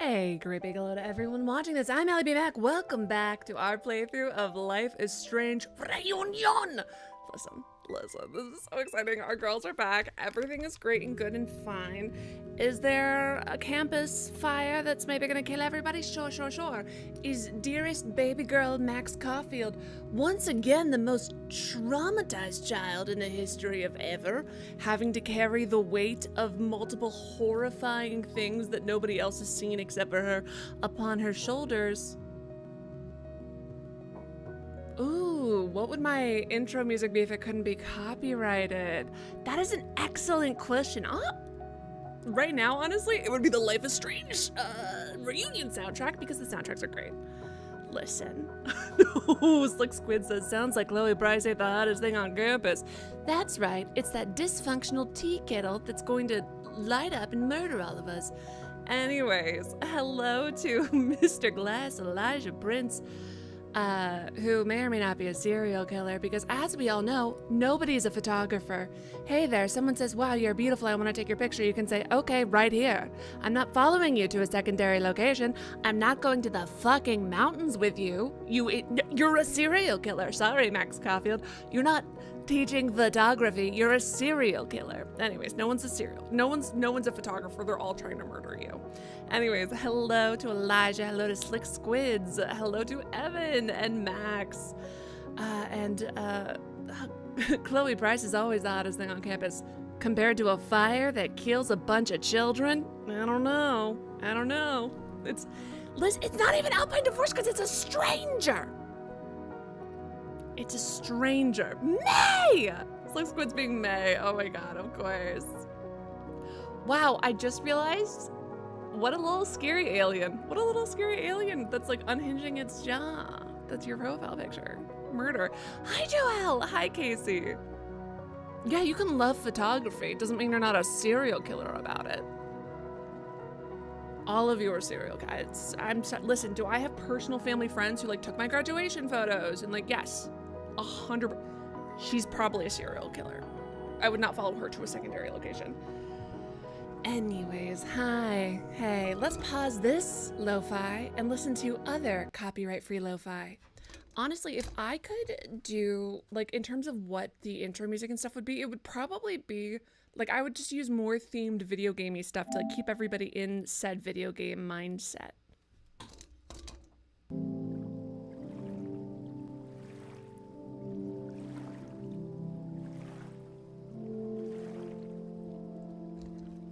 Hey, great big hello to everyone watching this. I'm alliebeemac. Welcome back to our playthrough of Life is Strange Reunion. Listen, this is so exciting. Our girls are back. Everything is great and good and fine. Is there a campus fire that's maybe gonna kill everybody? Sure. Is dearest baby girl Max Caulfield once again the most traumatized child in the history of ever, having to carry the weight of multiple horrifying things that nobody else has seen except for her upon her shoulders? Ooh, what would my intro music be if it couldn't be copyrighted? That is an excellent question. Right now, honestly, it would be the Life is Strange reunion soundtrack because the soundtracks are great. Listen. Slick Squid says, sounds like Chloe Bryce ain't the hottest thing on campus. That's right, it's that dysfunctional tea kettle that's going to light up and murder all of us. Anyways, hello to Mr. Glass Elijah Prince. Who may or may not be a serial killer, because as we all know, nobody's a photographer. Hey there, someone says, wow, you're beautiful, I want to take your picture. You can say, okay, right here. I'm not following you to a secondary location. I'm not going to the fucking mountains with you. You're a serial killer. Sorry, Max Caulfield. You're not teaching photography. You're a serial killer. Anyways, no one's a photographer. They're all trying to murder you. Anyways, hello to Elijah, hello to Slick Squids, hello to Evan and Max, and Chloe Price is always the hottest thing on campus. Compared to a fire that kills a bunch of children, I don't know. It's not even Alpine Divorce because it's a stranger. It's a stranger. May! Slick Squid's being May. Oh my god, of course. Wow, I just realized, what a little scary alien. What a little scary alien that's like unhinging its jaw. That's your profile picture. Murder. Hi, Joelle. Hi, Casey. Yeah, you can love photography. Doesn't mean you're not a serial killer about it. All of you are serial guys. Listen, do I have personal family friends who like took my graduation photos? And like, yes, 100%. She's probably a serial killer. I would not follow her to a secondary location. Anyways, hi, hey, let's pause this lo-fi and listen to other copyright-free lo-fi. Honestly, if I could do, like, in terms of what the intro music and stuff would be, it would probably be, like, I would just use more themed video gamey stuff to, like, keep everybody in said video game mindset.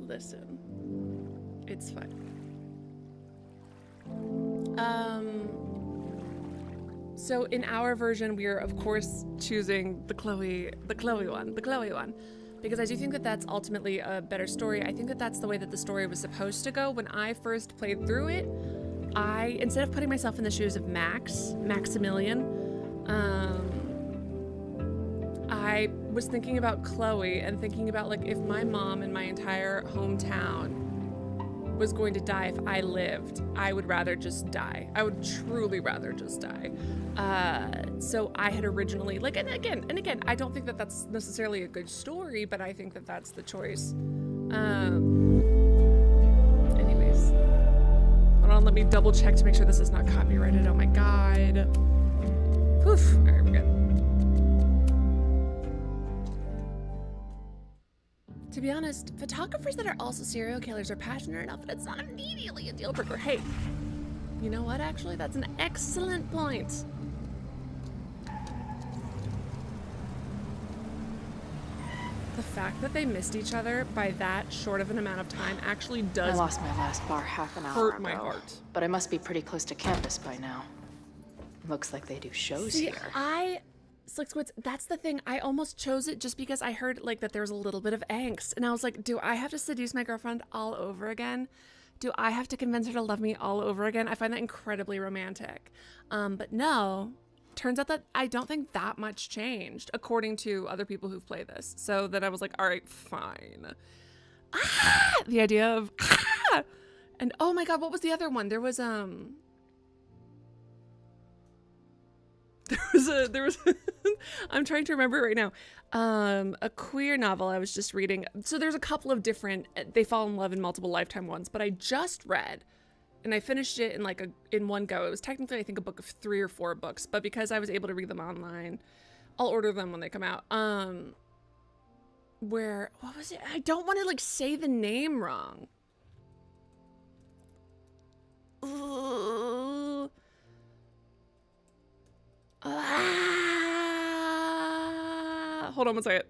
Listen, it's fine. So in our version, we're of course choosing the Chloe one, because I do think that that's ultimately a better story. I think that that's the way that the story was supposed to go. When I first played through it, instead of putting myself in the shoes of Maximilian, I was thinking about Chloe and thinking about, like, if my mom in my entire hometown was going to die if I lived, I would rather just die. I would truly rather just die. So I had originally, like, and again, I don't think that that's necessarily a good story, but I think that that's the choice. Anyways, hold on, let me double check to make sure this is not copyrighted. Oh my god. Poof. All right, we're good. To be honest, photographers that are also serial killers are passionate enough that it's not immediately a deal breaker. Hey, you know what, actually? That's an excellent point. The fact that they missed each other by that short of an amount of time actually does I lost my last bar half an hour hurt ago, my heart. But I must be pretty close to campus by now. Looks like they do shows here. Slick Squids, that's the thing. I almost chose it just because I heard, like, that there was a little bit of angst. And I was like, do I have to seduce my girlfriend all over again? Do I have to convince her to love me all over again? I find that incredibly romantic. But no, turns out that I don't think that much changed, according to other people who've played this. So then I was like, all right, fine. The idea of, and oh my god, what was the other one? There was I'm trying to remember right now. A queer novel I was just reading. So there's a couple of different, they fall in love in multiple lifetime ones, but I just read and I finished it in like in one go. It was technically, I think, a book of 3 or 4 books, but because I was able to read them online, I'll order them when they come out. What was it? I don't want to like say the name wrong. Hold on one second.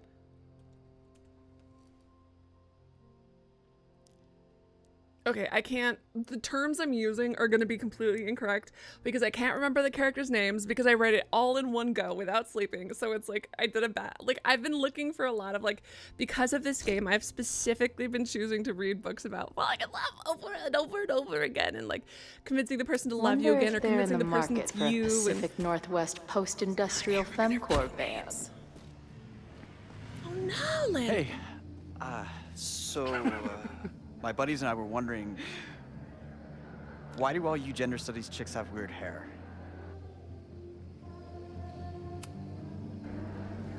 Okay, I can't, the terms I'm using are going to be completely incorrect because I can't remember the characters' names because I read it all in one go without sleeping. So it's like, I did a bad, like I've been looking for a lot of like, because of this game, I've specifically been choosing to read books about falling in love over and over and over again and like convincing the person to love you again or convincing the person it's you. Pacific Northwest post-industrial femcore band. Oh no, Lynn. Hey, my buddies and I were wondering, why do all you gender studies chicks have weird hair?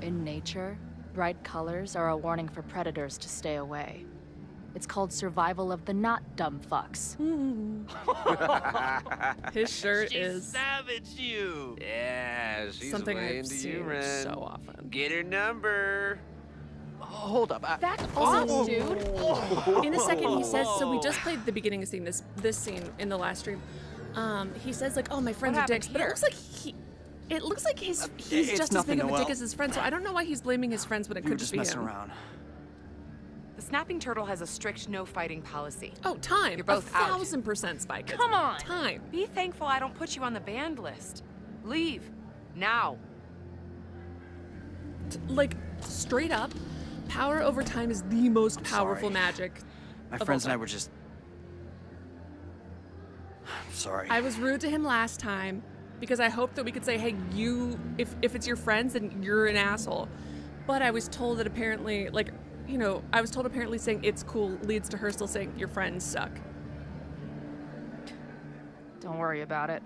In nature, bright colors are a warning for predators to stay away. It's called survival of the not dumb fucks. His shirt She is savaged you. Yeah, she's something way I've into seen you, Ren. so often. Get her number. Hold up. Back off, dude. In a second, he says, so we just played the beginning of scene, this scene in the last stream. He says like, oh, my friends are dicks, but it looks like he's just as big of a dick as his friend, so I don't know why he's blaming his friends when it could just be messing him. around. The snapping turtle has a strict no fighting policy. Oh, time. You're both out. 1,000% Spike. Come on. Time. Be thankful I don't put you on the banned list. Leave. Now. Like, straight up, power over time is the most powerful sorry. magic. My of friends all and I time. were just... I'm sorry. I was rude to him last time because I hoped that we could say, hey, you, if it's your friends, then you're an asshole. But I was told that apparently, like, you know, I was told apparently saying it's cool leads to her still saying your friends suck. Don't worry about it.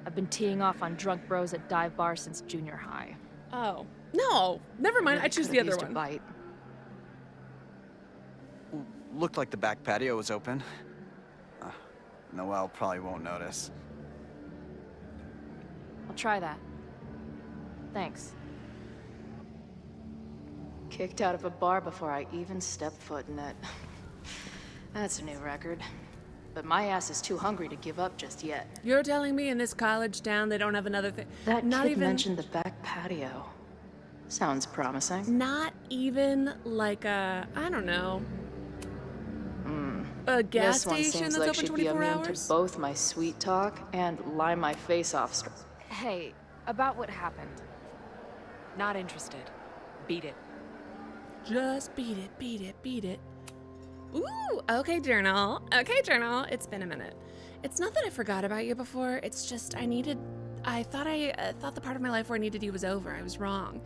I've been teeing off on drunk bros at dive bars since junior high. Oh. No, never mind. I choose the other one. Bite. Looked like the back patio was open. Noelle probably won't notice. I'll try that. Thanks. Kicked out of a bar before I even stepped foot in it. That's a new record. But my ass is too hungry to give up just yet. You're telling me in this college town they don't have another thing? That not kid even mentioned the back patio. Sounds promising. Not even like a, I don't know, a gas This one station seems that's like open she'd 24 be immune hours? to both my sweet talk and lie my face off. Hey, about what happened. Not interested. Beat it. Just beat it, beat it, beat it. Ooh, okay, journal. Okay, journal. It's been a minute. It's not that I forgot about you before. It's just I thought the part of my life where I needed you was over. I was wrong.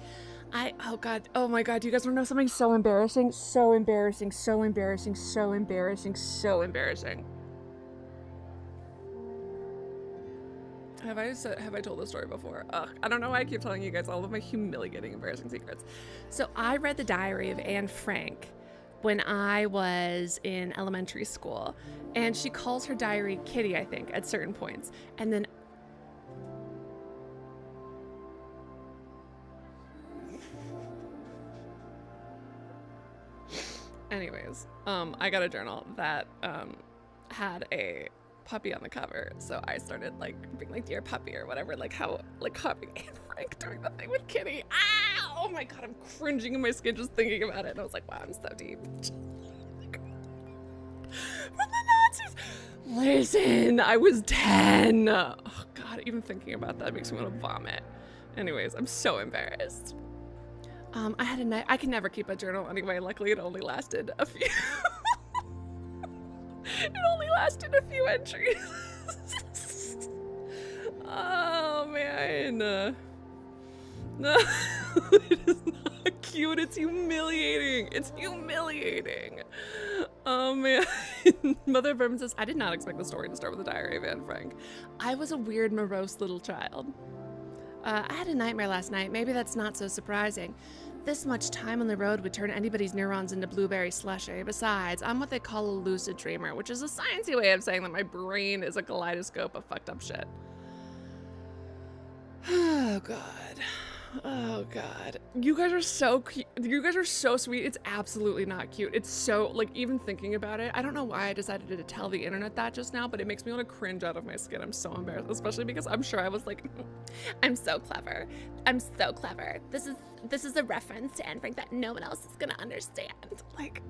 Oh my God, do you guys want to know something so embarrassing? So embarrassing, so embarrassing, so embarrassing, so embarrassing. Have I told this story before? Ugh, I don't know why I keep telling you guys all of my humiliating, embarrassing secrets. So I read the diary of Anne Frank when I was in elementary school, and she calls her diary Kitty, I think, at certain points, and then anyways, I got a journal that had a puppy on the cover, so I started like being like dear puppy or whatever, like how like copying Anne Frank doing the thing with Kitty. Ah! Oh my God, I'm cringing in my skin just thinking about it, and I was like, wow, I'm so deep. From the Nazis. Listen, I was 10. Oh God, even thinking about that makes me want to vomit. Anyways, I'm so embarrassed. I can never keep a journal anyway. Luckily, it only lasted a few. It only lasted a few entries. Oh man. No, it is not cute. It's humiliating. It's humiliating. Oh man. Mother Vermin says, I did not expect the story to start with the diary of Anne Frank. I was a weird, morose little child. I had a nightmare last night. Maybe that's not so surprising. This much time on the road would turn anybody's neurons into blueberry slushy. Besides, I'm what they call a lucid dreamer, which is a sciencey way of saying that my brain is a kaleidoscope of fucked up shit. Oh, God. Oh, God. You guys are so cute. You guys are so sweet. It's absolutely not cute. It's so, like, even thinking about it, I don't know why I decided to tell the internet that just now, but it makes me want to cringe out of my skin. I'm so embarrassed, especially because I'm sure I was like, I'm so clever. I'm so clever. This is a reference to Anne Frank that no one else is gonna understand. Like,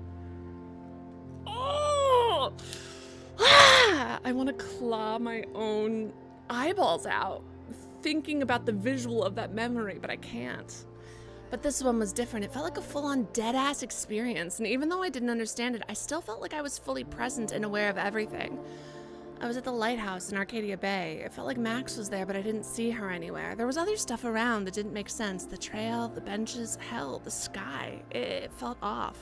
oh, I want to claw my own eyeballs out thinking about the visual of that memory, but I can't. But this one was different. It felt like a full-on dead-ass experience, and even though I didn't understand it, I still felt like I was fully present and aware of everything. I was at the Lighthouse in Arcadia Bay. It felt like Max was there, but I didn't see her anywhere. There was other stuff around that didn't make sense. The trail, the benches, hell, the sky. It felt off.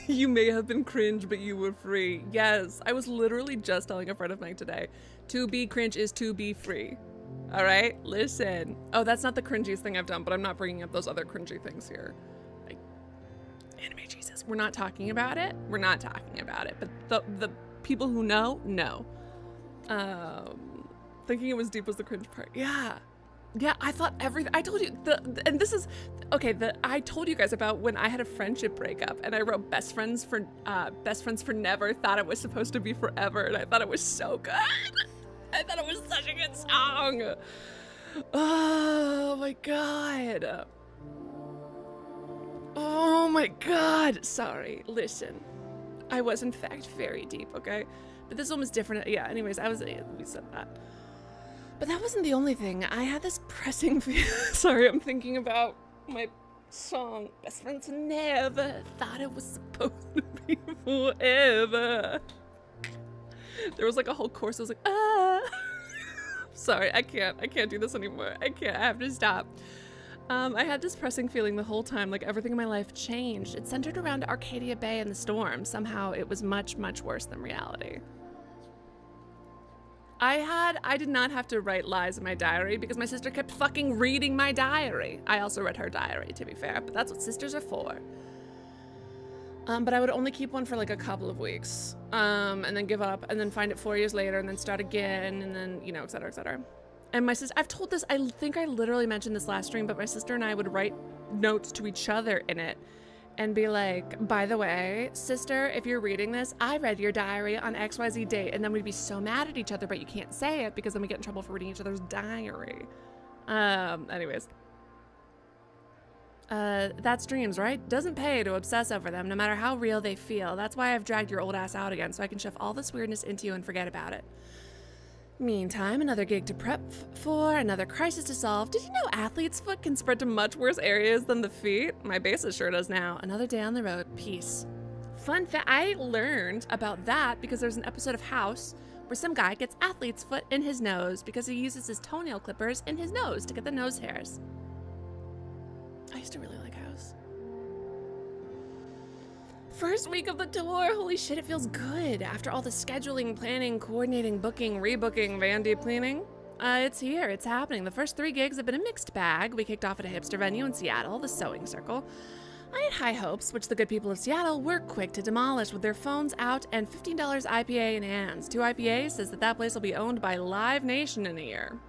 You may have been cringe, but you were free. Yes, I was literally just telling a friend of mine today. To be cringe is to be free. All right, listen. Oh, that's not the cringiest thing I've done, but I'm not bringing up those other cringy things here. Like, anime Jesus. We're not talking about it. We're not talking about it. But the people who know. Thinking it was deep was the cringe part. Yeah. Yeah, I thought everything. I told you and this is okay. I told you guys about when I had a friendship breakup and I wrote best friends for never. Thought it was supposed to be forever, and I thought it was so good. I thought it was such a good song. Oh my god. Oh my god. Sorry. Listen, I was in fact very deep. Okay, but this one was different. Yeah. Anyways, we said that. But that wasn't the only thing. I had this pressing feeling. Sorry, I'm thinking about my song. Best friends never. Thought it was supposed to be forever. There was like a whole chorus. I was like, ah. Sorry, I can't do this anymore. I have to stop. I had this pressing feeling the whole time, like everything in my life changed. It centered around Arcadia Bay and the storm. Somehow it was much, much worse than reality. I did not have to write lies in my diary because my sister kept fucking reading my diary. I also read her diary, to be fair, but that's what sisters are for. But I would only keep one for like a couple of weeks, and then give up, and then find it 4 years later, and then start again, and then, you know, et cetera, et cetera. And my sister, I've told this, I think I literally mentioned this last stream, but my sister and I would write notes to each other in it and be like, by the way, sister, if you're reading this, I read your diary on XYZ date. And then we'd be so mad at each other, but you can't say it because then we get in trouble for reading each other's diary. Anyways. That's dreams, right? Doesn't pay to obsess over them, no matter how real they feel. That's why I've dragged your old ass out again, so I can shove all this weirdness into you and forget about it. Meantime, another gig to prep for, another crisis to solve. Did you know athlete's foot can spread to much worse areas than the feet? My bassist sure does now. Another day on the road. Peace. Fun fact, I learned about that because there's an episode of House where some guy gets athlete's foot in his nose because he uses his toenail clippers in his nose to get the nose hairs. I used to really like House. First week of the tour, holy shit, it feels good. After all the scheduling, planning, coordinating, booking, rebooking, van deep cleaning, it's here, it's happening. The first 3 gigs have been a mixed bag. We kicked off at a hipster venue in Seattle, the Sewing Circle. I had high hopes, which the good people of Seattle were quick to demolish with their phones out and $15 IPA in hands. 2 IPA says that place will be owned by Live Nation in a year.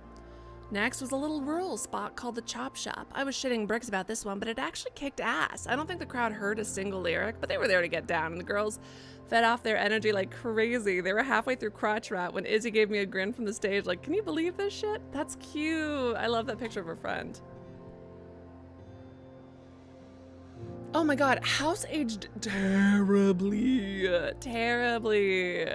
Next was a little rural spot called the Chop Shop. I was shitting bricks about this one, but it actually kicked ass. I don't think the crowd heard a single lyric, but they were there to get down, and the girls fed off their energy like crazy. They were halfway through Crotch Rat when Izzy gave me a grin from the stage like, can you believe this shit? That's cute. I love that picture of her friend. Oh my god, House aged terribly. Terribly.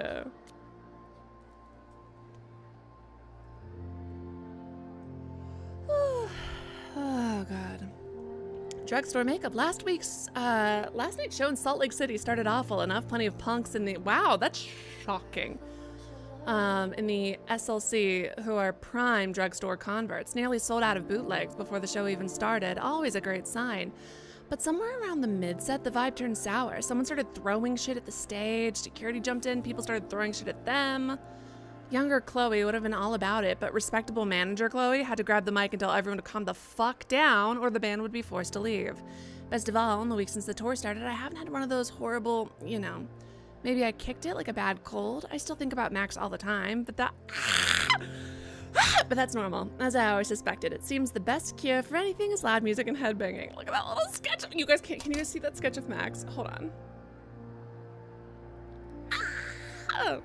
Oh god. Drugstore makeup. Last night's show in Salt Lake City started awful enough. Plenty of punks in the wow, that's shocking. In the SLC who are prime drugstore converts. Nearly sold out of bootlegs before the show even started. Always a great sign. But somewhere around the mid-set, the vibe turned sour. Someone started throwing shit at the stage, security jumped in, people started throwing shit at them. Younger Chloe would have been all about it, but respectable manager Chloe had to grab the mic and tell everyone to calm the fuck down or the band would be forced to leave. Best of all, in the week since the tour started, I haven't had one of those horrible, you know, maybe I kicked it like a bad cold. I still think about Max all the time, but but that's normal. As I always suspected, it seems the best cure for anything is loud music and headbanging. Look at that little sketch. You guys can you guys see that sketch of Max? Hold on. Oh.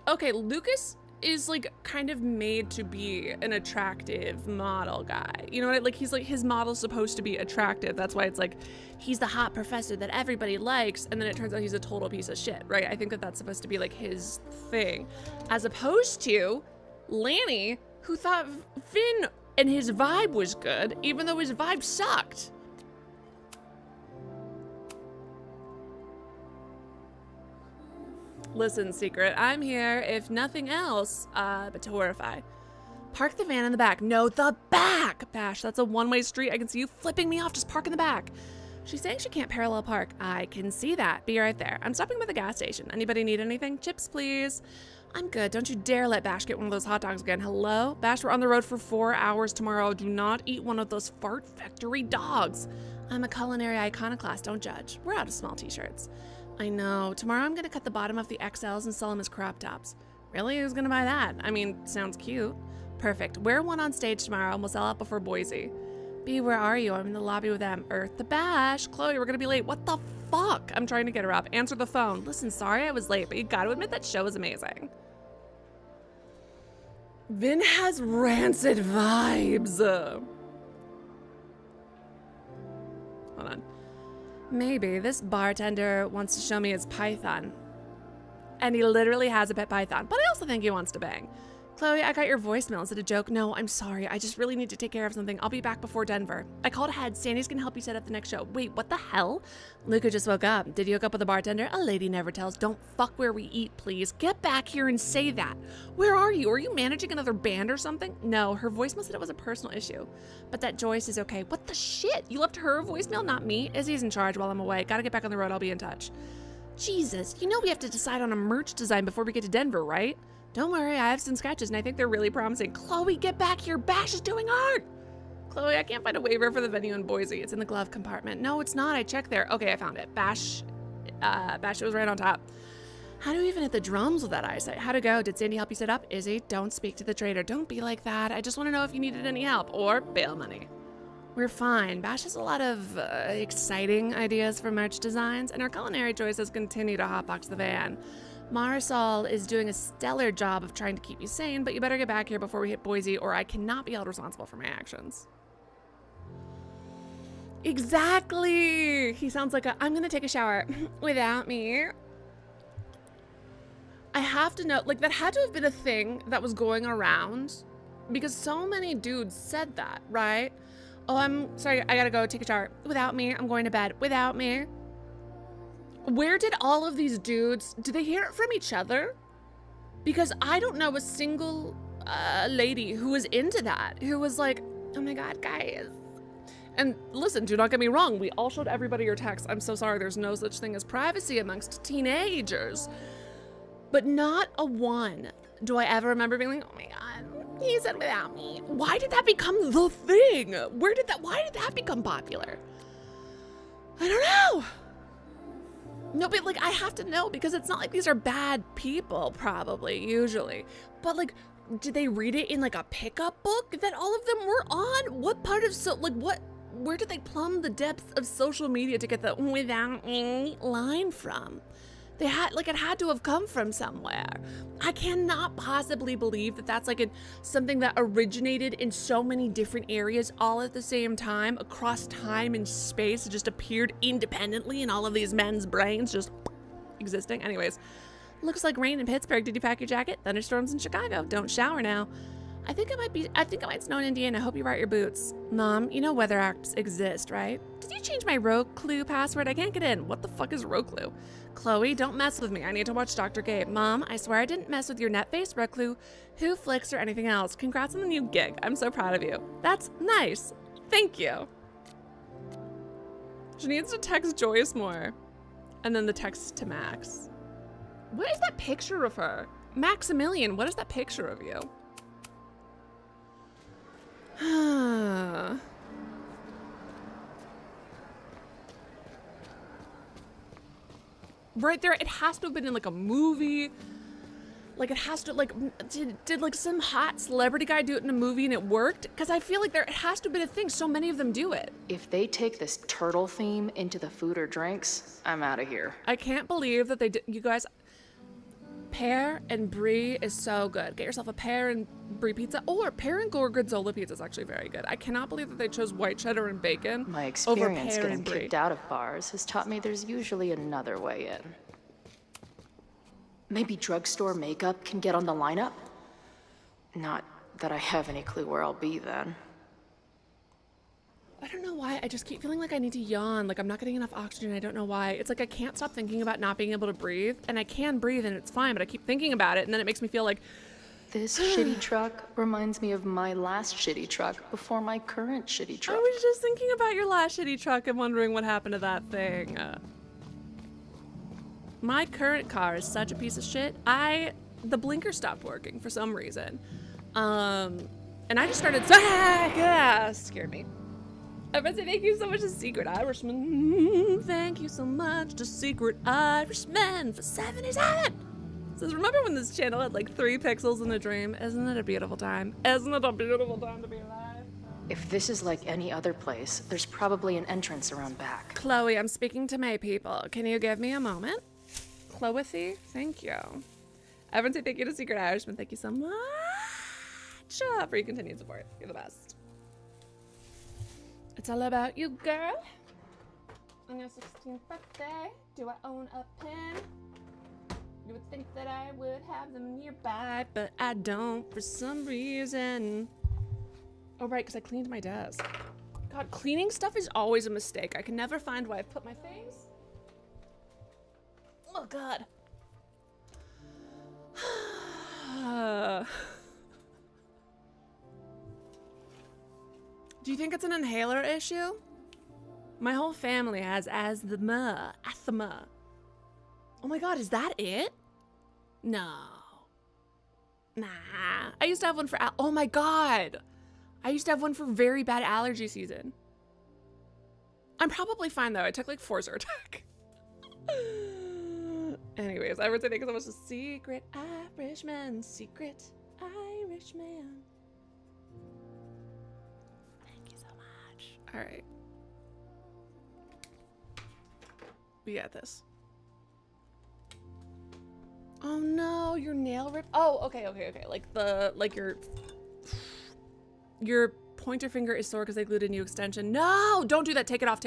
Okay, Lucas is like kind of made to be an attractive model guy. You know what? Like he's like his model's supposed to be attractive. That's why it's like he's the hot professor that everybody likes, and then it turns out he's a total piece of shit, right? I think that that's supposed to be like his thing, as opposed to Lanny, who thought Finn and his vibe was good, even though his vibe sucked. Listen, Secret, I'm here, if nothing else, but to horrify. Park the van in the back. No, the back! Bash, that's a one-way street. I can see you flipping me off. Just park in the back. She's saying she can't parallel park. I can see that. Be right there. I'm stopping by the gas station. Anybody need anything? Chips, please. I'm good. Don't you dare let Bash get one of those hot dogs again. Hello? Bash, we're on the road for 4 hours tomorrow. Do not eat one of those fart factory dogs. I'm a culinary iconoclast. Don't judge. We're out of small t-shirts. I know. Tomorrow I'm going to cut the bottom of the XLs and sell them as crop tops. Really? Who's going to buy that? I mean, sounds cute. Perfect. Wear one on stage tomorrow and we'll sell out before Boise. B, where are you? I'm in the lobby with them. Earth the Bash. Chloe, we're going to be late. What the fuck? I'm trying to get her up. Answer the phone. Listen, sorry I was late, but you got to admit that show was amazing. Vin has rancid vibes. Hold on. Maybe this bartender wants to show me his python. And he literally has a pet python, but I also think he wants to bang. Chloe, I got your voicemail. Is it a joke? No, I'm sorry. I just really need to take care of something. I'll be back before Denver. I called ahead. Sandy's gonna help you set up the next show. Wait, what the hell? Luca just woke up. Did you hook up with a bartender? A lady never tells. Don't fuck where we eat, please. Get back here and say that. Where are you? Are you managing another band or something? No, her voicemail said it was a personal issue. But that Joyce is okay. What the shit? You left her a voicemail, not me? Izzy's in charge while I'm away. Gotta get back on the road. I'll be in touch. Jesus, you know we have to decide on a merch design before we get to Denver, right? Don't worry, I have some sketches and I think they're really promising. Chloe, get back here. Bash is doing art. Chloe, I can't find a waiver for the venue in Boise. It's in the glove compartment. No, it's not. I checked there. Okay, I found it. Bash, it was right on top. How do you even hit the drums with that eyesight? How'd it go? Did Sandy help you set up? Izzy, don't speak to the trader. Don't be like that. I just want to know if you needed any help or bail money. We're fine. Bash has a lot of exciting ideas for merch designs, and our culinary choices continue to hotbox the van. Marisol is doing a stellar job of trying to keep you sane, but you better get back here before we hit Boise, or I cannot be held responsible for my actions. Exactly! He sounds like I'm gonna take a shower without me. I have to know, like, that had to have been a thing that was going around, because so many dudes said that, right? Oh, I'm sorry, I gotta go take a shower. Without me, I'm going to bed. Without me. Where did all of these dudes, do they hear it from each other? Because I don't know a single lady who was into that, who was like, oh my God, guys. And listen, do not get me wrong. We all showed everybody your text. I'm so sorry. There's no such thing as privacy amongst teenagers. But not a one do I ever remember being like, oh my God, he said without me. Why did that become the thing? Why did that become popular? I don't know. No, but like I have to know because it's not like these are bad people, probably, usually. But like, did they read it in like a pickup book that all of them were on? What part of where did they plumb the depths of social media to get the without me line from? They had, like, it had to have come from somewhere. I cannot possibly believe that that's like something that originated in so many different areas all at the same time, across time and space. It just appeared independently in all of these men's brains, just existing. Anyways, looks like rain in Pittsburgh. Did you pack your jacket? Thunderstorms in Chicago. Don't shower now. I think it might snow in Indiana. Hope you brought your boots. Mom, you know weather apps exist, right? Did you change my Roku password? I can't get in. What the fuck is Roku? Chloe, don't mess with me. I need to watch Dr. Gabe. Mom, I swear I didn't mess with your Netface, Roku, Who Flicks, or anything else. Congrats on the new gig. I'm so proud of you. That's nice. Thank you. She needs to text Joyce more. And then the text to Max. What is that picture of her? Maximilian, what is that picture of you? Right there, it has to have been in like a movie. Like it has to, like, did like some hot celebrity guy do it in a movie and it worked? Because I feel like it has to have been a thing. So many of them do it. If they take this turtle theme into the food or drinks, I'm out of here. I can't believe that they did. You guys, pear and brie is so good. Get yourself a pear and brie pizza, or pear and gorgonzola pizza is actually very good. I cannot believe that they chose white cheddar and bacon My over experience pear getting and brie. kicked out of bars has taught me there's usually another way in. Maybe drugstore makeup can get on the lineup? Not that I have any clue where I'll be then. I don't know why. I just keep feeling like I need to yawn. Like I'm not getting enough oxygen. I don't know why. It's like I can't stop thinking about not being able to breathe. And I can breathe and it's fine, but I keep thinking about it. And then it makes me feel like... This shitty truck reminds me of my last shitty truck before my current shitty I truck. was just thinking about your last shitty truck and wondering what happened to that thing. My current car is such a piece of shit. The blinker stopped working for some reason. And I just started, scared me. I was say thank you so much to Secret Irishman. Thank you so much to Secret Irishman for 77. Says, remember when this channel had like 3 pixels in a dream? Isn't it a beautiful time? Isn't it a beautiful time to be alive? If this is like any other place, there's probably an entrance around back. Chloe, I'm speaking to May people. Can you give me a moment? Chloe, thank you. Everyone say thank you to Secret Irishman. Thank you so much for your continued support. You're the best. It's all about you, girl. On your 16th birthday, do I own a pen? You would think that I would have them nearby, but I don't for some reason. Oh, right, because I cleaned my desk. God, cleaning stuff is always a mistake. I can never find where I've put my things. Oh, God. Do you think it's an inhaler issue? My whole family has asthma. Oh my God, is that it? No. Nah. I used to have one for, oh my God. I used to have one for very bad allergy season. I'm probably fine though. I took like 4 Zyrtec. Anyways, I would say thank you so much to Secret Irishman. Secret Irishman. Thank you so much. All right. We got this. Oh no, your nail rip. Oh, okay. Like your pointer finger is sore because they glued a new extension. No, don't do that. Take it off.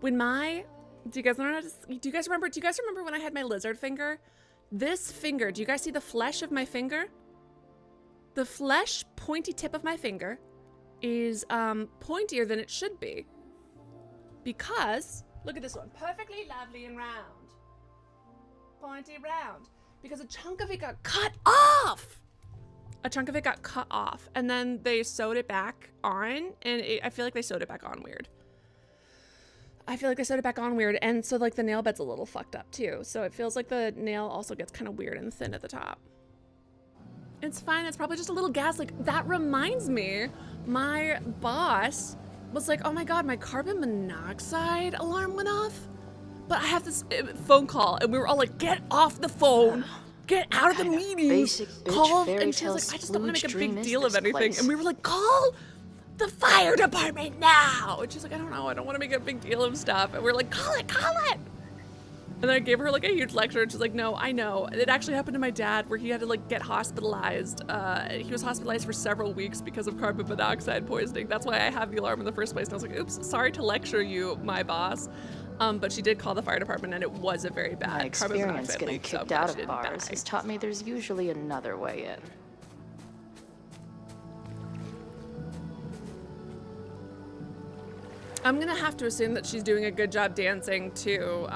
When do you guys remember when I had my lizard finger? This finger, do you guys see the flesh of my finger? The flesh pointy tip of my finger is pointier than it should be. Because, look at this one, perfectly lovely and round. Pointy round. Because a chunk of it got cut off. And then they sewed it back on, and I feel like they sewed it back on weird. And so like the nail bed's a little fucked up too. So it feels like the nail also gets kind of weird and thin at the top. It's fine, it's probably just a little gas leak. That reminds me, my boss was like, oh my God, my carbon monoxide alarm went off. But I have this phone call and we were all like, get off the phone. Get out of the meeting. Basic bitch Call. fairy And she was tale like, I just don't want to make a big splooge deal dream of is this anything. place. And we were like, call the fire department now. And she's like, I don't know. I don't want to make a big deal of stuff. And we're like, call it. And then I gave her like a huge lecture and she's like, no, I know. It actually happened to my dad where he had to like get hospitalized. He was hospitalized for several weeks because of carbon monoxide poisoning. That's why I have the alarm in the first place. And I was like, oops, sorry to lecture you, my boss. But she did call the fire department and it was a very bad My carbon experience monoxide getting leak, so kicked she out of didn't bars die. has taught me there's usually another way in. I'm gonna have to assume that she's doing a good job dancing to,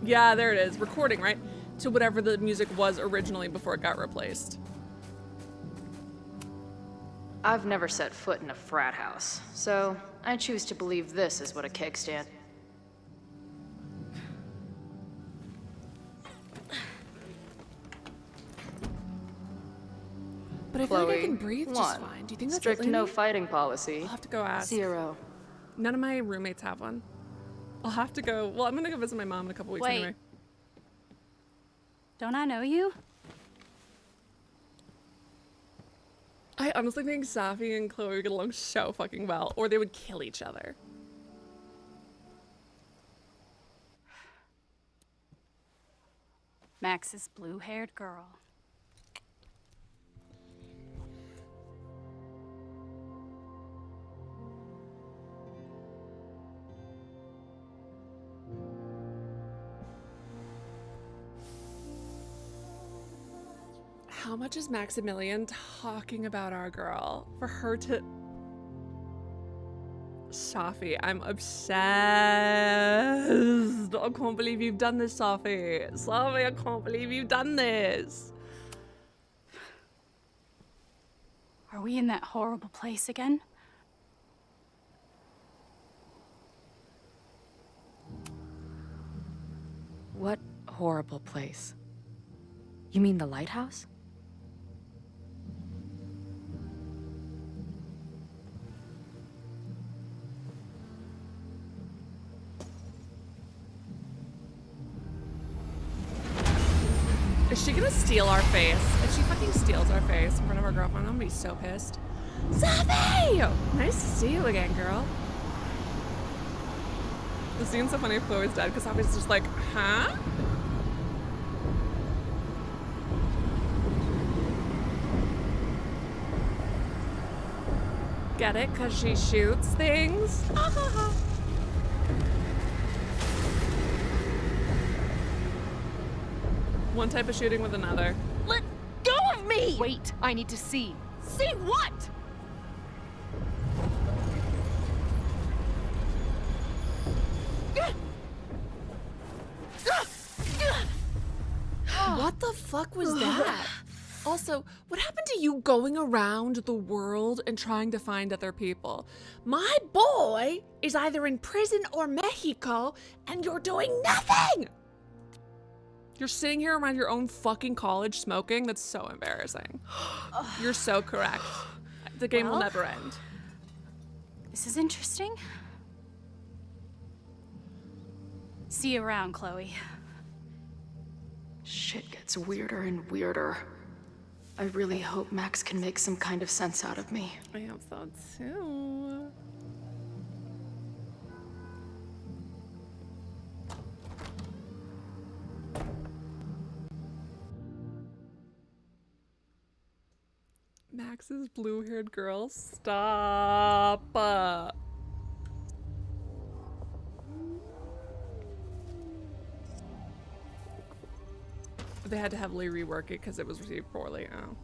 yeah, there it is, recording, right? To whatever the music was originally before it got replaced. I've never set foot in a frat house, so I choose to believe this is what a kickstand. But I feel like I Chloe, can breathe just 1. fine. Do you think that's Strict it, no Lainey? fighting policy. I'll have to go ask. 0. None of my roommates have one. I'll have to go. Well, I'm gonna go visit my mom in a couple weeks Wait. anyway. Don't I know you? I honestly think Safi and Chloe would get along so fucking well, or they would kill each other. Max's blue-haired girl. How much is Maximilian talking about our girl for her to... Safi, I'm obsessed. I can't believe you've done this, Safi. Safi, I can't believe you've done this. Are we in that horrible place again? What horrible place? You mean the lighthouse? Is she gonna steal our face? If she fucking steals our face in front of our girlfriend, I'm gonna be so pissed. Safi! Nice to see you again, girl. The scene's so funny if Chloe's dead, because Safi's just like, huh? Get it? Because she shoots things? One type of shooting with another. Let go of me! Wait, I need to see. See what? What the fuck was that? Also, what happened to you going around the world and trying to find other people? My boy is either in prison or Mexico, and you're doing nothing! You're sitting here around your own fucking college smoking? That's so embarrassing. You're so correct. The game will Well, never end. This is interesting. See you around, Chloe. Shit gets weirder and weirder. I really hope Max can make some kind of sense out of me. I hope so too. Max's blue-haired girl. Stop. They had to heavily rework it because it was received poorly. Oh.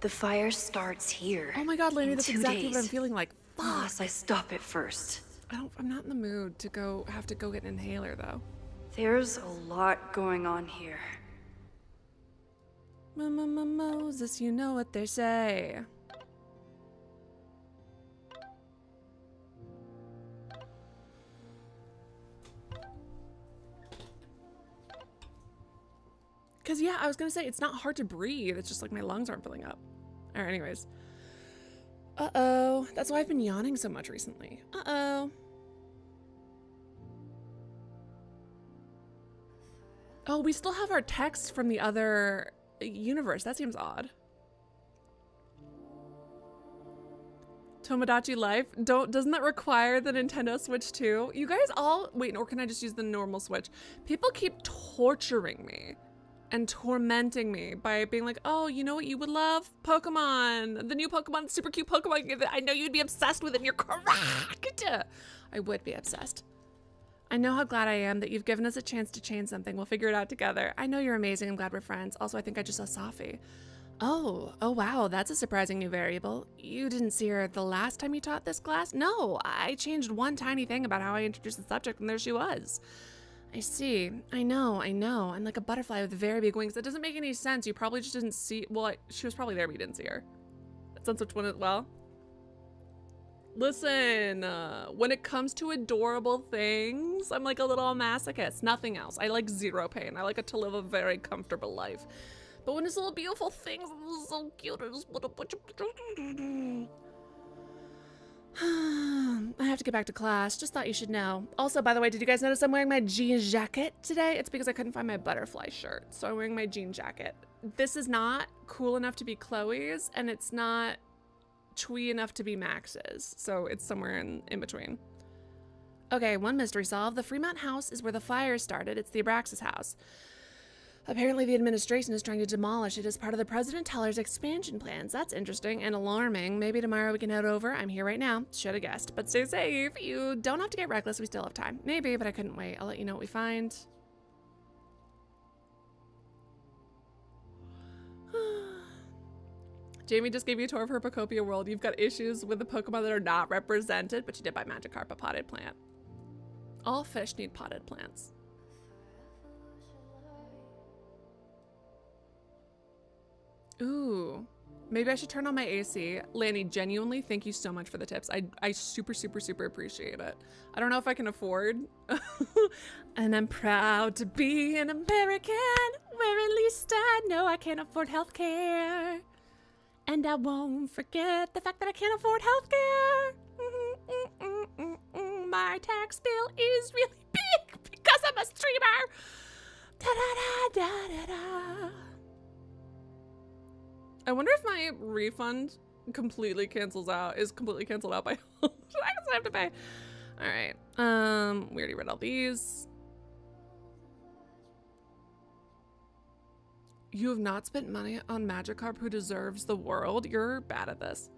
The fire starts here. Oh my god, Lainey, in that's 2 exactly days. what I'm feeling like. Unless I stop it first. I'm not in the mood to have to go get an inhaler though. There's a lot going on here. Moses, you know what they say. Cause yeah, I was gonna say it's not hard to breathe. It's just like my lungs aren't filling up. Alright, anyways. Uh-oh. That's why I've been yawning so much recently. Uh-oh. Oh, we still have our text from the other universe. That seems odd. Tomodachi Life. Doesn't that require the Nintendo Switch too? You guys all wait, or can I just use the normal Switch? People keep torturing me and tormenting me by being like, oh, you know what you would love? Pokemon. The new Pokemon, super cute Pokemon game that I know you'd be obsessed with, and you're correct. I would be obsessed. I know how glad I am that you've given us a chance to change something. We'll figure it out together. I know you're amazing. I'm glad we're friends. Also, I think I just saw Safi. Oh wow, that's a surprising new variable. You didn't see her the last time you taught this class? No, I changed one tiny thing about how I introduced the subject, and there she was. I see. I know. I'm like a butterfly with very big wings. That doesn't make any sense. You probably just didn't see. Well, she was probably there, but you didn't see her. sense which one as well. Listen, when it comes to adorable things, I'm like a little masochist. Nothing else. I like zero pain. I like it to live a very comfortable life. But when it's little beautiful things, it's so cute. I just want to put I have to get back to class. Just thought you should know. Also, by the way, did you guys notice I'm wearing my jean jacket today? It's because I couldn't find my butterfly shirt. So I'm wearing my jean jacket. This is not cool enough to be Chloe's, and it's not twee enough to be Max's. So it's somewhere in between. Okay, one mystery solved. The Fremont house is where the fire started. It's the Abraxas house. Apparently the administration is trying to demolish it as part of the President Teller's expansion plans. That's interesting and alarming. Maybe tomorrow we can head over. I'm here right now. Should have guessed. But stay safe. You don't have to get reckless. We still have time. Maybe, but I couldn't wait. I'll let you know what we find. Jamie just gave you a tour of her Pocopia world. You've got issues with the Pokemon that are not represented, but you did buy Magikarp, a potted plant. All fish need potted plants. Ooh, maybe I should turn on my AC. Lanny, genuinely, thank you so much for the tips. I super, super, super appreciate it. I don't know if I can afford. And I'm proud to be an American, where at least I know I can't afford healthcare. And I won't forget the fact that I can't afford healthcare. My tax bill is really big because I'm a streamer. Da-da-da-da-da-da. I wonder if my refund completely cancels out, is completely canceled out by I guess I have to pay. All right. We already read all these. You have not spent money on Magikarp who deserves the world. You're bad at this.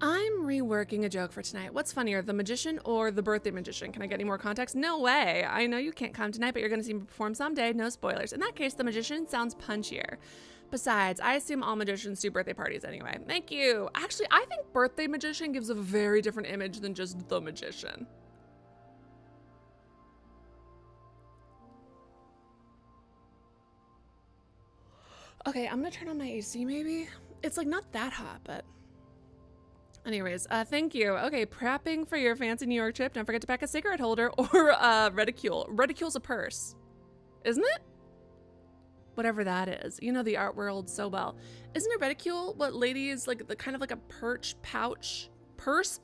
I'm reworking a joke for tonight. What's funnier, the magician or the birthday magician? Can I get any more context? No way. I know you can't come tonight, but you're going to see me perform someday. No spoilers. In that case, the magician sounds punchier. Besides, I assume all magicians do birthday parties anyway. Thank you. Actually, I think birthday magician gives a very different image than just the magician. Okay, I'm going to turn on my AC maybe. It's like not that hot, but... Anyways, thank you. Okay, prepping for your fancy New York trip. Don't forget to pack a cigarette holder or reticule. Reticule's a purse, isn't it? Whatever that is. You know the art world so well. Isn't a reticule what ladies like, the kind of like a pouch? Purse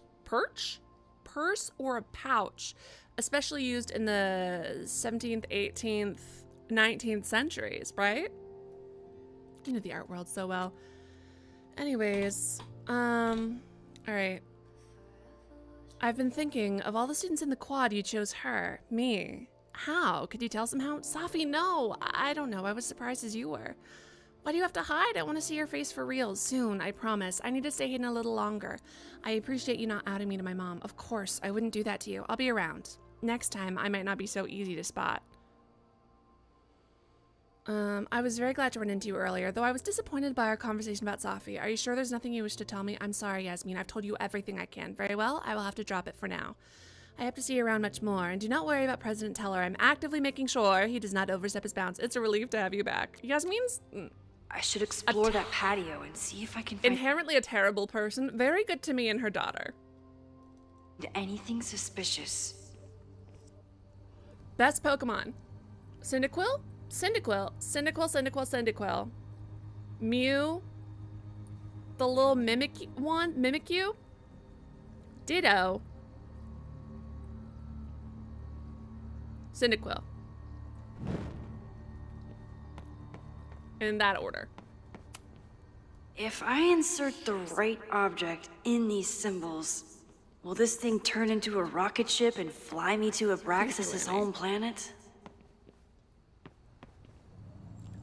or a pouch, especially used in the 17th, 18th, 19th centuries, right? You know the art world so well. Anyways, all right. I've been thinking, of all the students in the quad, you chose her. Me. How? Could you tell somehow? Safi, no. I don't know. I was surprised as you were. Why do you have to hide? I want to see your face for real. Soon, I promise. I need to stay hidden a little longer. I appreciate you not outing me to my mom. Of course, I wouldn't do that to you. I'll be around. Next time, I might not be so easy to spot. I was very glad to run into you earlier, though I was disappointed by our conversation about Safi. Are you sure there's nothing you wish to tell me? I'm sorry, Yasmin. I've told you everything I can. Very well, I will have to drop it for now. I hope to see you around much more, and do not worry about President Teller. I'm actively making sure he does not overstep his bounds. It's a relief to have you back. Yasmin's... I should explore that patio and see if I can find... Inherently a terrible person. Very good to me and her daughter. anything suspicious. Best Pokemon. Cyndaquil? Cyndaquil. Cyndaquil, Cyndaquil, Cyndaquil. Mew. The little Mimikyu. Ditto. Cyndaquil. In that order. If I insert the right object in these symbols, will this thing turn into a rocket ship and fly me to Abraxas' home planet?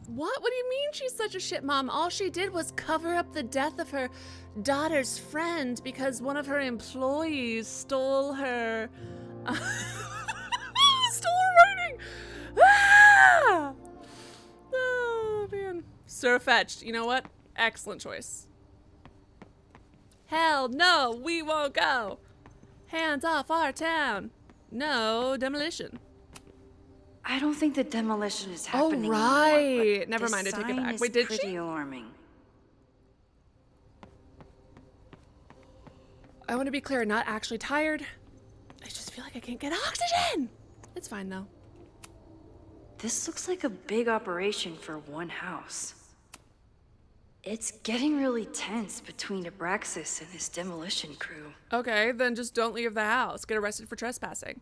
What? What do you mean she's such a shit mom? All she did was cover up the death of her daughter's friend because one of her employees stole her... stole her writing! Ah! Oh, man. Surfetched. You know what? Excellent choice. Hell no, we won't go. Hands off our town. No demolition. I don't think the demolition is Oh, happening right. anymore, but Never the mind, I take it sign back. is Wait, did pretty she? alarming. I want to be clear, not actually tired. I just feel like I can't get oxygen. It's fine though. This looks like a big operation for one house. It's getting really tense between Abraxas and this demolition crew. Okay, then just don't leave the house. Get arrested for trespassing.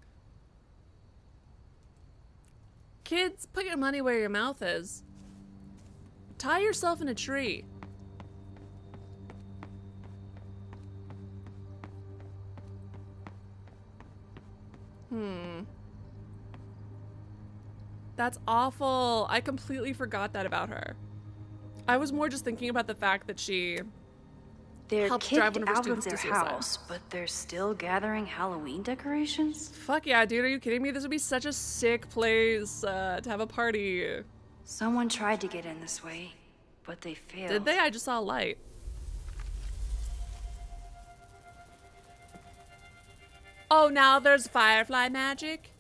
Kids, put your money where your mouth is. Tie yourself in a tree. That's awful. I completely forgot that about her. I was more just thinking about the fact that she They're helped drive kicked one of her out of students their to suicide. house, but they're still gathering Halloween decorations? Fuck yeah, dude, are you kidding me? This would be such a sick place to have a party. Someone tried to get in this way, but they failed. Did they? I just saw a light. Oh, now there's firefly magic?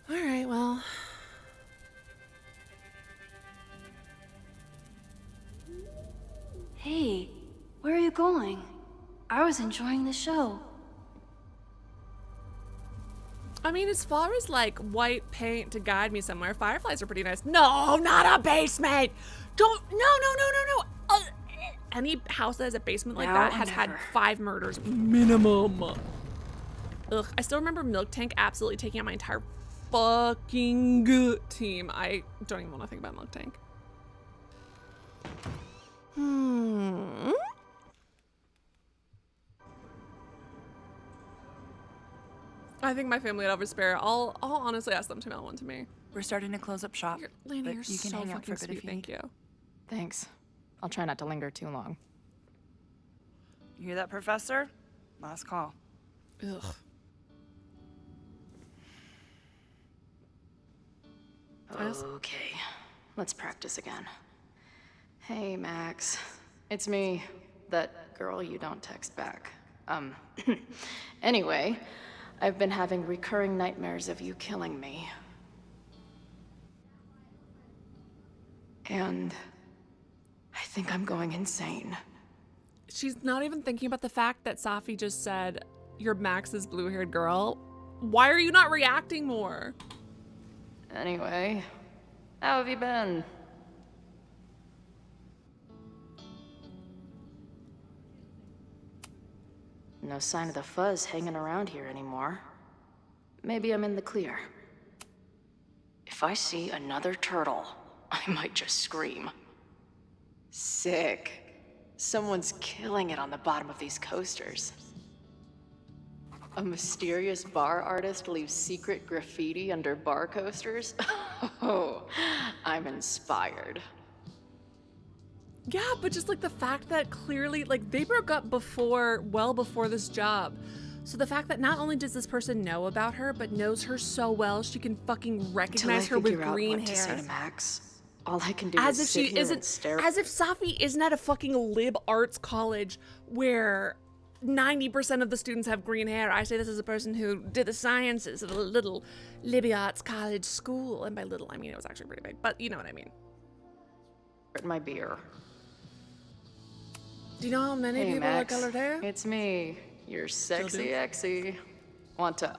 Alright, well. Hey, where are you going? I was enjoying the show. I mean, as far as like white paint to guide me somewhere, fireflies are pretty nice. No, not a basement! Don't, no. Any house that has a basement like Now that or has had never. 5 murders minimum. Ugh, I still remember Milk Tank absolutely taking out my entire fucking team. I don't even want to think about Milk Tank. I think my family would have a spare. I'll honestly ask them to mail one to me. We're starting to close up shop, Lena, but you're you can so hang out for fucking a bit sweet. if you Thank need. you. Thanks. I'll try not to linger too long. You hear that, Professor? Last call. Ugh. Okay, let's practice again. Hey, Max. It's me, that girl you don't text back. Anyway, I've been having recurring nightmares of you killing me. And I think I'm going insane. She's not even thinking about the fact that Safi just said, "You're Max's blue-haired girl." Why are you not reacting more? Anyway, how have you been? No sign of the fuzz hanging around here anymore. Maybe I'm in the clear. If I see another turtle, I might just scream. Sick. Someone's killing it on the bottom of these coasters. A mysterious bar artist leaves secret graffiti under bar coasters? Oh, I'm inspired. Yeah, but just like the fact that clearly, like, they broke up well before this job. So the fact that not only does this person know about her, but knows her so well, she can fucking Till I recognize her with figure out green what to say hair. to Max, all I can do As is if sit she here and isn't, stare. as if Safi isn't at a fucking lib arts college where 90% of the students have green hair. I say this as a person who did the sciences at a little liberal arts college school. And by little, I mean it was actually pretty big, but you know what I mean. My beer. Do you know how many Hey, people Max. have colored hair? It's me, your sexy do? exy. Want to?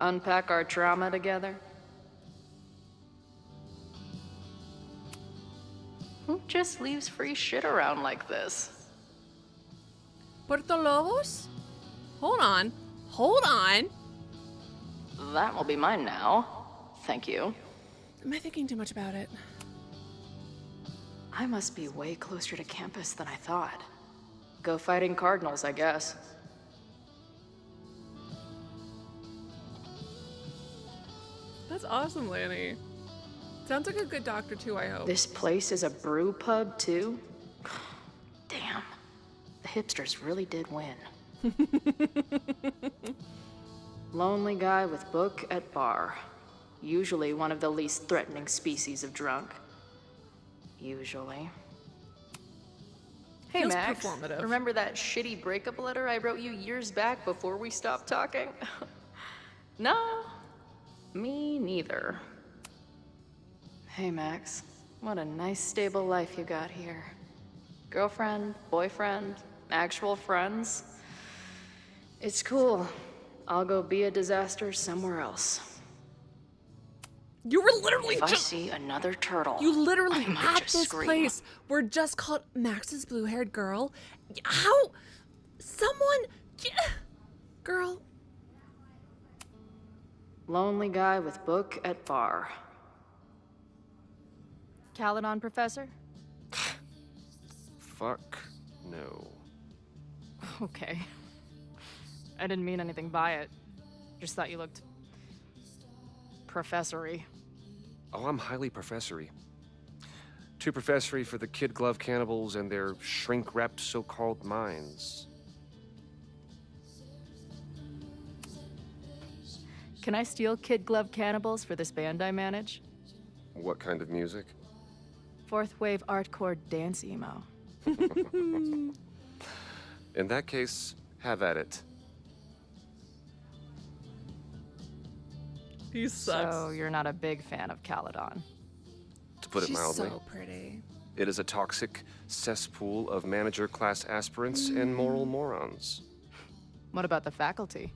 Unpack our trauma together? Who just leaves free shit around like this? Puerto Lobos? Hold on. Hold on. That will be mine now. Thank you. Am I thinking too much about it? I must be way closer to campus than I thought. Go fighting cardinals, I guess. That's awesome, Lanny. Sounds like a good doctor too, I hope. This place is a brew pub, too? Damn. The hipsters really did win. Lonely guy with book at bar. Usually one of the least threatening species of drunk. Usually. Hey, Feels Max. performative. Remember that shitty breakup letter I wrote you years back before we stopped talking? No, me neither. Hey, Max. What a nice, stable life you got here. Girlfriend, boyfriend, actual friends. It's cool. I'll go be a disaster somewhere else. You were literally If I just... see another turtle, You literally I might at just this scream. place were just called Max's blue-haired girl. How? Someone... Girl. Lonely guy with book at bar. Caledon, Professor? Fuck no. Okay. I didn't mean anything by it. Just thought you looked... professory. Oh, I'm highly professory. Too professory for the kid glove cannibals and their shrink-wrapped so-called minds. Can I steal kid glove cannibals for this band I manage? What kind of music? Fourth wave artcore dance emo. In that case, have at it. He sucks. So you're not a big fan of Caledon. To put it She's mildly, so pretty. it is a toxic cesspool of manager-class aspirants and moral morons. What about the faculty?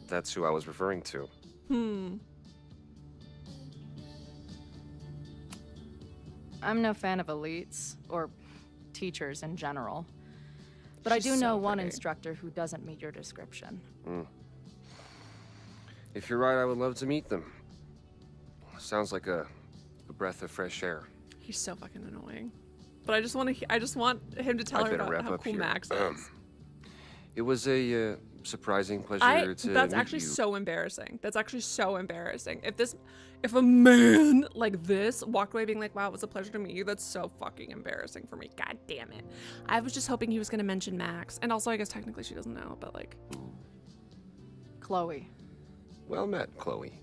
That's who I was referring to. I'm no fan of elites, or teachers in general. But I She's do know so one pretty. instructor who doesn't meet your description. If you're right, I would love to meet them. Sounds like a breath of fresh air. He's so fucking annoying. But I just want to. I just want him to tell I'd her better about wrap how up cool here. Max is. It was a surprising pleasure to That's meet actually you. so embarrassing. That's actually so embarrassing. If a man like this walked away being like, "Wow, it was a pleasure to meet you," that's so fucking embarrassing for me. God damn it. I was just hoping he was gonna mention Max, and also I guess technically she doesn't know, but like, Chloe. Well met, Chloe.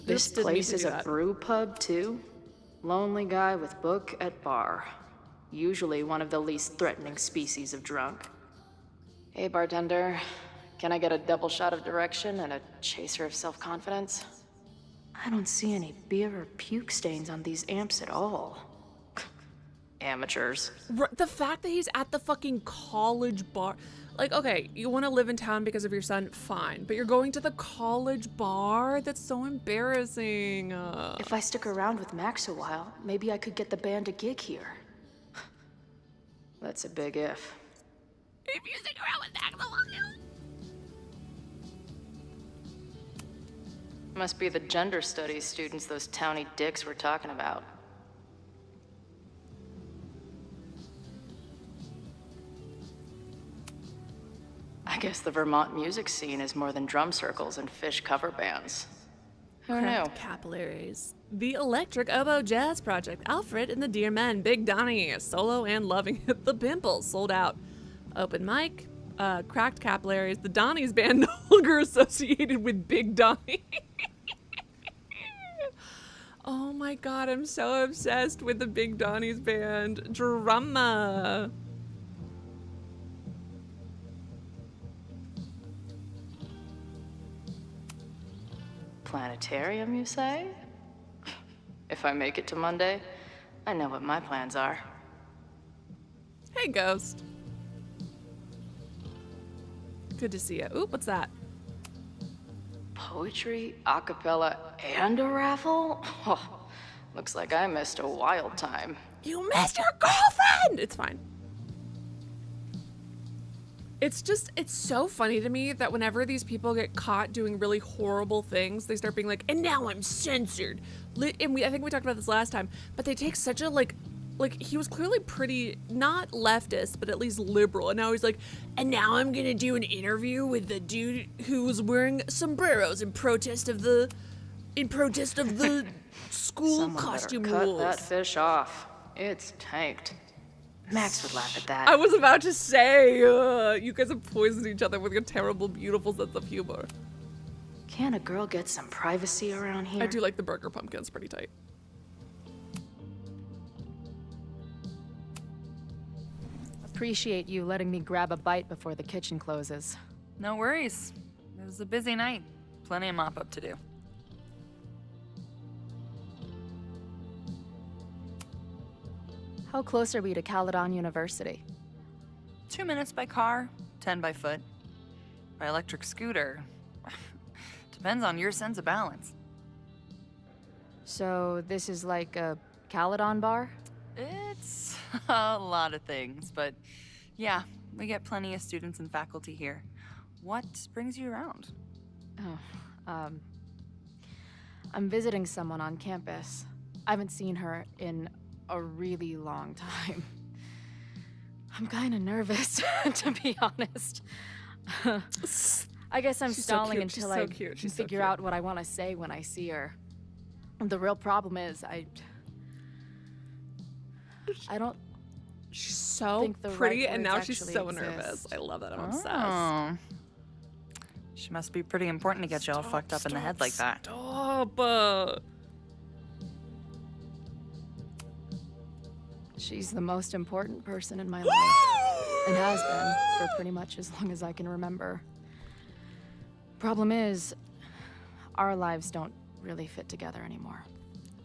This didn't need place to is do a that. brew pub, too? Lonely guy with book at bar. Usually one of the least threatening species of drunk. Hey, bartender. Can I get a double shot of direction and a chaser of self-confidence? I don't see any beer or puke stains on these amps at all. Amateurs. the fact that he's at the fucking college bar. Like, okay, you want to live in town because of your son, fine. But you're going to the college bar? That's so embarrassing. If I stick around with Max a while, maybe I could get the band a gig here. That's a big if. If you stick around with Max a while. Must be the gender studies students those towny dicks were talking about. I guess the Vermont music scene is more than drum circles and fish cover bands. Who knew? Cracked capillaries. The Electric Oboe Jazz Project. Alfred and the Dear Men. Big Donnie. Solo and Loving It. The Pimples. Sold out. Open mic. Cracked capillaries. The Donnie's band no longer associated with Big Donnie. Oh my god, I'm so obsessed with the Big Donnie's band. Drama. Planetarium, you say? If I make it to Monday, I know what my plans are. Hey, Ghost. Good to see you. Ooh, what's that? Poetry, a cappella, and a raffle? Oh, looks like I missed a wild time. You missed your girlfriend! It's fine. It's so funny to me that whenever these people get caught doing really horrible things, they start being like, and now I'm censored. I think we talked about this last time, but they take such a, like, like, he was clearly pretty, not leftist, but at least liberal. And now he's like, and now I'm gonna do an interview with the dude who was wearing sombreros in protest of the school Someone costume better cut rules. that fish off. It's tanked. Max would laugh at that. I was about to say, you guys have poisoned each other with your terrible, beautiful sense of humor. Can a girl get some privacy around here? I do like the burger pumpkins, pretty tight. Appreciate you letting me grab a bite before the kitchen closes. No worries. It was a busy night. Plenty of mop-up to do. How close are we to Caledon University? 2 minutes by car, 10 by foot. By electric scooter. Depends on your sense of balance. So this is like a Caledon bar? It's a lot of things, but yeah, we get plenty of students and faculty here. What brings you around? Oh, I'm visiting someone on campus. I haven't seen her in a really long time. I'm kind of nervous, to be honest. I guess I'm She's so stalling cute. She's until so I cute. She's so figure cute. out what I want to say when I see her. The real problem is I don't She's so think the pretty, right and words now she's actually so nervous. exist. I love that. I'm obsessed. Oh. She must be pretty important to get you all fucked up in the head like that. Stop. She's the most important person in my life, and has been for pretty much as long as I can remember. Problem is, our lives don't really fit together anymore.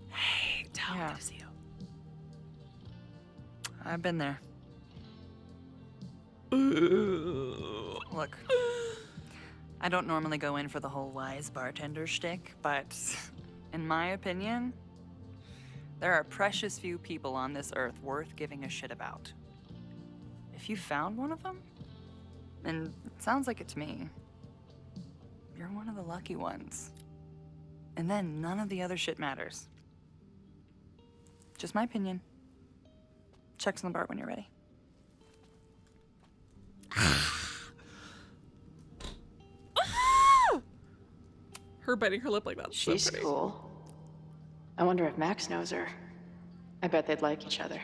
Hey, tell me Yeah. to see you. I've been there. Look, I don't normally go in for the whole wise bartender shtick, but in my opinion, there are precious few people on this earth worth giving a shit about. If you found one of them, and it sounds like it to me, you're one of the lucky ones. And then none of the other shit matters. Just my opinion. Checks on the bar when you're ready. Her biting her lip like that. She's so pretty. cool. I wonder if Max knows her. I bet they'd like each other.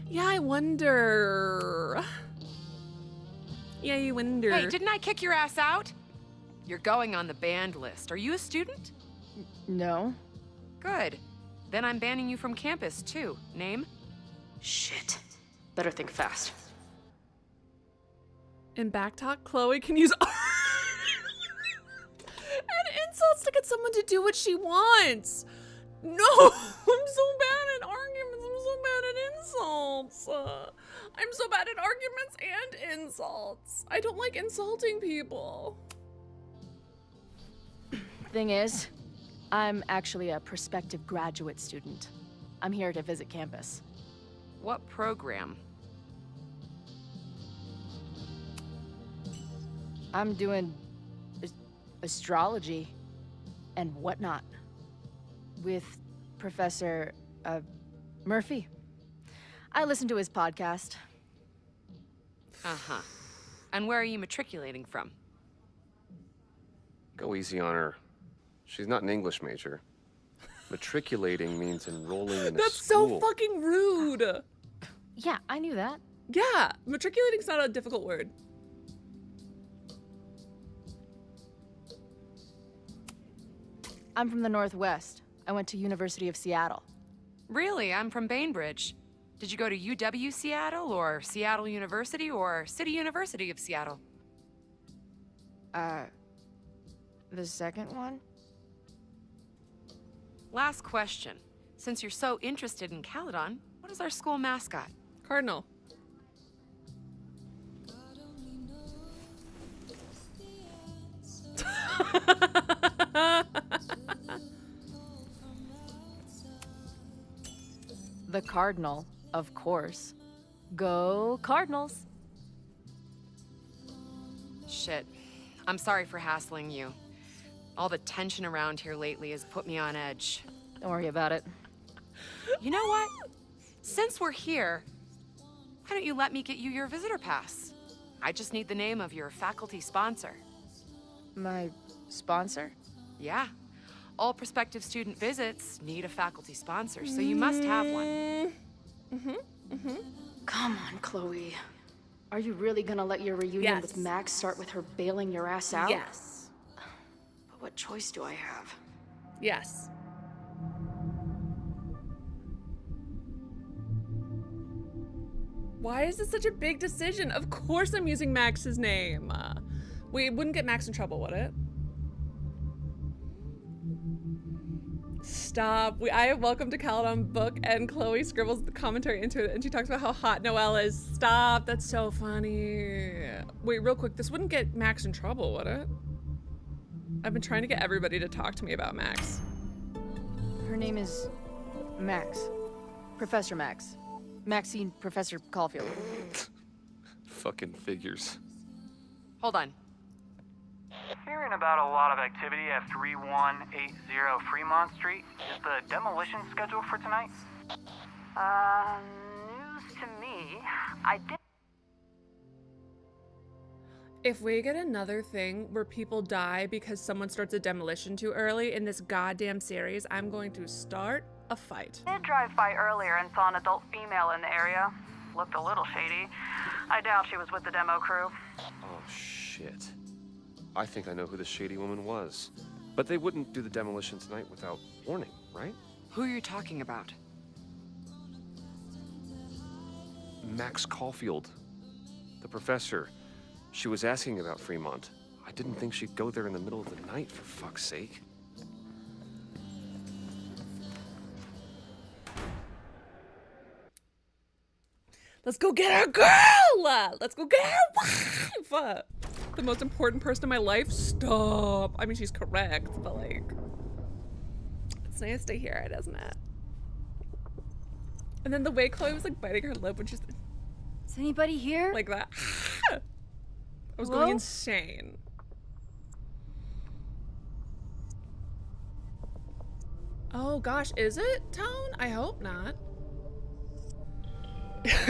Yeah, I wonder. Yeah, you wonder. Hey, didn't I kick your ass out? You're going on the banned list. Are you a student? No? Good. Then I'm banning you from campus, too. Name? Shit. Better think fast. In backtalk, Chloe can use and insults to get someone to do what she wants. No, I'm so bad at arguments. I'm so bad at insults. I'm so bad at arguments and insults. I don't like insulting people. Thing is, I'm actually a prospective graduate student. I'm here to visit campus. What program? I'm doing astrology and whatnot with Professor Murphy. I listen to his podcast. Uh-huh. And where are you matriculating from? Go easy on her. She's not an English major. Matriculating means enrolling in a That's school. so fucking rude. Yeah, I knew that. Yeah, matriculating's not a difficult word. I'm from the Northwest. I went to University of Seattle. Really? I'm from Bainbridge. Did you go to UW Seattle, or Seattle University, or City University of Seattle? The second one? Last question. Since you're so interested in Caledon, what is our school mascot? Cardinal. The Cardinal, of course. Go Cardinals! Shit. I'm sorry for hassling you. All the tension around here lately has put me on edge. Don't worry about it. You know what? Since we're here, why don't you let me get you your visitor pass? I just need the name of your faculty sponsor. My sponsor? Yeah. All prospective student visits need a faculty sponsor, so you must have one. Come on, Chloe. Are you really gonna let your reunion with Max start with her bailing your ass out? Yes. But what choice do I have? Yes. Why is this such a big decision? Of course I'm using Max's name. Wait, it wouldn't get Max in trouble, would it? Stop. I have Welcome to Caledon book and Chloe scribbles the commentary into it and she talks about how hot Noelle is. Stop. That's so funny. Wait, real quick. This wouldn't get Max in trouble, would it? I've been trying to get everybody to talk to me about Max. Her name is Max. Professor Max. Maxine Professor Caulfield. Fucking figures. Hold on. Hearing about a lot of activity at 3180 Fremont Street. Is the demolition scheduled for tonight? News to me. I did. If we get another thing where people die because someone starts a demolition too early in this goddamn series, I'm going to start a fight. I did drive by earlier and saw an adult female in the area. Looked a little shady. I doubt she was with the demo crew. Oh, shit. I think I know who the shady woman was. But they wouldn't do the demolition tonight without warning, right? Who are you talking about? Max Caulfield. The professor. She was asking about Fremont. I didn't think she'd go there in the middle of the night, for fuck's sake. Let's go get our girl! Let's go get our wife! The most important person in my life? Stop. I mean, she's correct, but like, it's nice to hear it, isn't it? And then the way Chloe was like biting her lip when she's Is anybody here? like that. I was Hello? going insane. Oh gosh, is it Tone? I hope not.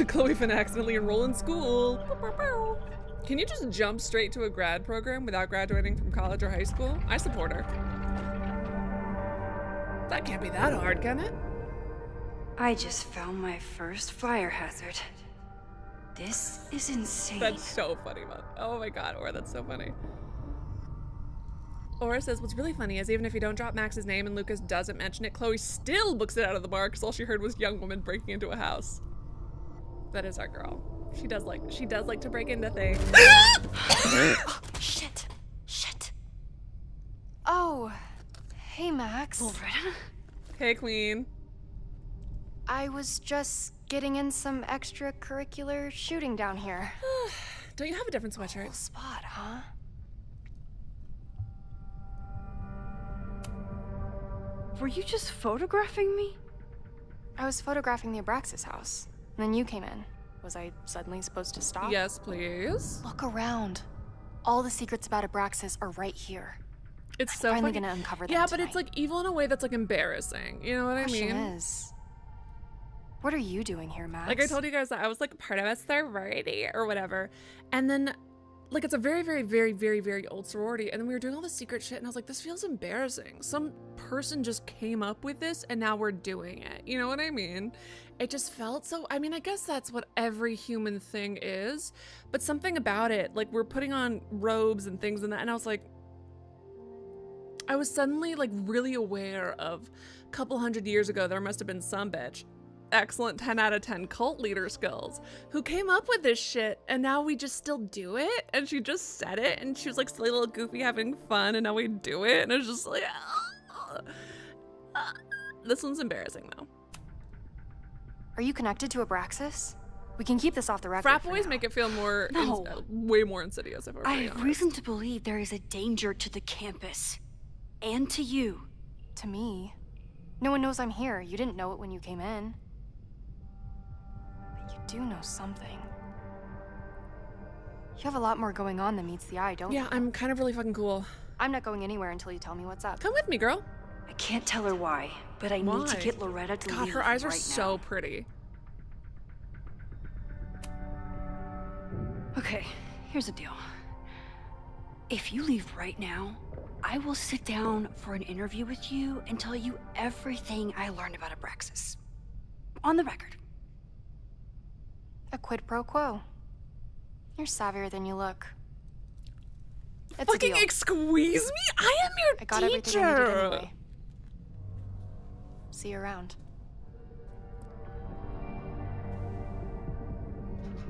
Chloe finna accidentally enroll in school. Can you just jump straight to a grad program without graduating from college or high school? I support her. That can't be that hard, can it? I just found my first fire hazard. This is insane. That's so funny, man. Oh my god, Aura, that's so funny. Aura says, what's really funny is even if you don't drop Max's name and Lucas doesn't mention it, Chloe still books it out of the bar because all she heard was young woman breaking into a house. That is our girl. She does like to break into things. Shit. Shit. Oh. Hey, Max. Hey, Queen. I was just getting in some extracurricular shooting down here. Don't you have a different sweatshirt? Cool spot, huh? Were you just photographing me? I was photographing the Abraxas house, and then you came in. Was I suddenly supposed to stop? Yes, please. Look around. All the secrets about Abraxas are right here. It's so Finally funny. gonna uncover them Yeah, but tonight. it's like evil in a way that's like embarrassing. You know what I Question mean? is, what are you doing here, Max? Like I told you guys that I was like part of a sorority or whatever. And then like it's a very, very, very, very, very old sorority. And then we were doing all this secret shit and I was like, this feels embarrassing. Some person just came up with this and now we're doing it. You know what I mean? It just felt so, I mean, I guess that's what every human thing is, but something about it, like we're putting on robes and things and that. And I was like, I was suddenly like really aware of a couple hundred years ago, there must've been some bitch, excellent 10 out of 10 cult leader skills, who came up with this shit and now we just still do it. And she just said it and she was like silly little goofy having fun and now we do it. And it's just like, this one's embarrassing though. Are you connected to Abraxas? We can keep this off the record. Frat for boys now. make it feel more, No. way more insidious if we're I being have honest. reason to believe there is a danger to the campus. And to you. To me? No one knows I'm here. You didn't know it when you came in. But you do know something. You have a lot more going on than meets the eye, don't you? Yeah, I'm kind of really fucking cool. I'm not going anywhere until you tell me what's up. Come with me, girl. I can't tell her why, but I need to get Loretta to God, leave her eyes are right so now. pretty. Okay, here's the deal. If you leave right now, I will sit down for an interview with you and tell you everything I learned about Abraxas. On the record. A quid pro quo. You're savvier than you look. It's a Fucking deal. squeeze me? I am your I got teacher. everything I needed anyway. See you around.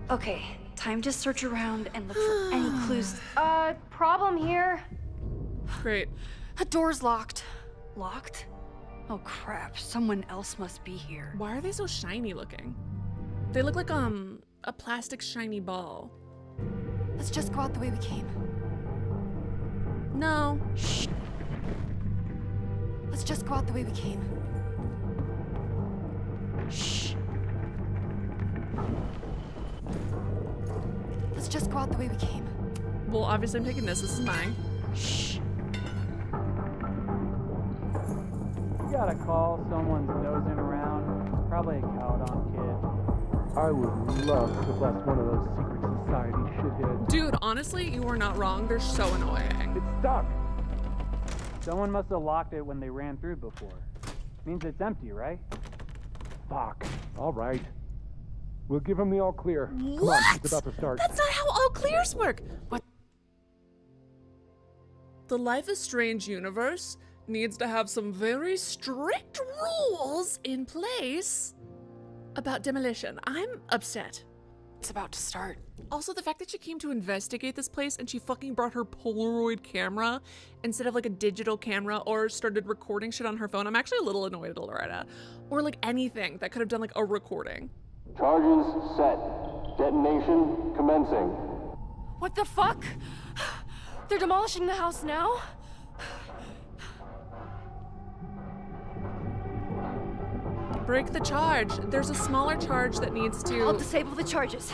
Okay, time to search around and look for any clues. Problem here. Great. The door's locked. Locked? Oh crap, someone else must be here. Why are they so shiny looking? They look like a plastic shiny ball. Let's just go out the way we came. No. Shh. Let's just go out the way we came. Shh. Let's just go out the way we came. Well, obviously I'm taking this. This is mine. Shh. You got a call, someone's nosing around. Probably a Caledon kid. I would love to bless one of those secret society shitheads. Dude, honestly, you are not wrong. They're so annoying. It's stuck. Someone must have locked it when they ran through before. Means it's empty, right? Fuck. All right. We'll give him the all clear. Come What? on, it's about to start. That's not how all clears work. What? The Life is Strange universe needs to have some very strict rules in place about demolition. I'm upset. It's about to start. Also, the fact that she came to investigate this place and she fucking brought her Polaroid camera instead of like a digital camera or started recording shit on her phone. I'm actually a little annoyed at Loretta. Or like anything that could have done like a recording. Charges set. Detonation commencing. What the fuck? They're demolishing the house now? Break the charge. There's a smaller charge that needs to... I'll disable the charges.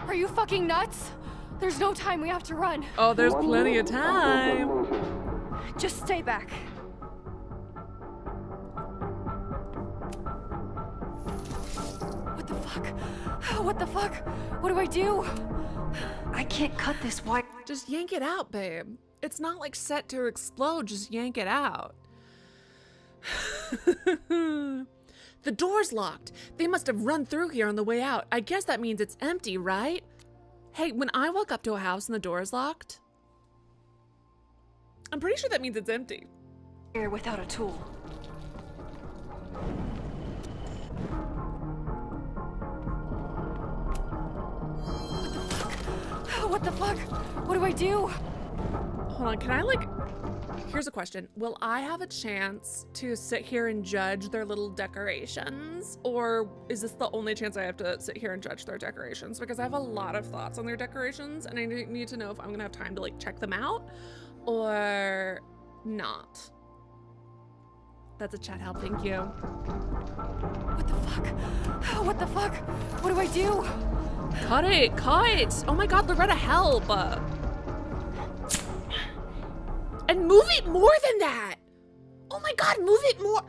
Are you fucking nuts? There's no time, we have to run. Oh, there's plenty of time. Just stay back. What the fuck? What the fuck? What do I do? I can't cut this wire. Just yank it out, babe. It's not like set to explode, just yank it out. The door's locked. They must have run through here on the way out. I guess that means it's empty, right? Hey, when I walk up to a house and the door is locked, I'm pretty sure that means it's empty. Without a tool. What the fuck? What do I do? Hold on, can I like... Here's a question. Will I have a chance to sit here and judge their little decorations? Or is this the only chance I have to sit here and judge their decorations? Because I have a lot of thoughts on their decorations and I need to know if I'm gonna have time to like check them out or not. That's a chat help, thank you. What the fuck? What the fuck? What do I do? Cut it, cut! Oh my God, Loretta, help! And move it more than that! Oh my God, move it more!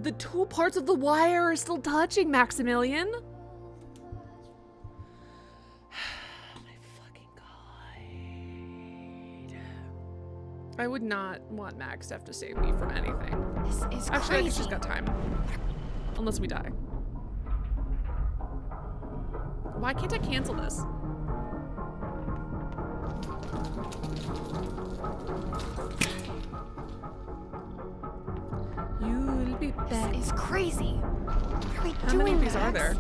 The two parts of the wire are still touching, Maximilian. My fucking God. I would not want Max to have to save me from anything. This is Actually, I crazy. think she's got time. Unless we die. Why can't I cancel this? You'll be back. This is crazy. What are we How doing, many of these are Max? there?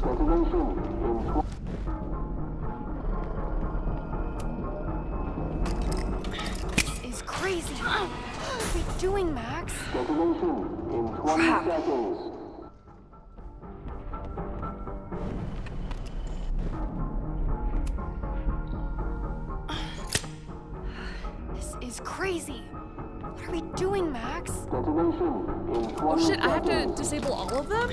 This is crazy. What are we doing, Max? Detonation in 20 seconds. This is crazy. What are we doing, Max? Detonation in 20 Oh shit, I have to seconds. disable all of them?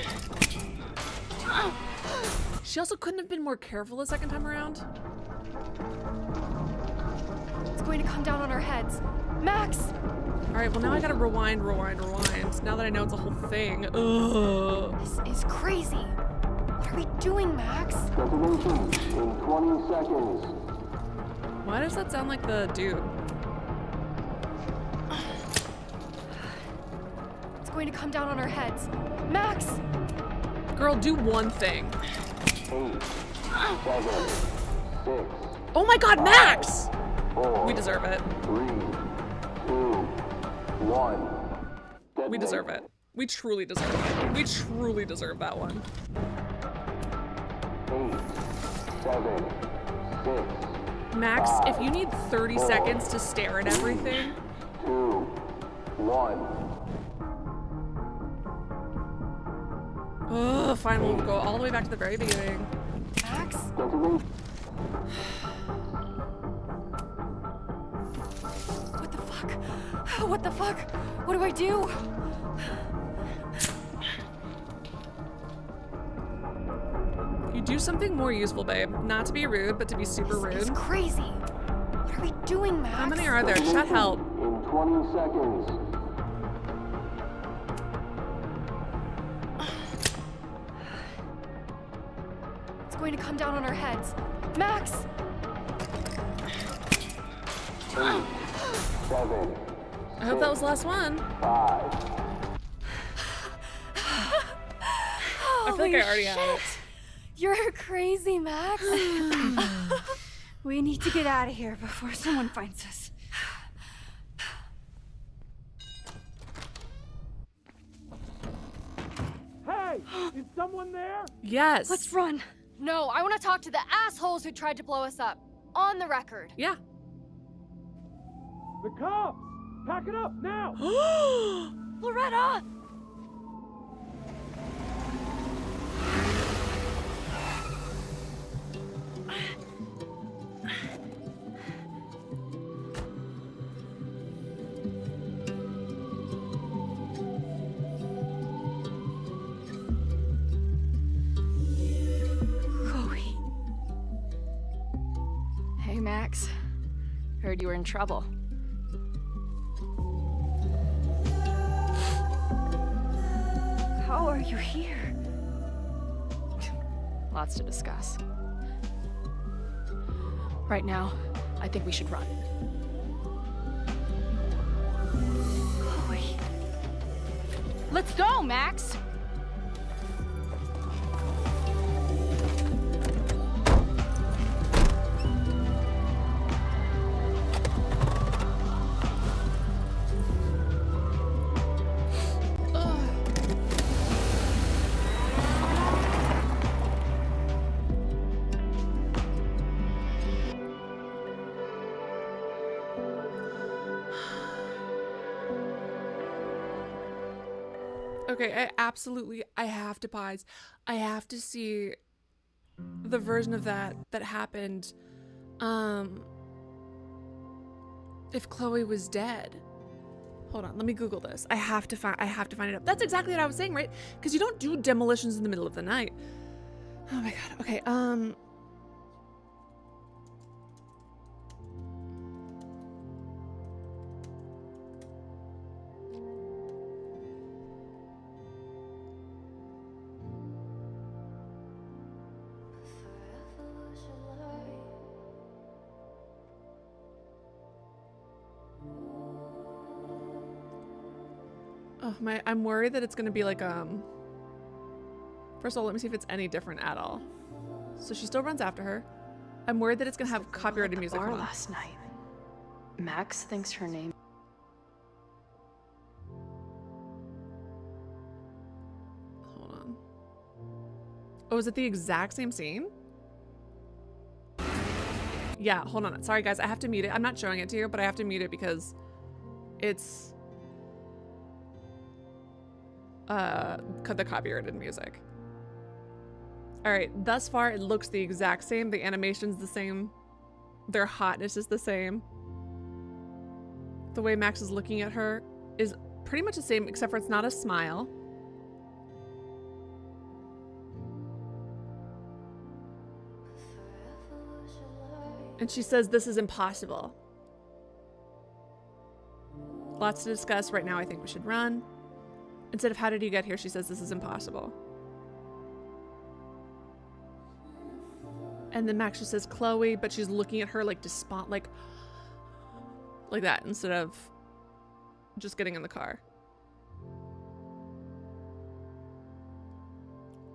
She also couldn't have been more careful the second time around. It's going to come down on our heads. Max! All right, well now I gotta rewind. Now that I know it's a whole thing. Ugh. This is crazy. What are we doing, Max? Detonation in 20 seconds. Why does that sound like the dude? It's going to come down on our heads. Max! Girl, do one thing. 8, 7, 6. Oh my god, Max! 4, We deserve it. 3, 2, 1. We deserve it. We truly deserve it. We truly deserve that one. 8, 7, 6. Max, 5, if you need 30 4, seconds to stare at everything. 2, 1. Ugh, fine, we'll go all the way back to the very beginning. Max? Detonation. What the fuck? What the fuck? What do I do? You do something more useful, babe. Not to be rude, but to be super rude. This is crazy. What are we doing, Max? How many are there? Chat help. In 20 seconds. It's going to come down on our heads. Max! 8, 7. I hope that was the last one. 5. I feel like I already had it. You're crazy, Max. We need to get out of here before someone finds us. Hey, is someone there? Yes. Let's run. No, I want to talk to the assholes who tried to blow us up. On the record. Yeah. The cops! Pack it up now! Loretta! Chloe. Hey, Max. Heard you were in trouble. How are you here? Lots to discuss. Right now, I think we should run. Chloe. Let's go, Max! Okay, I have to pause. I have to see the version of that happened if Chloe was dead. Hold on, let me Google this. I have to find it up. That's exactly what I was saying, right? Because you don't do demolitions in the middle of the night. Oh my god. Okay, oh my, I'm worried that it's gonna be like, first of all, let me see if it's any different at all. So she still runs after her. I'm worried that it's gonna have copyrighted music Bar on. last night. Max thinks her name. Hold on. Oh, is it the exact same scene? Yeah, hold on. Sorry guys, I have to mute it. I'm not showing it to you, but I have to mute it because it's the copyrighted music. All right, thus far it looks the exact same. The animation's the same. Their hotness is the same. The way Max is looking at her is pretty much the same, except for it's not a smile. And she says this is impossible. Lots to discuss. Right now I think we should run. Instead of how did you get here, she says this is impossible. And then Max just says Chloe, but she's looking at her like like that instead of just getting in the car.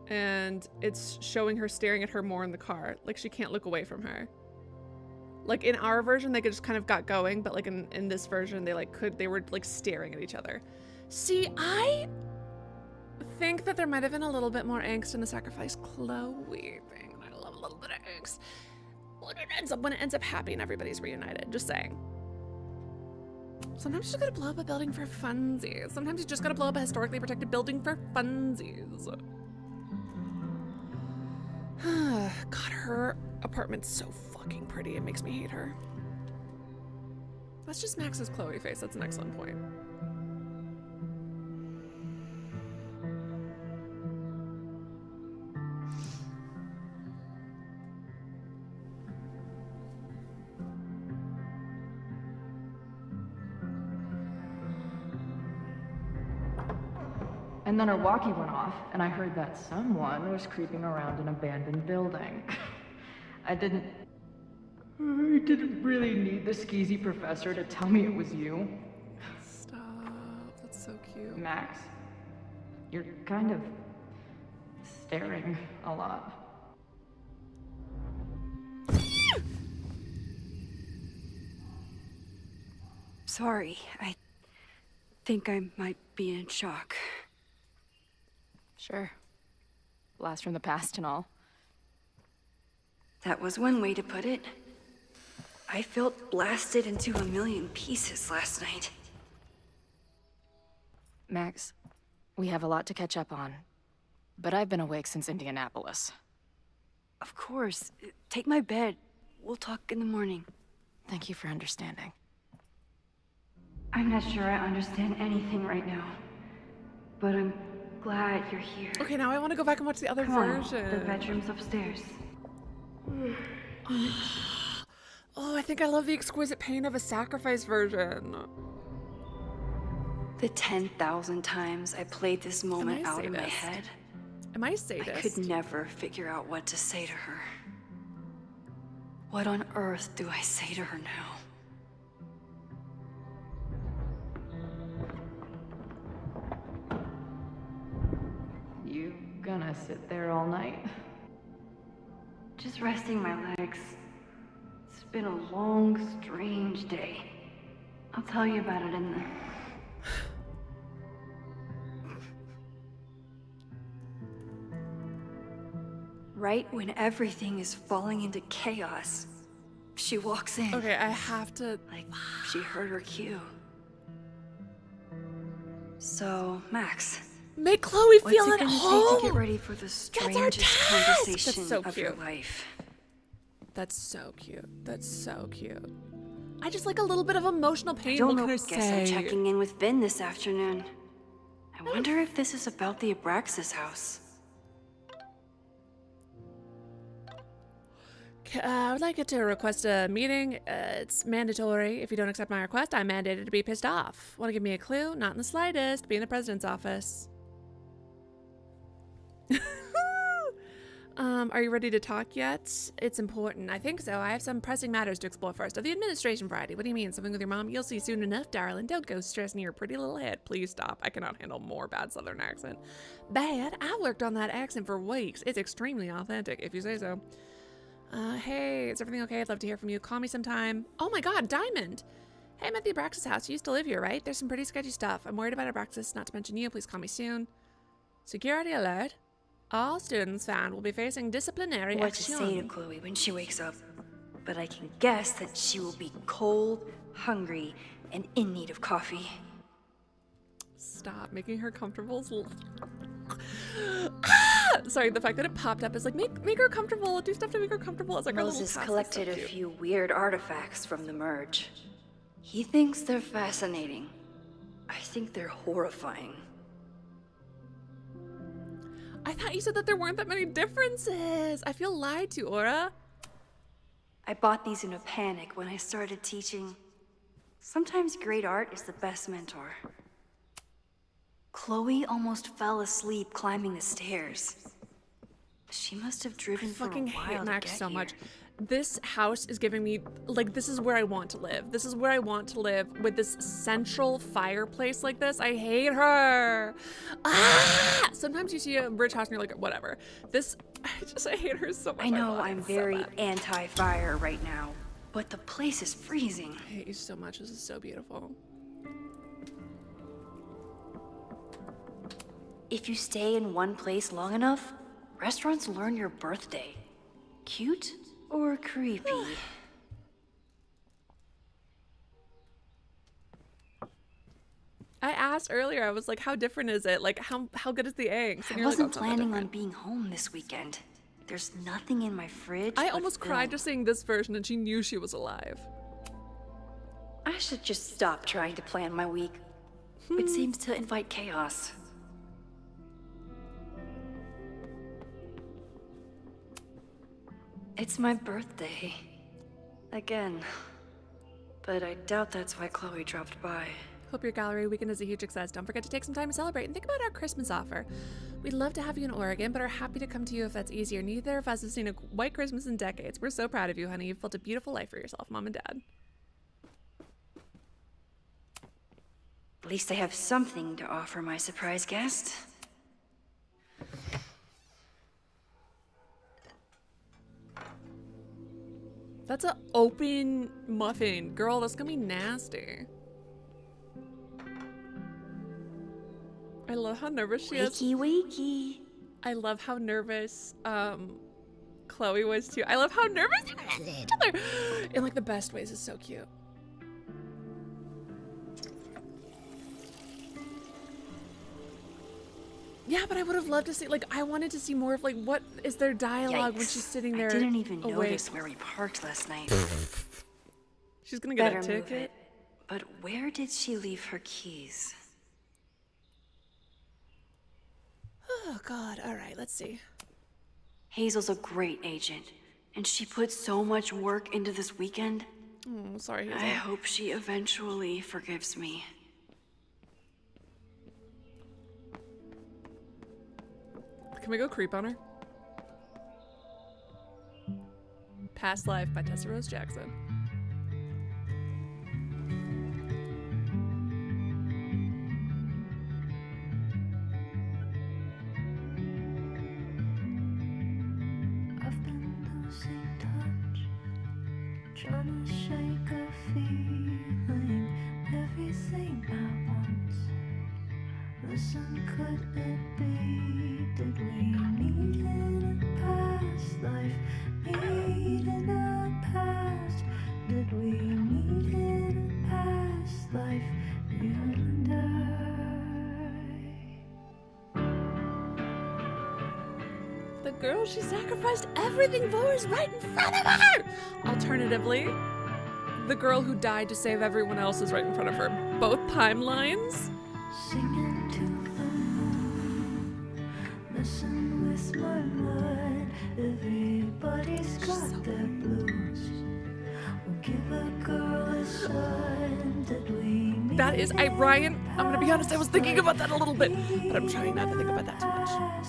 And it's showing her staring at her more in the car. Like she can't look away from her. Like in our version, they just kind of got going, but like in this version, they were like staring at each other. See, I think that there might have been a little bit more angst in the sacrifice Chloe thing. I love a little bit of angst. When it ends up happy and everybody's reunited. Just saying. Sometimes you just gotta blow up a building for funsies. Sometimes you just gotta blow up a historically protected building for funsies. God, her apartment's so fucking pretty. It makes me hate her. That's just Max's Chloe face. That's an excellent point. And then her walkie went off, and I heard that someone was creeping around an abandoned building. I didn't really need the skeezy professor to tell me it was you. Stop. That's so cute. Max, you're kind of staring a lot. Sorry, I think I might be in shock. Sure. Blast from the past and all. That was one way to put it. I felt blasted into a million pieces last night. Max, we have a lot to catch up on, but I've been awake since Indianapolis. Of course. Take my bed. We'll talk in the morning. Thank you for understanding. I'm not sure I understand anything right now, but I'm glad you're here. Okay, now I want to go back and watch the other version. The bedroom's upstairs. Oh, I think I love the exquisite pain of a sacrifice version. The 10,000 times I played this moment out in my head. Am I sadist? I could never figure out what to say to her. What on earth do I say to her now? You gonna sit there all night? Just resting my legs. It's been a long, strange day. I'll tell you about it in the... Right when everything is falling into chaos, she walks in. Okay, I have to... Like, she heard her cue. So, Max... Make Chloe feel what's at it gonna home! take to get ready for the strangest conversation That's so of cute. your life? That's so cute. That's so cute. I just like a little bit of emotional pain. I don't What know. can I Guess say? I'm checking in with Vin this afternoon. I wonder if this is about the Abraxas house. I would like you to request a meeting. It's mandatory. If you don't accept my request, I'm mandated to be pissed off. Want to give me a clue? Not in the slightest. Be in the president's office. Are you ready to talk yet? It's important. I think so. I have some pressing matters to explore first. Of the administration variety. What do you mean? Something with your mom? You'll see soon enough, darling. Don't go stressing your pretty little head. Please stop. I cannot handle more bad southern accent. Bad? I worked on that accent for weeks. It's extremely authentic, if you say so. Hey, is everything okay? I'd love to hear from you. Call me sometime. Oh my god, Diamond! Hey, I'm at the Abraxas house. You used to live here, right? There's some pretty sketchy stuff. I'm worried about Abraxas, not to mention you. Please call me soon. Security alert. All students found will be facing disciplinary What action. to say to Chloe when she wakes up. But I can guess that she will be cold, hungry, and in need of coffee. Stop making her comfortable. Sorry, the fact that it popped up is like, make her comfortable. Do stuff to make her comfortable. It's like our little Moses task. collected a few weird artifacts from the merge. He thinks they're fascinating. I think they're horrifying. I thought you said that there weren't that many differences. I feel lied to, Aura. I bought these in a panic when I started teaching. Sometimes great art is the best mentor. Chloe almost fell asleep climbing the stairs. She must have driven for a Fucking while hate to Max get so here. much. This house is giving me, like, this is where I want to live. This is where I want to live, with this central fireplace like this. I hate her. Ah! Sometimes you see a rich house and you're like, whatever. This, I hate her so much. I know love it I'm so very bad. anti-fire right now, but the place is freezing. I hate you so much. This is so beautiful. If you stay in one place long enough, restaurants learn your birthday. Cute or creepy? I asked earlier, I was like, how different is it? Like, how good is the eggs? And I you're like, "Oh, wasn't it's not that planning on different." being home this weekend. There's nothing in my fridge. I but almost cried film. just seeing this version and she knew she was alive. I should just stop trying to plan my week. It seems to invite chaos. It's my birthday. Again. But I doubt that's why Chloe dropped by. Hope your gallery weekend is a huge success. Don't forget to take some time to celebrate and think about our Christmas offer. We'd love to have you in Oregon, but are happy to come to you if that's easier. Neither of us has seen a white Christmas in decades. We're so proud of you, honey. You've built a beautiful life for yourself, Mom and Dad. At least I have something to offer my surprise guest. That's an open muffin. Girl, that's gonna be nasty. I love how nervous she is. Wakey, wakey. I love how nervous Chloe was too. I love how nervous they were at each other in like the best ways. It's so cute. Yeah, but I would have loved to see, like, I wanted to see more of, like, what is their dialogue when Yikes. she's sitting there I didn't even awake. notice where we parked last night. She's gonna get Better a move ticket. it. But where did she leave her keys? Oh, God. All right, let's see. Hazel's a great agent, and she put so much work into this weekend. Oh, sorry, Hazel. I hope she eventually forgives me. Can we go creep on her? Past Life by Tessa Rose Jackson. I've been losing touch, trying to shake a feeling, everything at once. Listen, could it be? Did we meet in a past life? Meet in a past? Did we meet in a past life? You and I. The girl she sacrificed everything for is right in front of her! Alternatively, the girl who died to save everyone else is right in front of her. Both timelines? Singing to the moon, messing with my mind. Everybody's got their blues. We'll give a girl a sign. Did we meet? That is, Ryan, I'm gonna be honest, I was thinking about that a little bit, but I'm trying not to think about that too much.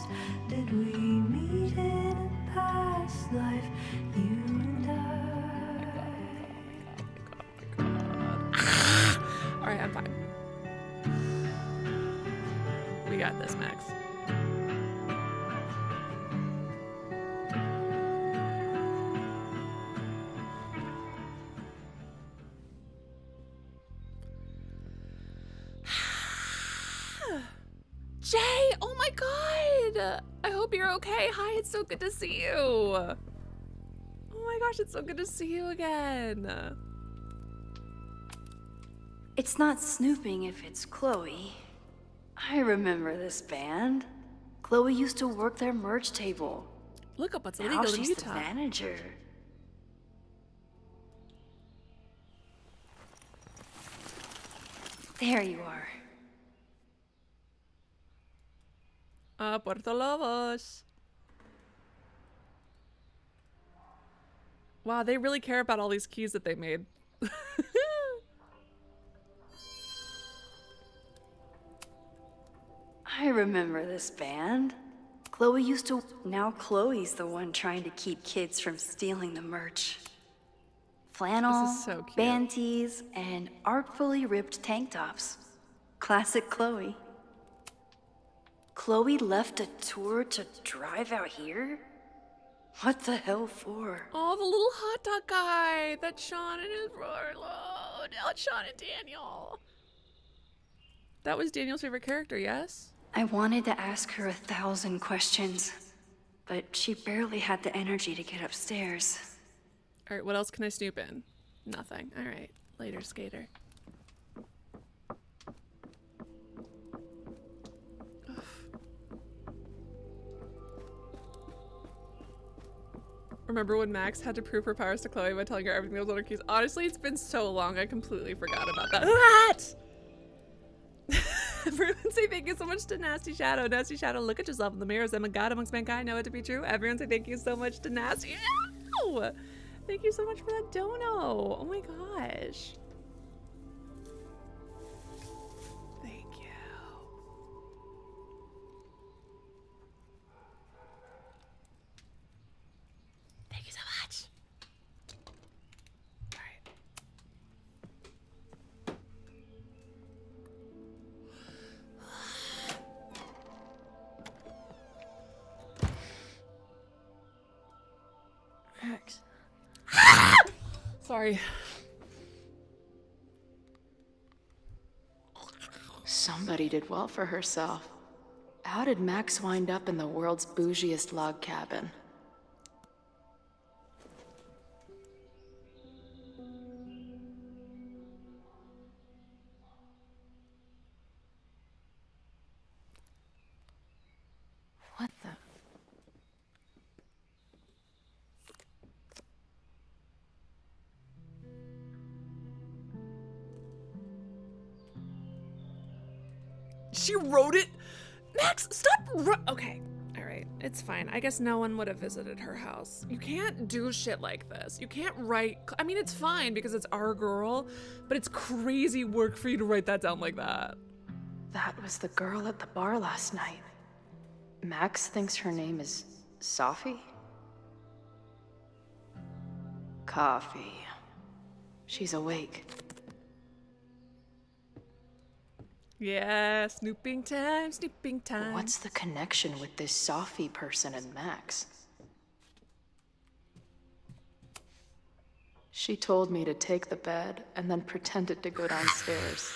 Did we meet in a past life? You and I. Alright, I'm fine. We got this, Max. Jay! Oh my god! I hope you're okay. Hi, it's so good to see you. Oh my gosh, it's so good to see you again. It's not snooping if it's Chloe. I remember this band. Chloe used to work their merch table. Look up what's Now illegal in she's Utah. the manager. There you are. Puerto Lobos. Wow, they really care about all these keys that they made. I remember this band. Chloe used to. Now Chloe's the one trying to keep kids from stealing the merch. Flannel, This is so cute. band tees, and artfully ripped tank tops. Classic Chloe. Chloe left a tour to drive out here? What the hell for? Oh, the little hot dog guy that Sean and his brother loved. Oh, Sean and Daniel. That was Daniel's favorite character, yes? I wanted to ask her 1,000 questions, but she barely had the energy to get upstairs. All right, what else can I snoop in? Nothing. All right, later, skater. Remember when Max had to prove her powers to Chloe by telling her everything that was on her keys? Honestly, it's been so long, I completely forgot about that. What? Everyone say thank you so much to Nasty Shadow. Nasty Shadow, look at yourself in the mirror. Am a god amongst mankind? Know it to be true. Everyone say thank you so much to Nasty Shadow. Thank you so much for that dono. Oh my gosh. Thank you. Thank you so much. All right. Max. Sorry. Somebody did well for herself. How did Max wind up in the world's bougiest log cabin? What the? She wrote it? Max, stop. Okay. All right. It's fine. I guess no one would have visited her house. You can't do shit like this. You can't write. I mean, it's fine because it's our girl, but it's crazy work for you to write that down like that. That was the girl at the bar last night. Max thinks her name is Sophie? Coffee. She's awake. Yeah, snooping time, snooping time. What's the connection with this Sophie person and Max? She told me to take the bed and then pretended to go downstairs.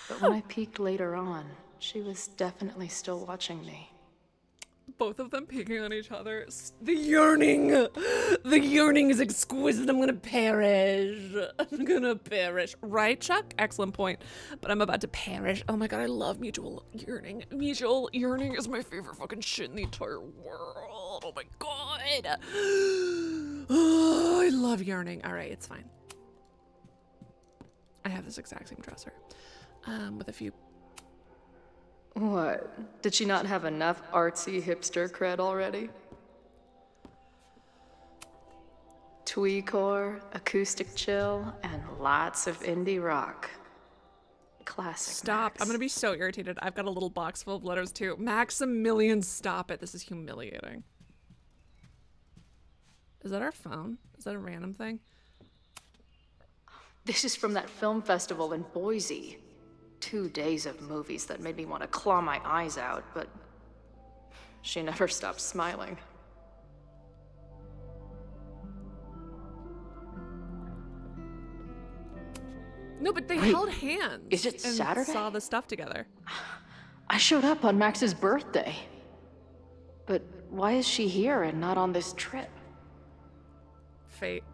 But when I peeked later on, she was definitely still watching me. Both of them peeking on each other. The yearning! The yearning is exquisite. I'm gonna perish. I'm gonna perish. Right, Chuck? Excellent point. But I'm about to perish. Oh my god, I love mutual yearning. Mutual yearning is my favorite fucking shit in the entire world. Oh my god. Oh, I love yearning. Alright, it's fine. I have this exact same dresser. With a few... What? Did she not have enough artsy hipster cred already? Tweecore, acoustic chill, and lots of indie rock. Classic. Stop. Max. I'm gonna be so irritated. I've got a little box full of letters too. Maximilian, stop it. This is humiliating. Is that our phone? Is that a random thing? This is from that film festival in Boise. 2 days of movies that made me want to claw my eyes out, but she never stopped smiling. No, but they Wait, held hands. is it and Saturday? saw the stuff together. I showed up on Max's birthday. But why is she here and not on this trip? Fate.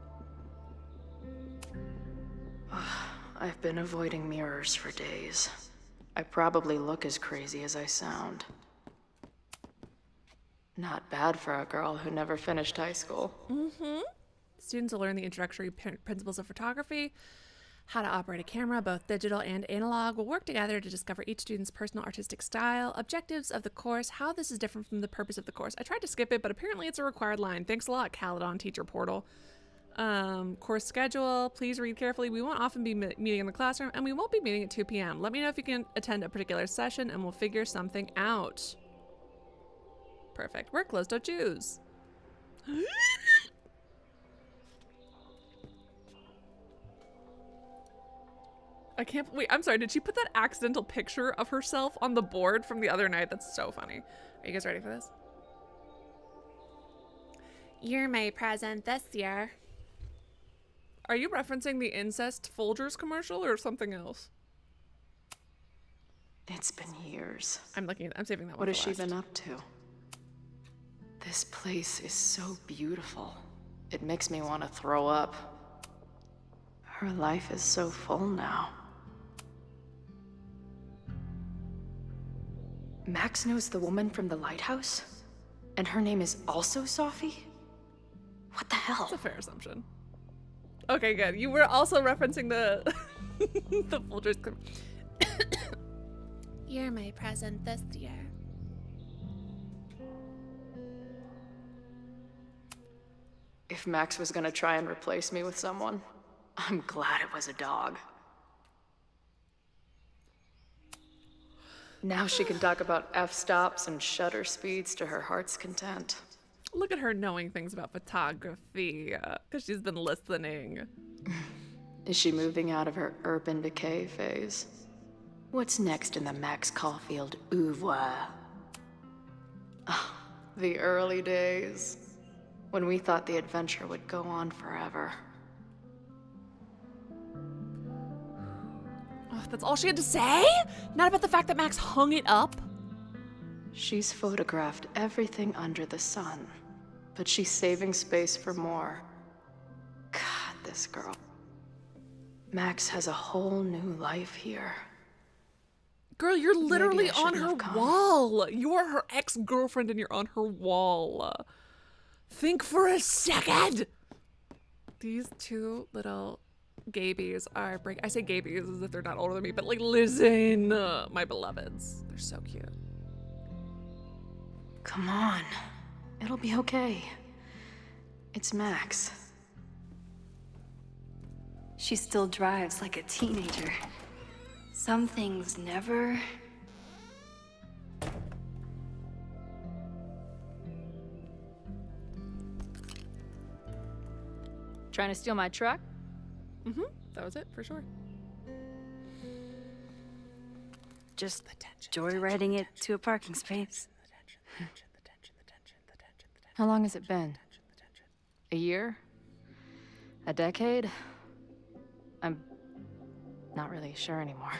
I've been avoiding mirrors for days. I probably look as crazy as I sound. Not bad for a girl who never finished high school. Mm-hmm. Students will learn the introductory principles of photography, how to operate a camera, both digital and analog, will work together to discover each student's personal artistic style, objectives of the course, how this is different from the purpose of the course. I tried to skip it, but apparently it's a required line. Thanks a lot, Caledon Teacher Portal. Course schedule. Please read carefully. We won't often be meeting in the classroom, and we won't be meeting at 2 p.m. Let me know if you can attend a particular session, and we'll figure something out. Perfect. We're closed, don't choose. I can't wait. I'm sorry. Did she put that accidental picture of herself on the board from the other night? That's so funny. Are you guys ready for this? You're my present this year. Are you referencing the incest Folgers commercial or something else? It's been years. I'm saving that one. What has for she last. been up to? This place is so beautiful. It makes me want to throw up. Her life is so full now. Max knows the woman from the Lighthouse? And her name is also Sophie? What the hell? That's a fair assumption. Okay, good. You were also referencing the the Folgers. You're my present this year. If Max was gonna try and replace me with someone, I'm glad it was a dog. Now she can talk about f-stops and shutter speeds to her heart's content. Look at her knowing things about photography, because she's been listening. Is she moving out of her urban decay phase? What's next in the Max Caulfield oeuvre? Oh, the early days, when we thought the adventure would go on forever. Oh, that's all she had to say? Not about the fact that Max hung it up? She's photographed everything under the sun, but she's saving space for more. God, this girl. Max has a whole new life here. Girl, you're literally Maybe I on shouldn't her have come. wall. You are her ex-girlfriend and you're on her wall. Think for a second. These two little gabies are I say gabies as if they're not older than me, but like, listen, my beloveds. They're so cute. Come on. It'll be okay. It's Max. She still drives like a teenager. Some things never... Trying to steal my truck? Mm-hmm. That was it, for sure. Just joyriding it to a parking space. How long has it been? A year? A decade? I'm not really sure anymore.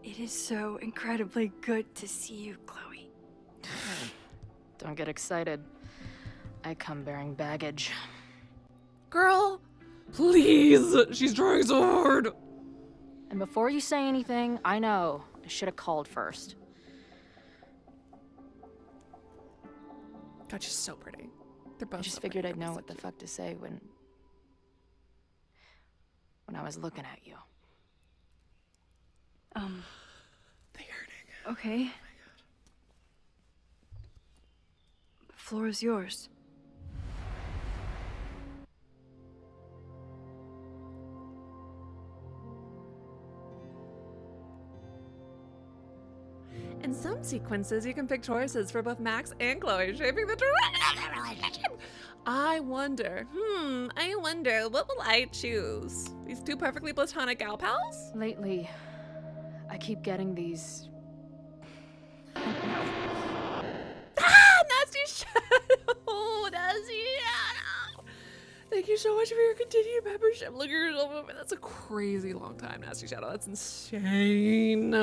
It is so incredibly good to see you, Chloe. Don't get excited. I come bearing baggage. Girl, please. She's trying so hard. And before you say anything, I know I should have called first. God, she's so pretty. They're both I just so figured pretty. I'd know They're what so the fuck to say when I was looking at you. They're yearning. Okay. Oh my God. The floor is yours. In some sequences, you can pick choices for both Max and Chloe, shaping the direction of the relationship. I wonder, what will I choose? These two perfectly platonic gal pals? Lately, I keep getting these... Nasty Shadow! Nasty Shadow! Thank you so much for your continued membership. Look at yourself over. That's a crazy long time, Nasty Shadow. That's insane.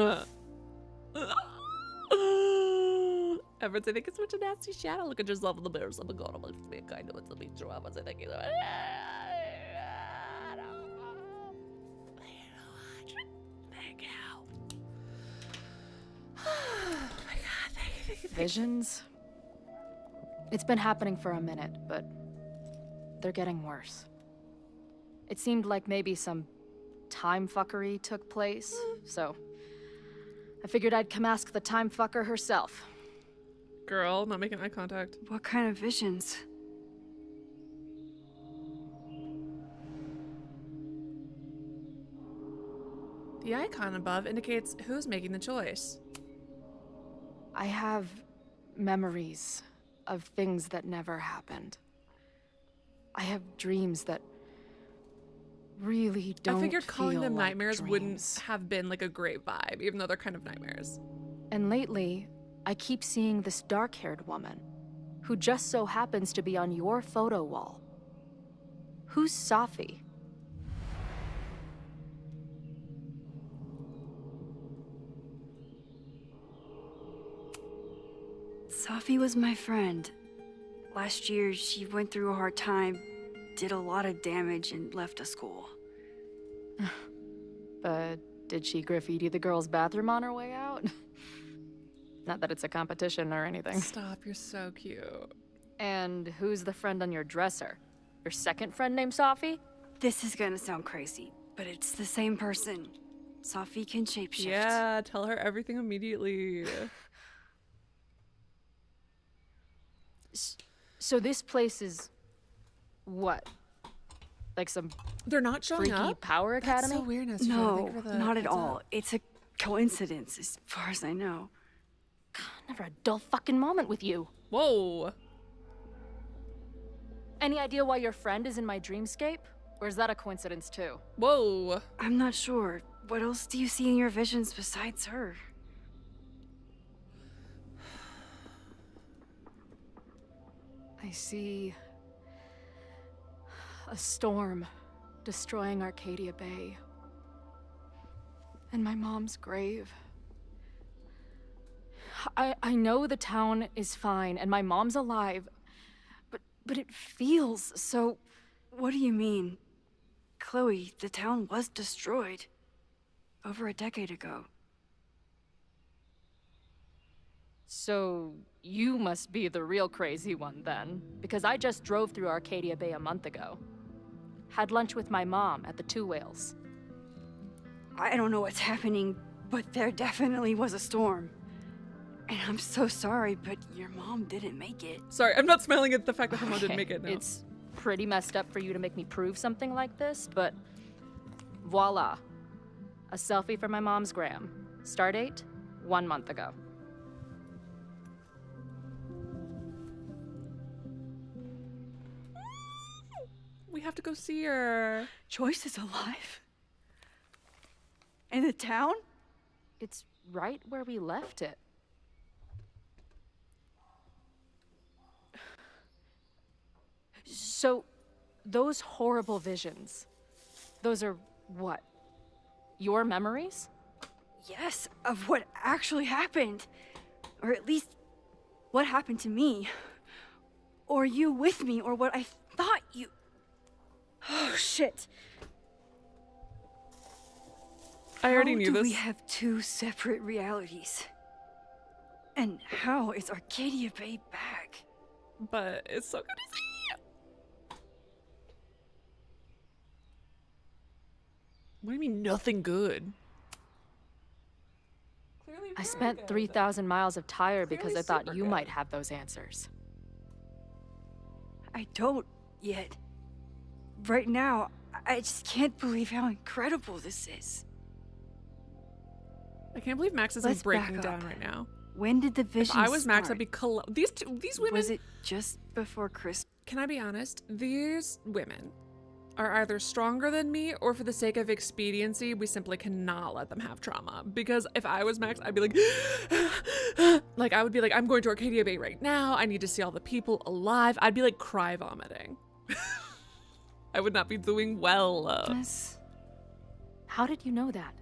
Everyone say thank you so much, a Nasty Shadow. Look at yourself in the mirror. Some God amongst me, kind of, it's a big drama. Say thank you so much. Thank you. Oh my God, thank you. Visions? It's been happening for a minute, but they're getting worse. It seemed like maybe some time fuckery took place, so I figured I'd come ask the time fucker herself. Girl, not making eye contact. What kind of visions? The icon above indicates who's making the choice. I have memories of things that never happened. I have dreams that really don't I figured calling feel them like nightmares dreams. wouldn't have been like a great vibe, even though they're kind of nightmares. And lately, I keep seeing this dark-haired woman who just so happens to be on your photo wall. Who's Safi? Safi was my friend. Last year, she went through a hard time, did a lot of damage, and left the school. But did she graffiti the girls' bathroom on her way out? Not that it's a competition or anything. Stop, you're so cute. And who's the friend on your dresser? Your second friend named Safi? This is gonna sound crazy, but it's the same person. Safi can shapeshift. Yeah, tell her everything immediately. So this place is what? Like some They're not showing freaky up? power academy? That's so weird. No, not at all. It's a coincidence, as far as I know. Never a dull fucking moment with you. Whoa. Any idea why your friend is in my dreamscape? Or is that a coincidence too? Whoa. I'm not sure. What else do you see in your visions besides her? I see a storm destroying Arcadia Bay. And my mom's grave. I know the town is fine and my mom's alive, but it feels so... What do you mean? Chloe, the town was destroyed. Over a decade ago. So you must be the real crazy one then, because I just drove through Arcadia Bay a month ago. Had lunch with my mom at the Two Whales. I don't know what's happening, but there definitely was a storm. And I'm so sorry, but your mom didn't make it. Sorry, I'm not smiling at the fact that her mom didn't Okay, make it, no. It's pretty messed up for you to make me prove something like this, but voila. A selfie from my mom's gram. Stardate, 1 month ago. We have to go see her. Joyce is alive? In the town? It's right where we left it. So, those horrible visions, those are what? Your memories? Yes, of what actually happened. Or at least, what happened to me. Or you with me, or what I thought you... Oh, shit. I already knew How this. do we have two separate realities? And how is Arcadia Bay back? But it's so good to see you. What do you mean nothing good? I spent 3,000 miles of tire because Clearly I thought super you good. might have those answers. I don't yet. Right now, I just can't believe how incredible this is. I can't believe Max isn't Let's breaking back down up. right now. When did the vision If I was Max, start? I'd be these women. Was it just before Christmas? Can I be honest? These women are either stronger than me, or for the sake of expediency, we simply cannot let them have trauma. Because if I was Max, I'd be like, I would be like, I'm going to Arcadia Bay right now. I need to see all the people alive. I'd be like cry vomiting. I would not be doing well. How did you know that?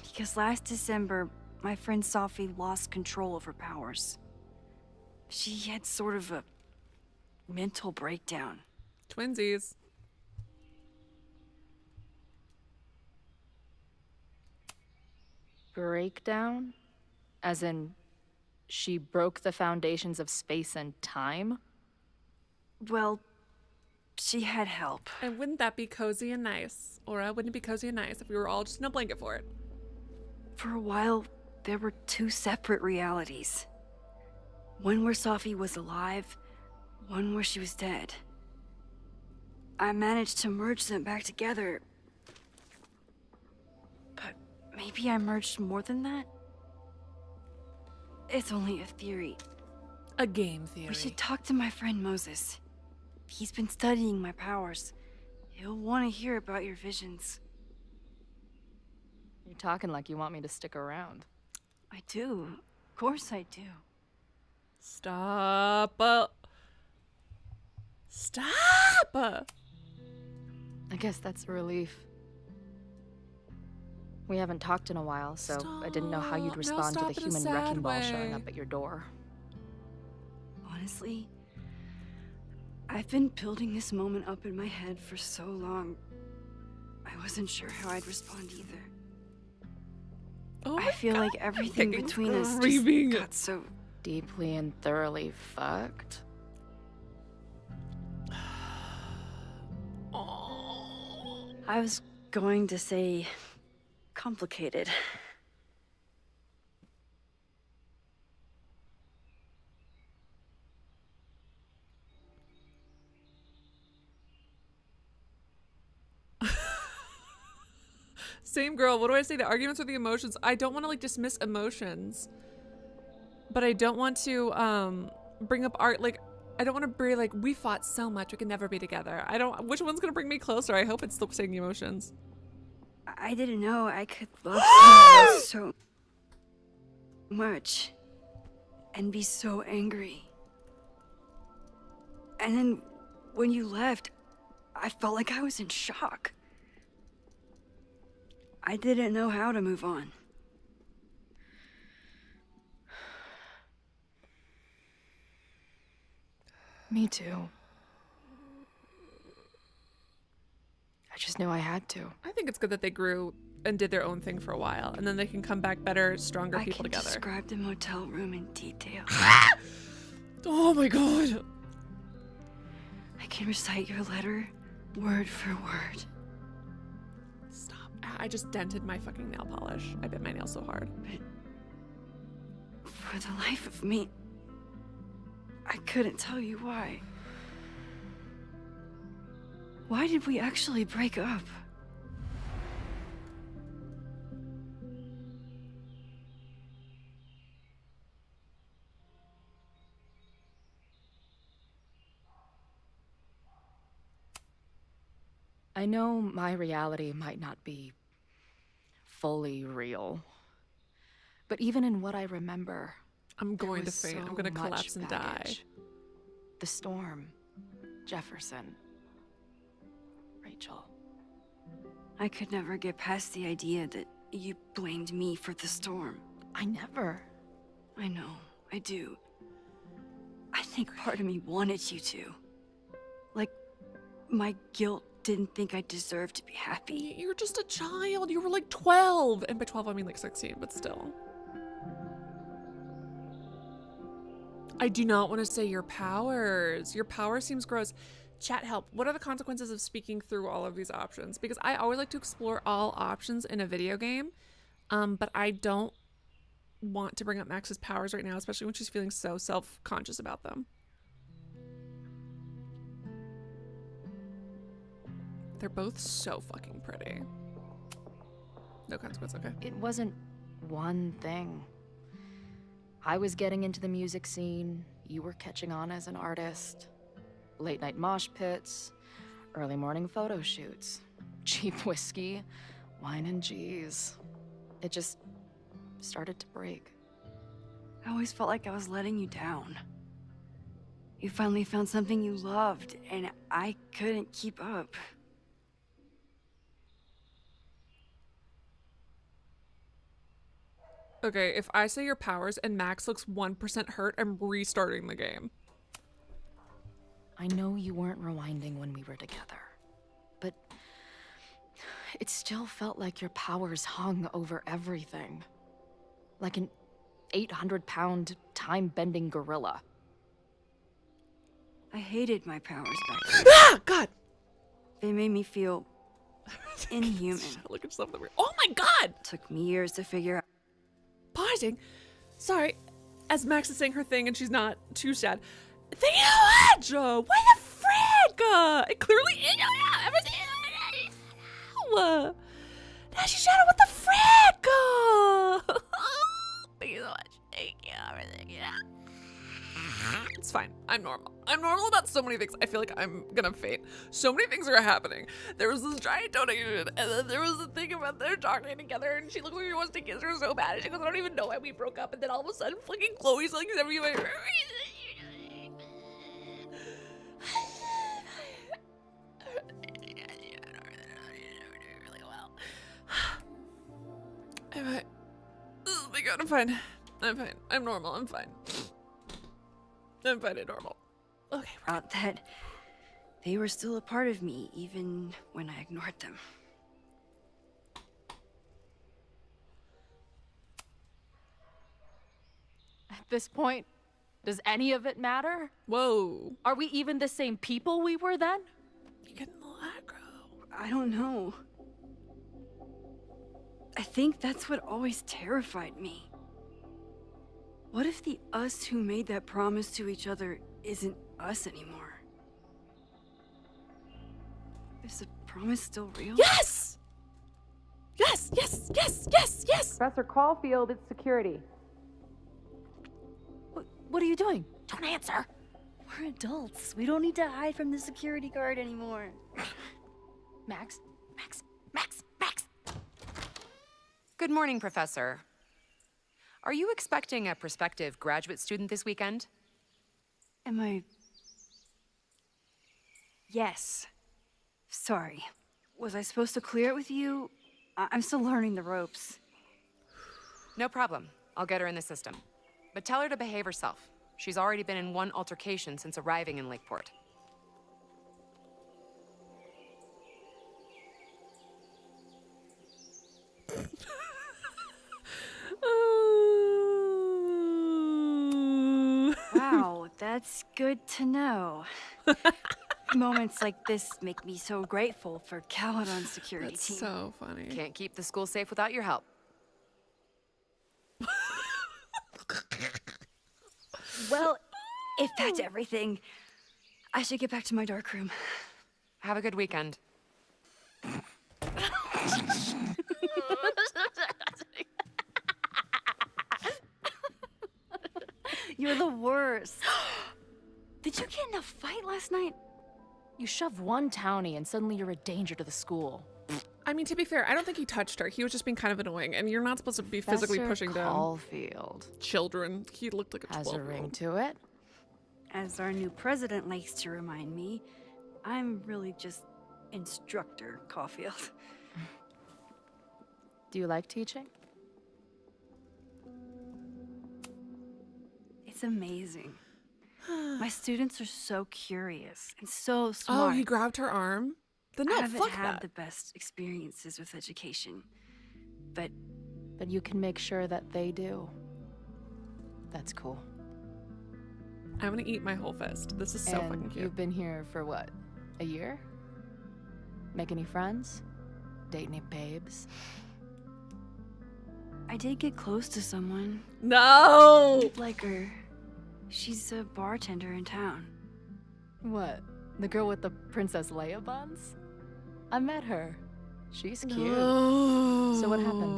Because last December, my friend Safi lost control of her powers. She had sort of a mental breakdown. Twinsies. Breakdown? As in, she broke the foundations of space and time? Well, she had help. And wouldn't that be cozy and nice? Or wouldn't it be cozy and nice if we were all just in a blanket for it? For a while, there were two separate realities. One where Safi was alive, one where she was dead. I managed to merge them back together. But maybe I merged more than that? It's only a theory. A game theory. We should talk to my friend Moses. He's been studying my powers. He'll want to hear about your visions. You're talking like you want me to stick around. I do. Of course I do. Stop. Stop! I guess that's a relief. We haven't talked in a while, so I didn't know how you'd Stop. No, respond to stop the in a human sad wrecking ball showing way. up at your door. Honestly, I've been building this moment up in my head for so long. I wasn't sure how I'd respond either. Oh I feel like everything fucking between us screaming. just got so Deeply and thoroughly fucked. I was going to say complicated. Same girl. What do I say? The arguments or the emotions? I don't want to like dismiss emotions, but I don't want to bring up art. Like, I don't want to be like, we fought so much, we can never be together. I don't. Which one's gonna bring me closer? I hope it's still saying emotions. I didn't know I could love someone else so much and be so angry. And then when you left, I felt like I was in shock. I didn't know how to move on. Me too. I just knew I had to. I think it's good that they grew and did their own thing for a while, and then they can come back better, stronger people I can together. describe the motel room in detail. Oh my god. I can recite your letter word for word. Stop. I just dented my fucking nail polish. I bit my nail so hard. But for the life of me, I couldn't tell you why. Why did we actually break up? I know my reality might not be fully real, but even in what I remember, I'm going to was faint. I'm so going to much collapse and die. baggage. The storm, Jefferson, Rachel. I could never get past the idea that you blamed me for the storm. I never. I know, I do. I think part of me wanted you to. Like, my guilt didn't think I deserved to be happy. You're just a child. You were like 12. And by 12, I mean like 16, but still. I do not want to say your powers. Your power seems gross. Chat help. What are the consequences of speaking through all of these options? Because I always like to explore all options in a video game. But I don't want to bring up Max's powers right now, especially when she's feeling so self-conscious about them. They're both so fucking pretty. No consequence, okay. It wasn't one thing. I was getting into the music scene, you were catching on as an artist. Late night mosh pits, early morning photo shoots, cheap whiskey, wine and cheese. It just started to break. I always felt like I was letting you down. You finally found something you loved, and I couldn't keep up. Okay, if I say your powers and Max looks 1% hurt, I'm restarting the game. I know you weren't rewinding when we were together, but it still felt like your powers hung over everything. Like an 800-pound, time-bending gorilla. I hated my powers back then. Ah! God! They made me feel inhuman. Look at something weird. Oh my god! Took me years to figure out. Pausing. Sorry. as Max is saying her thing and she's not too sad. Thank you so much! What the frick? It clearly is. Everything. Now she's shouting, what the frick? Thank you so much. Thank you. Everything. Yeah. It's fine. I'm normal. I'm normal about so many things. I feel like I'm gonna faint. So many things are happening. There was this giant donation, and then there was the thing about they're talking together, and she looked like she wants to kiss her so bad. And she goes, I don't even know why we broke up. And then all of a sudden, fucking Chloe's like everywhere. I'm fine. Oh my god, I'm fine. I'm fine. I'm normal. I'm fine. I'm fine and normal. Okay. Out that they were still a part of me, even when I ignored them. At this point, does any of it matter? Whoa. Are we even the same people we were then? You're getting a little aggro. I don't know. I think that's what always terrified me. What if the us who made that promise to each other isn't us anymore? Is the promise still real? Yes! Yes, yes, yes, yes, yes! Professor Caulfield, it's security. What are you doing? Don't answer. We're adults. We don't need to hide from the security guard anymore. Max? Good morning, Professor. Are you expecting a prospective graduate student this weekend? Am I... Yes. Sorry. Was I supposed to clear it with you? I'm still learning the ropes. No problem. I'll get her in the system. But tell her to behave herself. She's already been in one altercation since arriving in Lakeport. Wow, that's good to know. Moments like this make me so grateful for Caledon's security That's team. so funny. Can't keep the school safe without your help. Well, if that's everything, I should get back to my dark room. Have a good weekend. You're the worst. Did you get in a fight last night? You shove one townie and suddenly you're a danger to the school. I mean, to be fair, I don't think he touched her. He was just being kind of annoying, and you're not supposed to be physically pushing down Caulfield children. He looked like a 12-year-old. has a ring to it. As our new president likes to remind me, I'm really just Instructor Caulfield. Do you like teaching? It's amazing. My students are so curious and so smart. Oh, he grabbed her arm? Then no, I haven't fuck had that. the best experiences with education, but you can make sure that they do. That's cool. I'm gonna eat my whole fist. This is so And fucking cute. you've been here for what? A year? Make any friends? Date any babes? I did get close to someone. No! Like her. She's a bartender in town. What? The girl with the Princess Leia buns? I met her. She's cute. No. So what happened?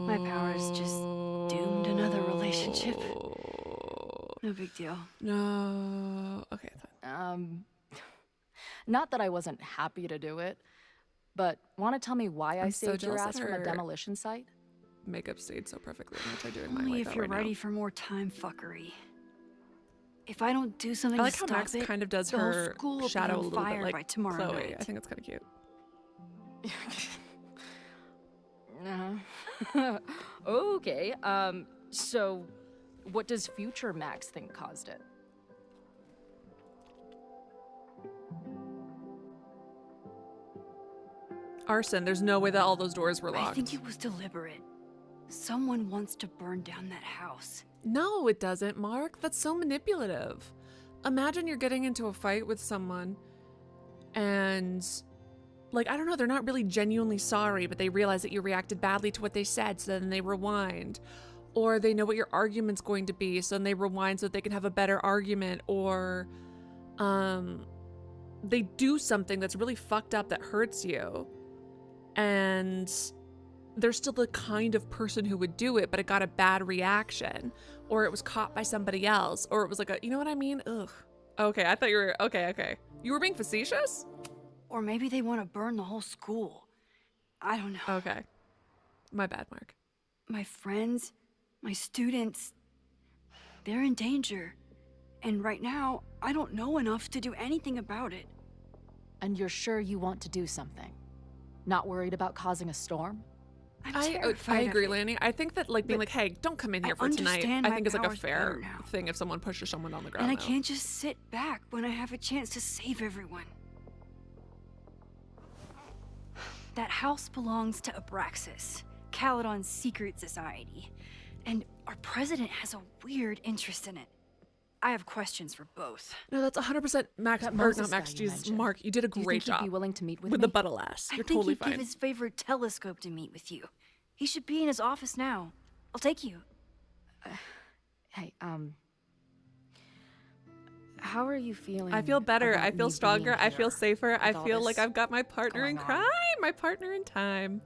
My powers just doomed another relationship. No big deal. No. Okay, fine. Not that I wasn't happy to do it, but want to tell me why I I'm so saved your jealous ass that from a her demolition site? Makeup stayed so perfectly. I'm gonna try doing mine Only like if that you're right ready now. for more time fuckery. If I don't do something I like to how stop Max it, kind of does the whole her school will shadow a be on little fire bit by like tomorrow Chloe. night. I think it's kind of cute. Okay, so what does future Max think caused it? Arson. There's no way that all those doors were locked. I think it was deliberate. Someone wants to burn down that house. No, it doesn't, Mark. That's so manipulative. Imagine you're getting into a fight with someone and, like, I don't know, they're not really genuinely sorry, but they realize that you reacted badly to what they said, so then they rewind. or they know what your argument's going to be, so then they rewind so that they can have a better argument, or they do something that's really fucked up that hurts you, and they're still the kind of person who would do it, but it got a bad reaction, or it was caught by somebody else, or it was like a, you know what I mean? Ugh. Okay, I thought you were, okay. You were being facetious? Or maybe they want to burn the whole school. I don't know. Okay. My bad, Mark. My friends, my students, they're in danger. And right now, I don't know enough to do anything about it. And you're sure you want to do something? Not worried about causing a storm? I agree, Lanny. I think that like being like, hey, don't come in here for tonight, I think is like a fair thing if someone pushes someone on the ground. And I can't just sit back when I have a chance to save everyone. That house belongs to Abraxas, Caledon's secret society. And our president has a weird interest in it. I have questions for both. No, that's 100% Max. Or not Max, Jesus, Mark. You did a great job. He'd be willing to meet with the me? butt of lass. You're I think totally he'd fine. give his favorite telescope to meet with you. He should be in his office now. I'll take you. Hey, how are you feeling? I feel better. about I feel me stronger. being I feel here safer. I with all feel like this I've got my partner in going crime, on? my partner in time.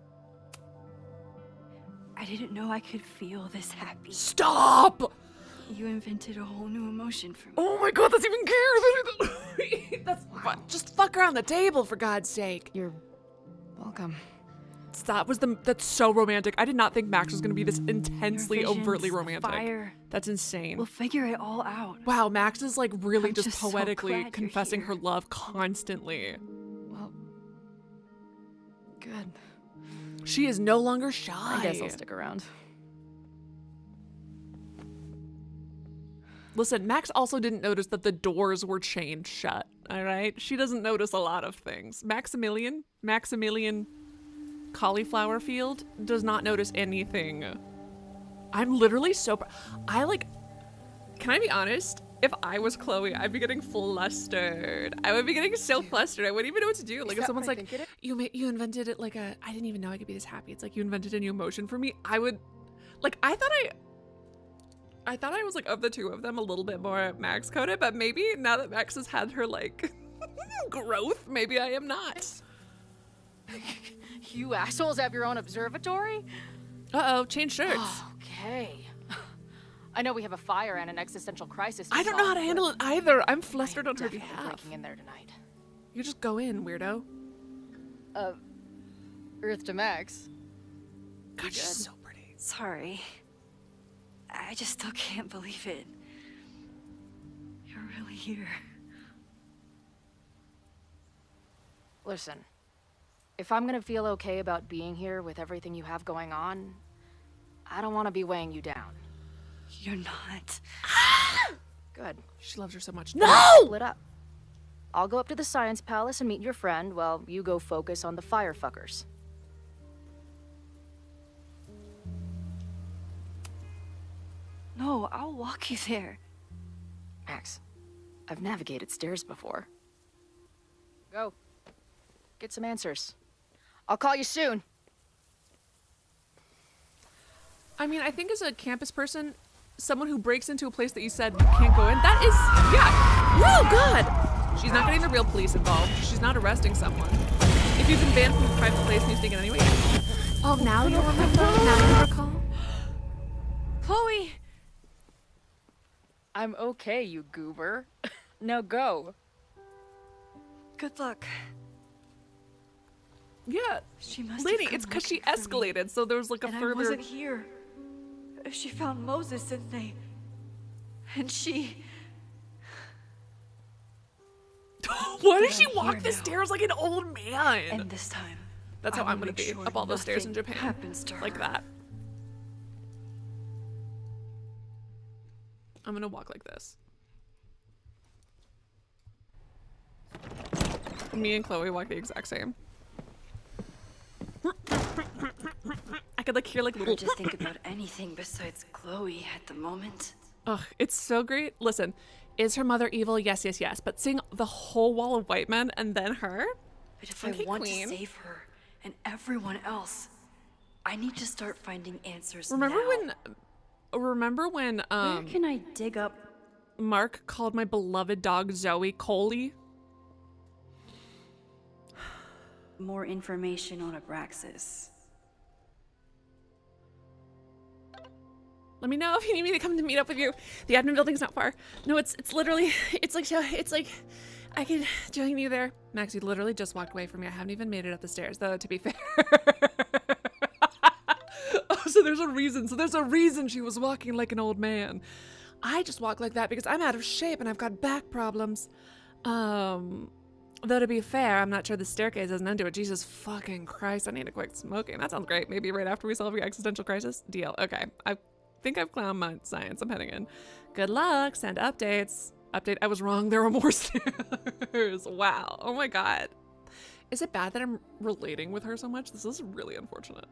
I didn't know I could feel this happy. Stop! You invented a whole new emotion for me. Oh my god, that's even scarier. That's fun. Just fuck around the table, for God's sake. You're welcome. That's so romantic. I did not think Max was gonna be this intensely, Your visions, overtly romantic. fire. That's insane. We'll figure it all out. Wow, Max is like really I'm just just so poetically glad you're confessing here. her love constantly. Well, good. She is no longer shy. I guess I'll stick around. Listen, Max also didn't notice that the doors were chained shut, all right? She doesn't notice a lot of things. Maximilian Cauliflower Field does not notice anything. I'm literally so... Can I be honest? If I was Chloe, I'd be getting flustered. I would be getting so flustered. I wouldn't even know what to do. Like if someone's like, you invented it like a... I didn't even know I could be this happy. It's like you invented a new emotion for me. I would... Like, I thought I was like of the two of them a little bit more Max coded, but maybe now that Max has had her like growth, maybe I am not. You assholes have your own observatory? Uh-oh, change shirts. Okay. I know we have a fire and an existential crisis. I don't know how to handle it either. I'm flustered on her behalf. Breaking in there tonight. You just go in, weirdo. Earth to Max. God, she's so pretty. Sorry. I just still can't believe it. You're really here. Listen, if I'm gonna feel okay about being here with everything you have going on, I don't want to be weighing you down. You're not. Good. She loves her so much. No! No! Split up. I'll go up to the Science Palace and meet your friend while you go focus on the firefuckers. No, I'll walk you there. Max, I've navigated stairs before. Go. Get some answers. I'll call you soon. I mean, I think as a campus person, someone who breaks into a place that you said you can't go in, that is, yeah. Oh, God. She's not getting the real police involved. She's not arresting someone. If you've been banned from a private place and you sneak in anyway. Oh, now you remember? Now you recall? Chloe! I'm okay, you goober. Now go. Good luck. Yeah. She must Lady, have it's come because she looking for me. escalated, so there was like a And further... I wasn't here. She found Moses, and she... Why does she walk the stairs like an old man? And this time, that's how I will I'm gonna make be sure up all those stairs in nothing Japan. happens to her. Like that. I'm gonna walk like this. Me and Chloe walk the exact same. I could like hear like little... Just think about anything besides Chloe at the moment. Ugh, it's so great. Listen, is her mother evil? Yes, yes, yes. But seeing the whole wall of white men and then her? But if I want to save her and everyone else, I need to start finding answers Remember now. when remember when Where can I dig up? Mark called my beloved dog Zoe Coley? More information on Abraxas. Let me know if you need me to come to meet up with you. The admin building's not far. No, it's literally, it's like I can join you there. Max, you literally just walked away from me. I haven't even made it up the stairs, though, to be fair. Oh, so there's a reason. So there's a reason she was walking like an old man. I just walk like that because I'm out of shape and I've got back problems. Though to be fair, I'm not sure the staircase has an end to it. Jesus fucking Christ, I need to quit smoking. That sounds great. Maybe right after we solve your existential crisis. Deal. Okay. I think I've clowned my science. I'm heading in. Good luck. Send updates. Update. I was wrong. There are more stairs. Wow. Oh my God. Is it bad that I'm relating with her so much? This is really unfortunate.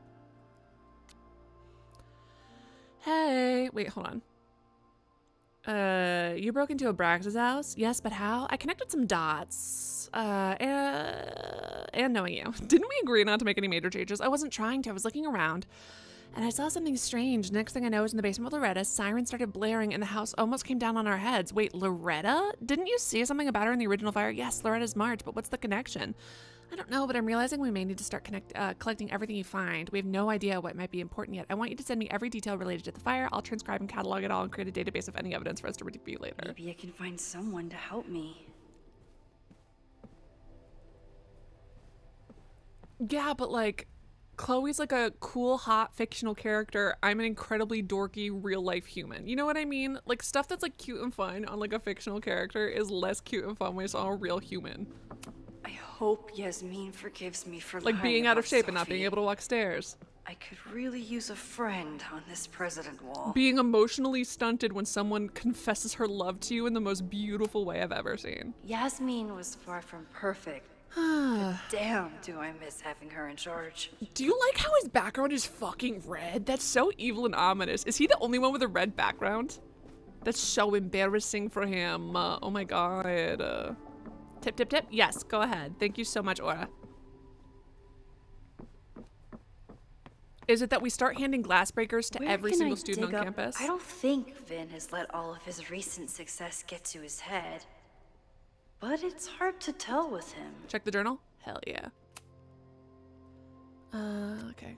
Hey. Wait, hold on. You broke into Abraxas' house? Yes, but how? I connected some dots. And knowing you. Didn't we agree not to make any major changes? I wasn't trying to. I was looking around, and I saw something strange. Next thing I know, I was in the basement with Loretta. Sirens started blaring, and the house almost came down on our heads. Wait, Loretta? Didn't you see something about her in the original fire? Yes, Loretta's March, but what's the connection? I don't know, but I'm realizing we may need to start collecting everything you find. We have no idea what might be important yet. I want you to send me every detail related to the fire. I'll transcribe and catalog it all and create a database of any evidence for us to review later. Maybe I can find someone to help me. Yeah, but like, Chloe's like a cool, hot, fictional character. I'm an incredibly dorky, real-life human. You know what I mean? Like, stuff that's like cute and fun on like a fictional character is less cute and fun when it's on a real human. I hope Yasmin forgives me for like being out of shape Sophie. and not being able to walk stairs. I could really use a friend on this president wall. Being emotionally stunted when someone confesses her love to you in the most beautiful way I've ever seen. Yasmin was far from perfect. But damn, do I miss having her in charge. Do you like how his background is fucking red? That's so evil and ominous. Is he the only one with a red background? That's so embarrassing for him. Oh my God. Tip, tip, tip. Yes, go ahead. Thank you so much, Aura. Is it that we start handing glass breakers to every single student on campus? I don't think Vin has let all of his recent success get to his head. But it's hard to tell with him. Check the journal? Hell yeah. Okay.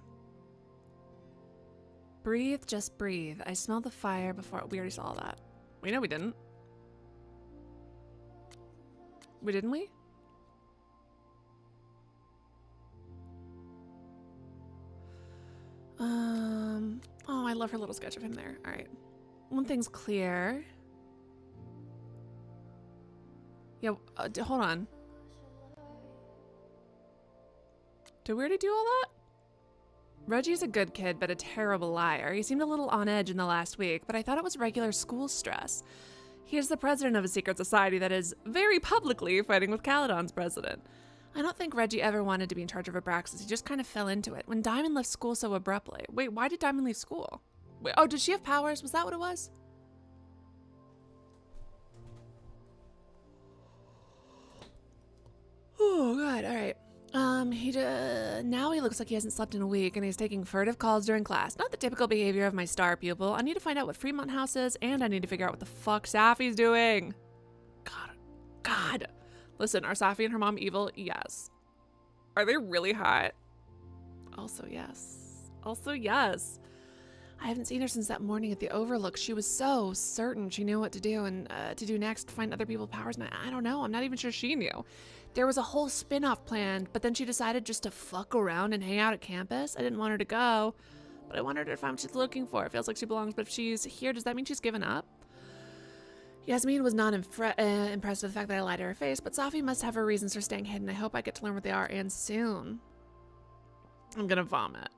Breathe, just breathe. I smelled the fire before. We already saw that. We know we didn't. Didn't we? Oh, I love her little sketch of him there. All right. One thing's clear. Yeah, hold on. Did we already do all that? Reggie's a good kid, but a terrible liar. He seemed a little on edge in the last week, but I thought it was regular school stress. He is the president of a secret society that is very publicly fighting with Caledon's president. I don't think Reggie ever wanted to be in charge of Abraxas. He just kind of fell into it. When Diamond left school so abruptly. Wait, why did Diamond leave school? Wait, oh, did she have powers? Was that what it was? Oh, God. All right. Now he looks like he hasn't slept in a week, and he's taking furtive calls during class. Not the typical behavior of my star pupil. I need to find out what Fremont House is, and I need to figure out what the fuck Safi's doing. God. Listen, are Safi and her mom evil? Yes. Are they really hot? Also, yes. I haven't seen her since that morning at the Overlook. She was so certain she knew what to do and to do next, find other people's powers, and I don't know. I'm not even sure she knew. There was a whole spin-off planned, but then she decided just to fuck around and hang out at campus. I didn't want her to go, but I wanted her to find what she's looking for. It feels like she belongs, but if she's here, does that mean she's given up? Yasmin was not impressed with the fact that I lied to her face, but Safi must have her reasons for staying hidden. I hope I get to learn what they are, and soon. I'm gonna vomit.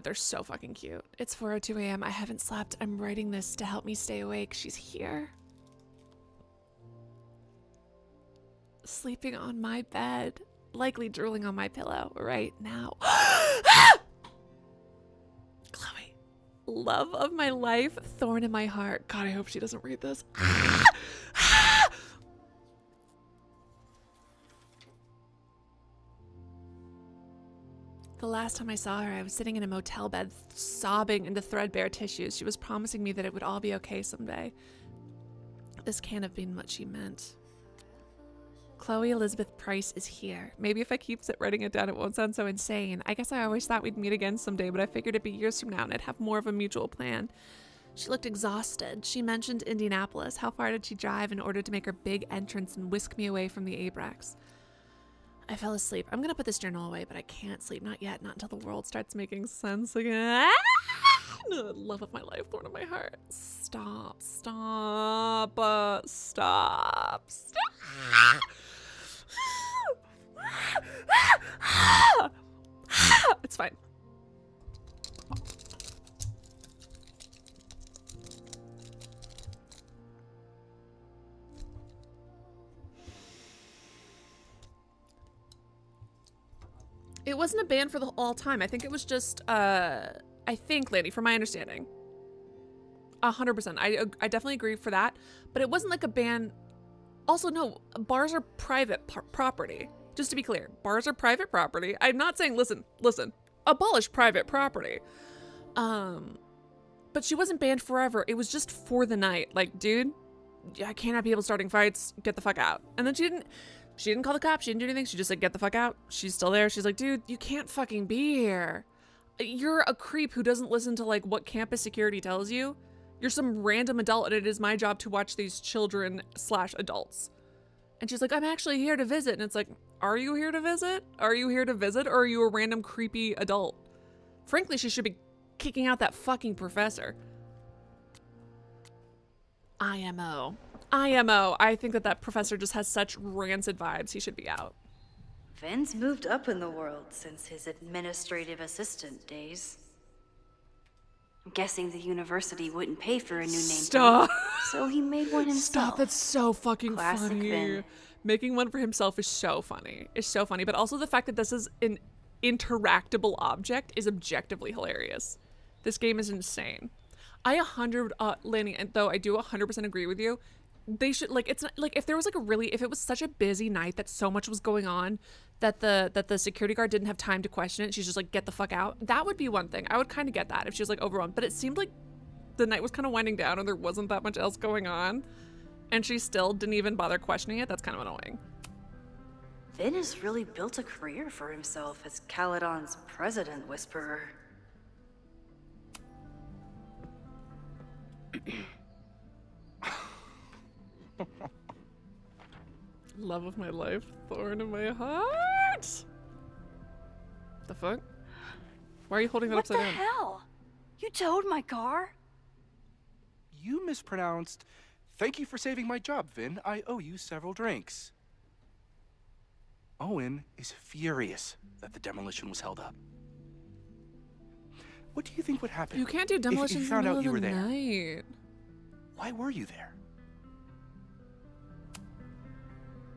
They're so fucking cute. It's 4:02 a.m. I haven't slept. I'm writing this to help me stay awake. She's here. Sleeping on my bed. Likely drooling on my pillow right now. Chloe. Love of my life. Thorn in my heart. God, I hope she doesn't read this. The last time I saw her, I was sitting in a motel bed, sobbing into threadbare tissues. She was promising me that it would all be okay someday. This can't have been what she meant. Chloe Elizabeth Price is here. Maybe if I keep writing it down, it won't sound so insane. I guess I always thought we'd meet again someday, but I figured it'd be years from now and I'd have more of a mutual plan. She looked exhausted. She mentioned Indianapolis. How far did she drive in order to make her big entrance and whisk me away from the Abraxas? I fell asleep. I'm gonna put this journal away, but I can't sleep. Not yet. Not until the world starts making sense again. Love of my life, thorn of my heart. Stop. Stop. Stop. Stop. It's fine. It wasn't a ban for the all time. I think it was just, I think, Lanny, from my understanding. 100%. I definitely agree for that. But it wasn't like a ban. Also, no, bars are private property. Just to be clear, bars are private property. I'm not saying, listen, abolish private property. But she wasn't banned forever. It was just for the night. Like, dude, I can't have people starting fights. Get the fuck out. And then she didn't call the cops. She didn't do anything. She just said, get the fuck out. She's still there. She's like, dude, you can't fucking be here. You're a creep who doesn't listen to like what campus security tells you. You're some random adult and it is my job to watch these children / adults. And she's like, I'm actually here to visit. And it's like, are you here to visit? Are you here to visit? Or are you a random creepy adult? Frankly, she should be kicking out that fucking professor. IMO. I think that professor just has such rancid vibes. He should be out. Vin's moved up in the world since his administrative assistant days. I'm guessing the university wouldn't pay for a new name. Stop. So he made one himself. Stop, that's so fucking Classic funny. Vin. Making one for himself is so funny. It's so funny, but also the fact that this is an interactable object is objectively hilarious. This game is insane. Lanny, and though I do 100% agree with you, they should, like, it's not, like, if there was, like, if it was such a busy night that so much was going on that the security guard didn't have time to question it, she's just like, get the fuck out, that would be one thing. I would kind of get that if she was, like, overwhelmed. But it seemed like the night was kind of winding down and there wasn't that much else going on, and she still didn't even bother questioning it. That's kind of annoying. Vin has really built a career for himself as Caledon's president whisperer. Love of my life, thorn in my heart. The fuck? Why are you holding that upside down? What the hell? You towed my car? You mispronounced. Thank you for saving my job, Vin. I owe you several drinks. Owen is furious that the demolition was held up. What do you think would happen? You can't do demolitions if you found in the out you middle were of the there? night. Why were you there?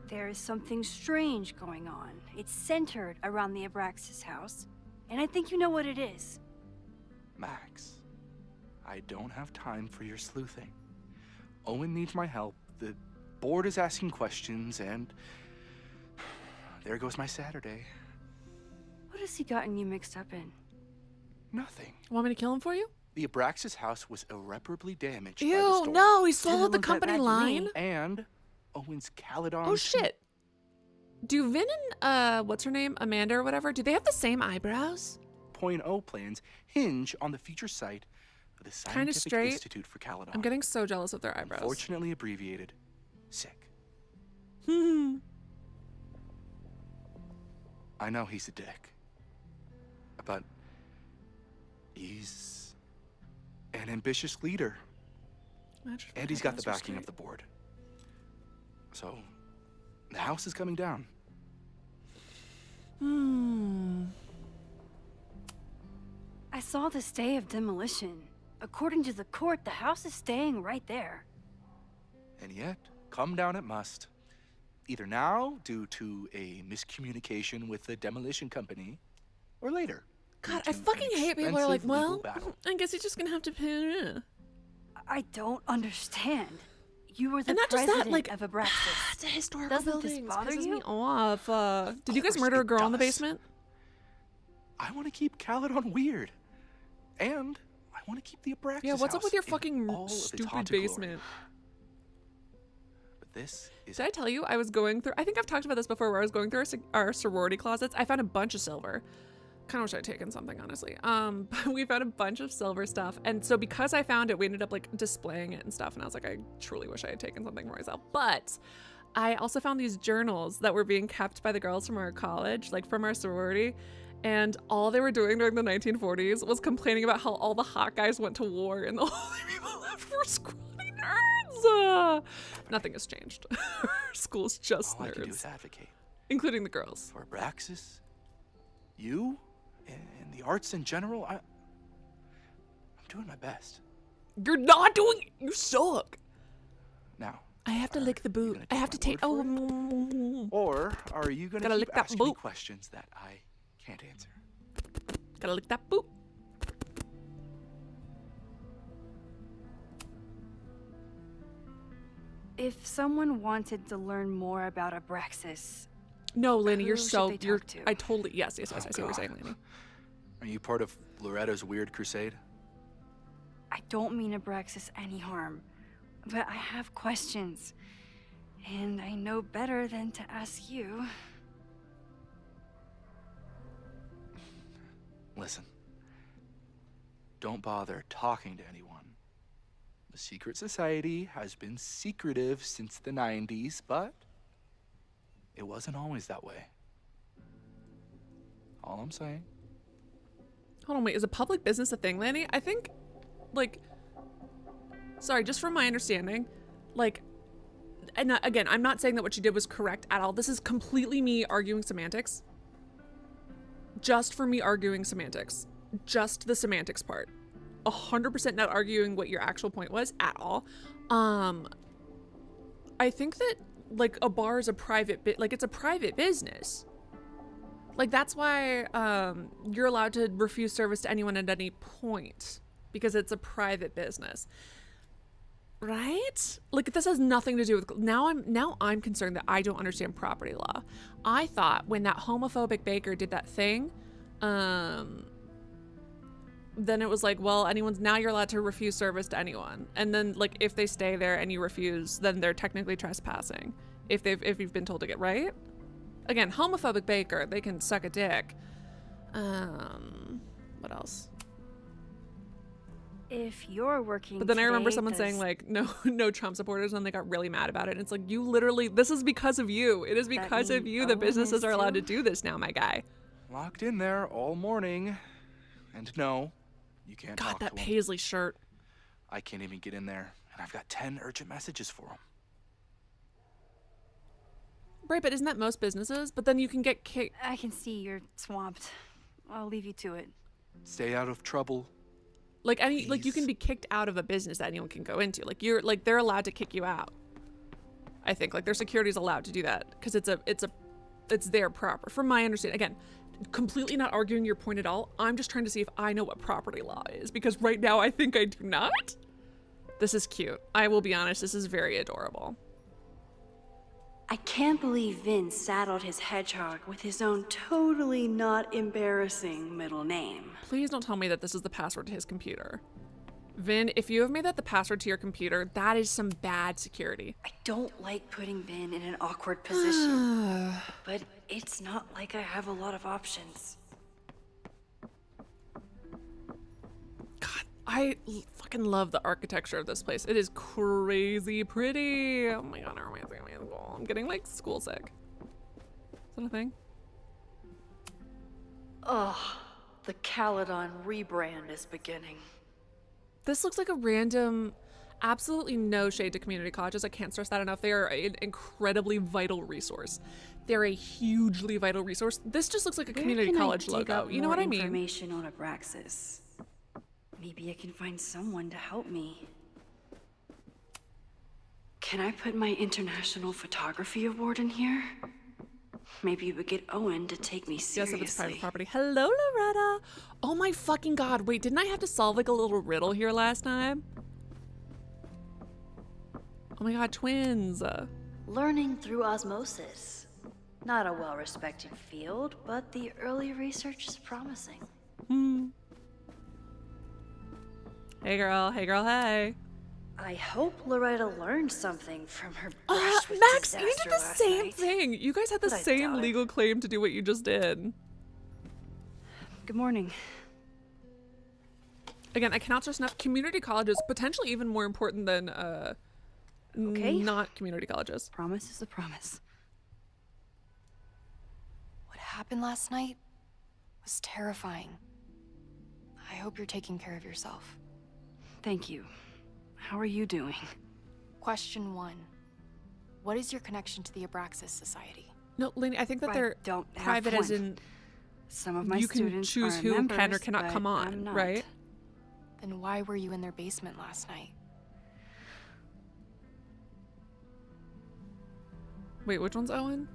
There is something strange going on. It's centered around the Abraxas house, and I think you know what it is. Max, I don't have time for your sleuthing. Owen needs my help. The board is asking questions, and there goes my Saturday. What has he gotten you mixed up in? Nothing. Want me to kill him for you? The Abraxas house was irreparably damaged by the Ew, storm. no, he swallowed the company line. And Owen's Caledon. Oh shit. Do Vin and what's her name, Amanda or whatever, do they have the same eyebrows? .0 plans hinge on the future site of the Kind of Scientific straight. Institute for Caledon. I'm getting so jealous of their eyebrows. Unfortunately abbreviated SICK. I know he's a dick, but he's an ambitious leader. And he's got the backing of the board. So, the house is coming down. I saw this day of demolition. According to the court, the house is staying right there. And yet, come down it must. Either now, due to a miscommunication with the demolition company, or later. God, I fucking hate people who are like, well, I guess he's just gonna have to pay it. I don't understand. You were the And not just that, president like, of Abraxas. It's a historical Doesn't building. this bother Pisses you? me off. Did you guys murder a girl in the basement? I want to keep Caledon weird. And I want to keep the Abraxas Yeah, what's up with your house in fucking all of its stupid haunted glory. basement? But this is... Did I tell you I was going through, I think I've talked about this before, where I was going through our sorority closets. I found a bunch of silver. Kind of wish I'd taken something, honestly. But we found a bunch of silver stuff. And so because I found it, we ended up like displaying it and stuff. And I was like, I truly wish I had taken something for myself. But I also found these journals that were being kept by the girls from our college, like from our sorority. And all they were doing during the 1940s was complaining about how all the hot guys went to war and the only people left were scrawny nerds. Nothing has changed. Our school's just all nerds. I can do is advocate. Including the girls. For Abraxas, you, and the arts in general. I'm doing my best. You're not doing it. You suck. Now, I have to lick the boot. I have to take. Oh. Or are you gonna keep lick that asking me boot. questions that I can't answer? Gotta lick that boot. If someone wanted to learn more about Abraxas, No, Lanny, you're who should so they you're. talk to? I totally yes. I see what you're God. saying, Lanny. Are you part of Loretta's weird crusade? I don't mean Abraxas any harm, but I have questions, and I know better than to ask you. Listen, don't bother talking to anyone. The secret society has been secretive since the 90s, but it wasn't always that way. All I'm saying. Hold on, wait. Is a public business a thing, Lanny? I think, like, sorry, just from my understanding, like, and again, I'm not saying that what you did was correct at all. This is completely me arguing semantics. Just for me arguing semantics. Just the semantics part. 100% not arguing what your actual point was at all. I think that, like, a bar is a private it's a private business. Like, that's why you're allowed to refuse service to anyone at any point, because it's a private business, right? Like, this has nothing to do with now I'm concerned that I don't understand property law. I thought when that homophobic baker did that thing, then it was like, well, now you're allowed to refuse service to anyone, and then, like, if they stay there and you refuse, then they're technically trespassing if you've been told to get right. Again, homophobic baker, they can suck a dick. What else? If you're working But then I remember today, someone does- saying, like, no Trump supporters, and they got really mad about it. And it's like, you literally, this is because of you. It is because of mean you that Owen businesses is are allowed to too? do this now, my guy. Locked in there all morning. And no, you can't God, talk that to him. paisley shirt. I can't even get in there, and I've got 10 urgent messages for him. Right, but isn't that most businesses? But then you can get kicked. I can see you're swamped. I'll leave you to it. Stay out of trouble. Like, you can be kicked out of a business that anyone can go into. Like, they're allowed to kick you out. I think, like, their security's allowed to do that because it's their property. From my understanding, again, completely not arguing your point at all. I'm just trying to see if I know what property law is, because right now I think I do not. This is cute. I will be honest, this is very adorable. I can't believe Vin saddled his hedgehog with his own totally not embarrassing middle name. Please don't tell me that this is the password to his computer. Vin, if you have made that the password to your computer, that is some bad security. I don't like putting Vin in an awkward position, but it's not like I have a lot of options. I fucking love the architecture of this place. It is crazy pretty. Oh my god, I'm getting, like, school sick. Is that a thing? Ugh, the Caledon rebrand is beginning. This looks like a random, absolutely no shade to community colleges. I can't stress that enough. They are an incredibly vital resource. They're a hugely vital resource. This just looks like a community college logo. You know what I mean? Information on Abraxas. Maybe I can find someone to help me. Can I put my International Photography Award in here? Maybe we get Owen to take me seriously. Yes, if it's private property. Hello, Loretta. Oh my fucking god. Wait, didn't I have to solve, like, a little riddle here last time? Oh my god, twins. Learning through osmosis. Not a well-respected field, but the early research is promising. Hey girl, hey. I hope Loretta learned something from her brush with Max, you disaster did the last same night. thing. You guys had the But I same doubt it. legal claim to do what you just did. Good morning. Again, I cannot stress enough, community colleges, potentially even more important than Okay. not community colleges. Promise is a promise. What happened last night was terrifying. I hope you're taking care of yourself. Thank you. How are you doing? Question 1. What is your connection to the Abraxas Society? No, Lainey, I think that I they're don't have private as one. in Some of my you can students choose are who can or members, cannot but come on, I'm not. right? Then why were you in their basement last night? Wait, which one's Owen?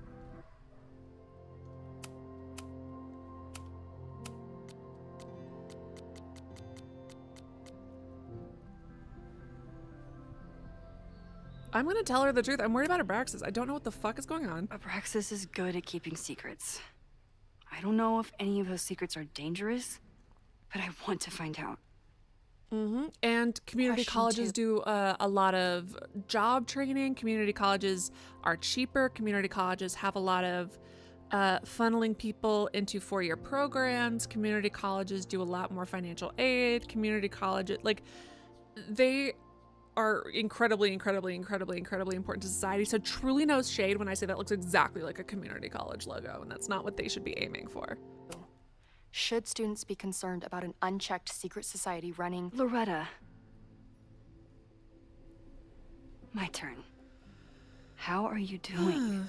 I'm gonna tell her the truth. I'm worried about Abraxas. I don't know what the fuck is going on. Abraxas is good at keeping secrets. I don't know if any of those secrets are dangerous, but I want to find out. And community Question colleges 2. do a lot of job training. Community colleges are cheaper. Community colleges have a lot of funneling people into 4-year programs. Community colleges do a lot more financial aid. Community colleges, like, they are incredibly important to society. So truly no shade when I say that looks exactly like a community college logo, and that's not what they should be aiming for. Should students be concerned about an unchecked secret society running? Loretta. My turn. How are you doing?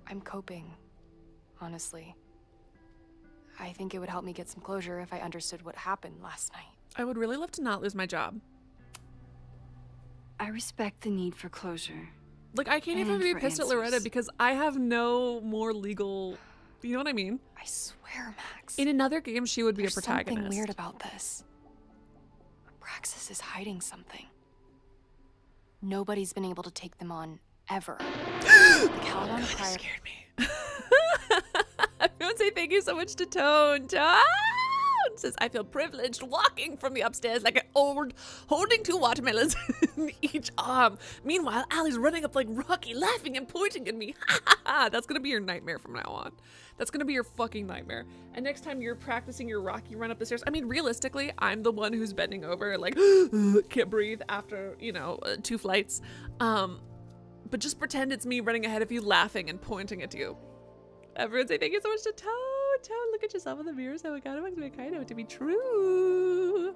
I'm coping, honestly. I think it would help me get some closure if I understood what happened last night. I would really love to not lose my job. I respect the need for closure. Like, I can't even And be for pissed at Loretta answers. because I have no more legal... You know what I mean? I swear, Max. In another game, she would be There's a protagonist. something weird about this. Abraxas is hiding something. Nobody's been able to take them on, ever. The Caledon scared me. Everyone say thank you so much to Tone. Tone says, I feel privileged walking from the upstairs like an old, holding 2 watermelons in each arm. Meanwhile, Allie's running up like Rocky, laughing and pointing at me. That's gonna be your nightmare from now on. That's gonna be your fucking nightmare. And next time you're practicing your Rocky run up the stairs, I mean, realistically, I'm the one who's bending over, like, can't breathe after, 2 flights. But just pretend it's me running ahead of you, laughing and pointing at you. Everyone say thank you so much to Toad. Toad, look at yourself in the mirror. So I got it. I know it to be true.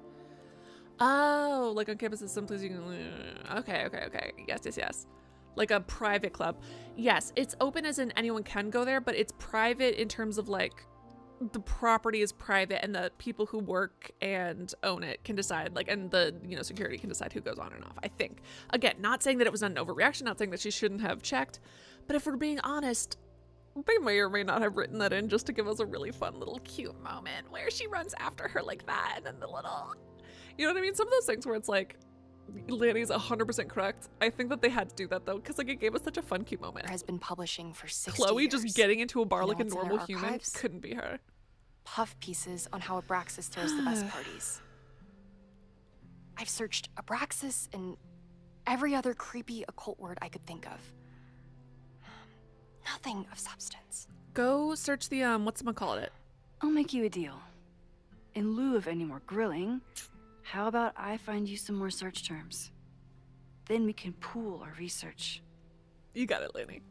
Oh, like on campus, some place you can. Okay. Yes. Like a private club. Yes, it's open as in anyone can go there, but it's private in terms of like the property is private and the people who work and own it can decide, like, and the security can decide who goes on and off. I think. Again, not saying that it was not an overreaction, not saying that she shouldn't have checked, but if we're being honest, they may or may not have written that in just to give us a really fun little cute moment where she runs after her like that and then the little, you know what I mean? Some of those things where it's like, Lanny's 100% correct. I think that they had to do that though, because like it gave us such a fun cute moment. Has been publishing for 60 Chloe years. just getting into a bar You know like a what's in normal their human archives? couldn't be her. Puff pieces on how Abraxas throws the best parties. I've searched Abraxas and every other creepy occult word I could think of. Nothing of substance. Go search the whatchamacallit. I'll make you a deal. In lieu of any more grilling, how about I find you some more search terms? Then we can pool our research. You got it, Lanny.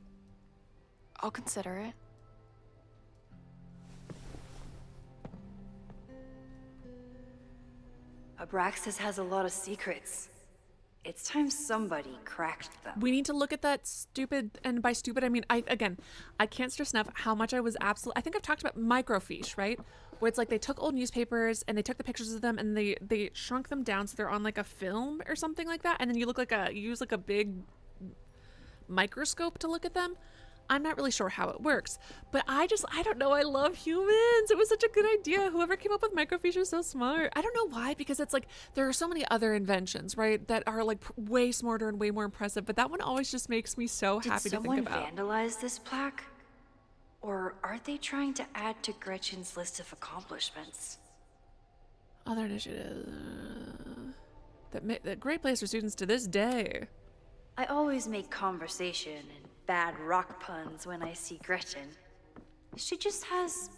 I'll consider it. Abraxas has a lot of secrets. It's time somebody cracked them. We need to look at that stupid, and by stupid I mean, I can't stress enough how much I was I think I've talked about microfiche, right? Where it's like they took old newspapers and they took the pictures of them and they shrunk them down so they're on like a film or something like that, and then you use like a big microscope to look at them. I'm not really sure how it works, but I don't know. I love humans. It was such a good idea. Whoever came up with microfiche is so smart. I don't know why, because it's like there are so many other inventions, right, that are like way smarter and way more impressive, but that one always just makes me so happy to think about. Did someone vandalize this plaque? Or are they trying to add to Gretchen's list of accomplishments? Other initiatives. That great place for students to this day. I always make conversation and bad rock puns when I see Gretchen. She just has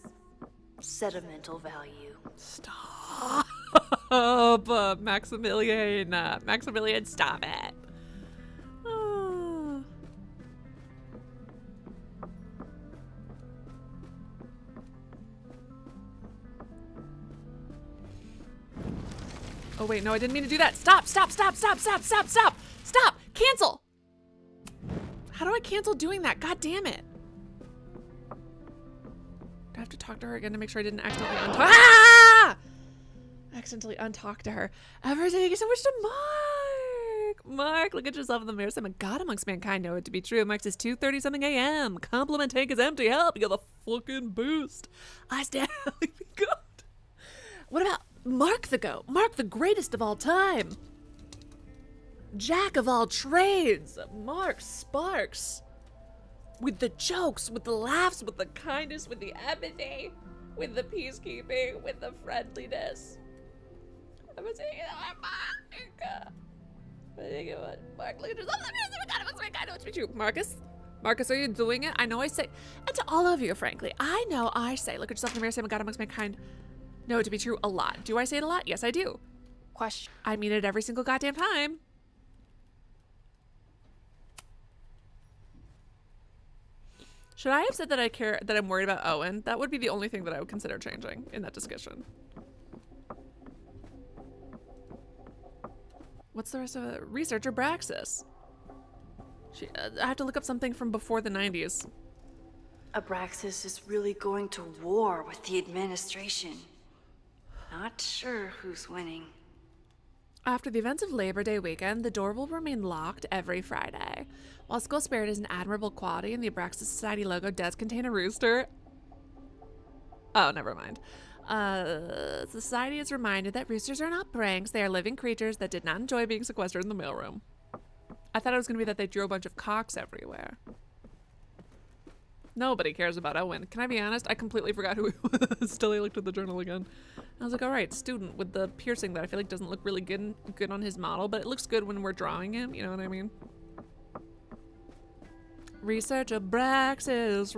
sentimental value. Stop, Maximilian. Maximilian, stop it. Oh wait, no, I didn't mean to do that. Stop, stop, stop, stop, stop, stop, stop, stop, cancel. How do I cancel doing that? God damn it. Do I have to talk to her again to make sure I didn't accidentally untalk? Ah! Accidentally untalk to her. Everything, thank you so much to Mark. Mark, look at yourself in the mirror. Say, my God amongst mankind know it to be true. Mark says 2:30 something a.m. Compliment tank is empty. Help, you got the fucking boost. I stand be good. What about Mark the GOAT? Mark the greatest of all time. Jack of all trades. Mark Sparks. With the jokes, with the laughs, with the kindness, with the empathy, with the peacekeeping, with the friendliness. I'm saying Mark, look at yourself. I know it's true. Marcus, are you doing it? I know I say, and to all of you, frankly, I know I say, look at yourself in the mirror, say, my God amongst mankind. Know it to be true a lot. Do I say it a lot? Yes, I do. Question. I mean it every single goddamn time. Should I have said that I care, that I'm worried about Owen? That would be the only thing that I would consider changing in that discussion. What's the rest of it? Researcher Abraxas. I have to look up something from before the 90s. Abraxas is really going to war with the administration. Not sure who's winning. After the events of Labor Day weekend, the door will remain locked every Friday. While school spirit is an admirable quality and the Abraxas Society logo does contain a rooster... Oh, never mind. Society is reminded that roosters are not pranks. They are living creatures that did not enjoy being sequestered in the mailroom. I thought it was going to be that they drew a bunch of cocks everywhere. Nobody cares about Owen. Can I be honest? I completely forgot who he was until I looked at the journal again. I was like, all right, student with the piercing that I feel like doesn't look really good on his model, but it looks good when we're drawing him. You know what I mean? Research Abraxas,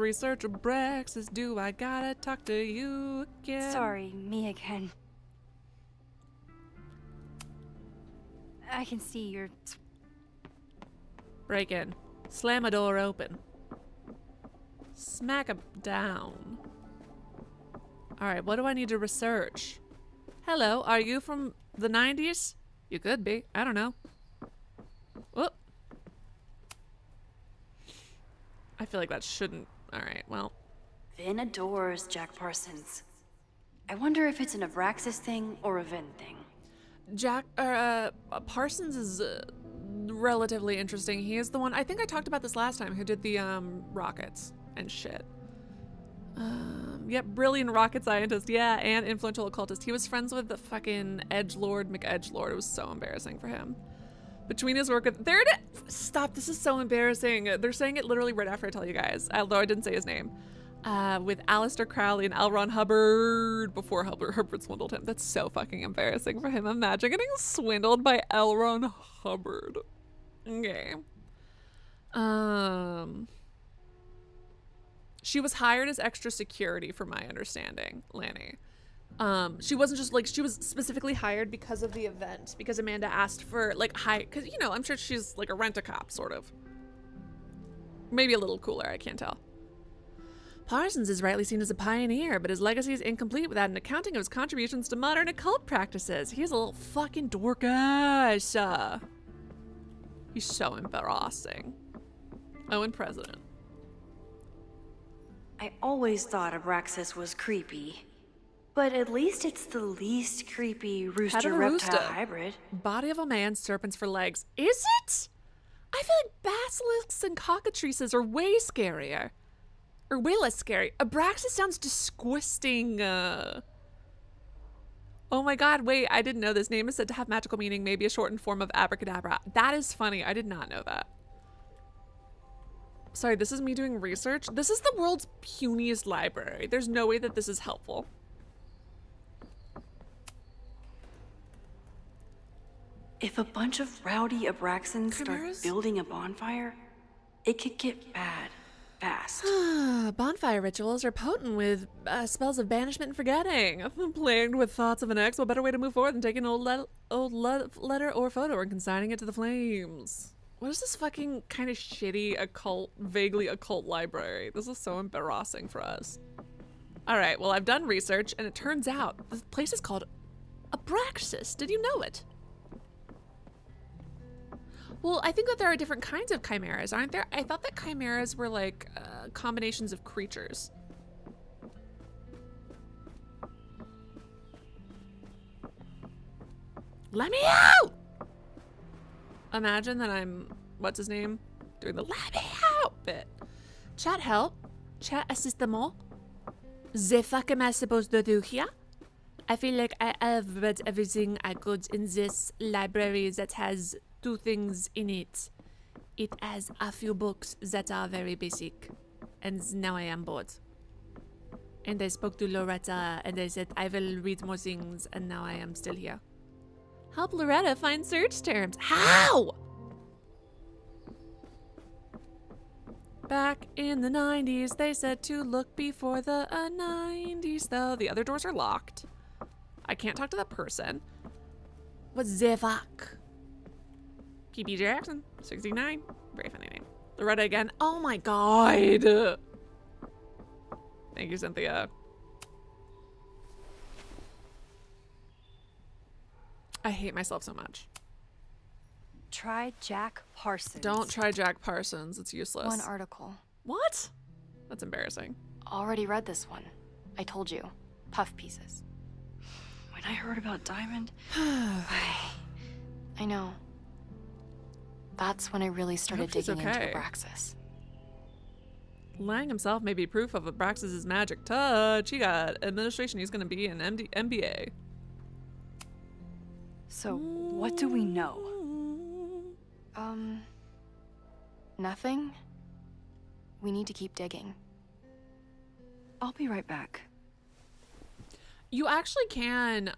do I gotta talk to you again? Sorry, me again. I can see you're... Break in. Slam a door open. Smack 'em down. Alright, what do I need to research? Hello, are you from the 90s? You could be. I don't know. Whoop. I feel like that shouldn't... Alright, well. Vin adores Jack Parsons. I wonder if it's an Abraxas thing or a Vin thing. Parsons is relatively interesting. He is the one... I think I talked about this last time, who did the, rockets and shit. Yep, brilliant rocket scientist, yeah, and influential occultist. He was friends with the fucking edgelord McEdgelord. It was so embarrassing for him. Between his work with... There it is! Stop, this is so embarrassing. They're saying it literally right after I tell you guys, although I didn't say his name. With Aleister Crowley and L. Ron Hubbard before Hubbard swindled him. That's so fucking embarrassing for him. Imagine getting swindled by L. Ron Hubbard. Okay. She was hired as extra security, from my understanding, Lanny. She wasn't just like, she was specifically hired because of the event, because Amanda asked for like because, you know, I'm sure she's like a rent-a-cop sort of. Maybe a little cooler, I can't tell. Parsons is rightly seen as a pioneer, but his legacy is incomplete without an accounting of his contributions to modern occult practices. He's a little fucking dork-ass. He's so embarrassing. Owen President. I always thought Abraxas was creepy. But at least it's the least creepy rooster-reptile hybrid. Body of a man, serpents for legs. Is it? I feel like basilisks and cockatrices are way scarier. Or way less scary. Abraxas sounds disgusting. Oh my god, wait, I didn't know this name is said to have magical meaning, maybe a shortened form of abracadabra. That is funny, I did not know that. Sorry, this is me doing research. This is the world's puniest library. There's no way that this is helpful. If a bunch of rowdy Abraxans start building a bonfire, it could get bad fast. Bonfire rituals are potent with spells of banishment and forgetting. Plagued with thoughts of an ex, what better way to move forward than taking an old letter or photo and consigning it to the flames? What is this fucking kind of shitty occult, vaguely occult library? This is so embarrassing for us. All right, well, I've done research and it turns out this place is called Abraxas. Did you know it? Well, I think that there are different kinds of chimeras, aren't there? I thought that chimeras were like combinations of creatures. Let me out! Imagine that I'm, what's his name? Doing the let me out bit. Chat help. Chat assistement. The fuck am I supposed to do here? I feel like I have read everything I could in this library that has 2 things in it. It has a few books that are very basic. And now I am bored. And I spoke to Loretta and I said I will read more things and now I am still here. Help Loretta find search terms. How? Back in the 90s, they said to look before the 90s, though. The other doors are locked. I can't talk to that person. What's the fuck? PB Jackson, 69. Very funny name. Loretta again. Oh my god. Thank you, Cynthia. I hate myself so much. Try Jack Parsons. Don't try Jack Parsons. It's useless. 1 article. What? That's embarrassing. Already read this one. I told you. Puff pieces. When I heard about Diamond, I know. That's when I really started digging into Abraxas. Lang himself may be proof of Abraxas' magic touch. He got administration. He's going to be an MBA. So, what do we know? Nothing. We need to keep digging. I'll be right back. You actually can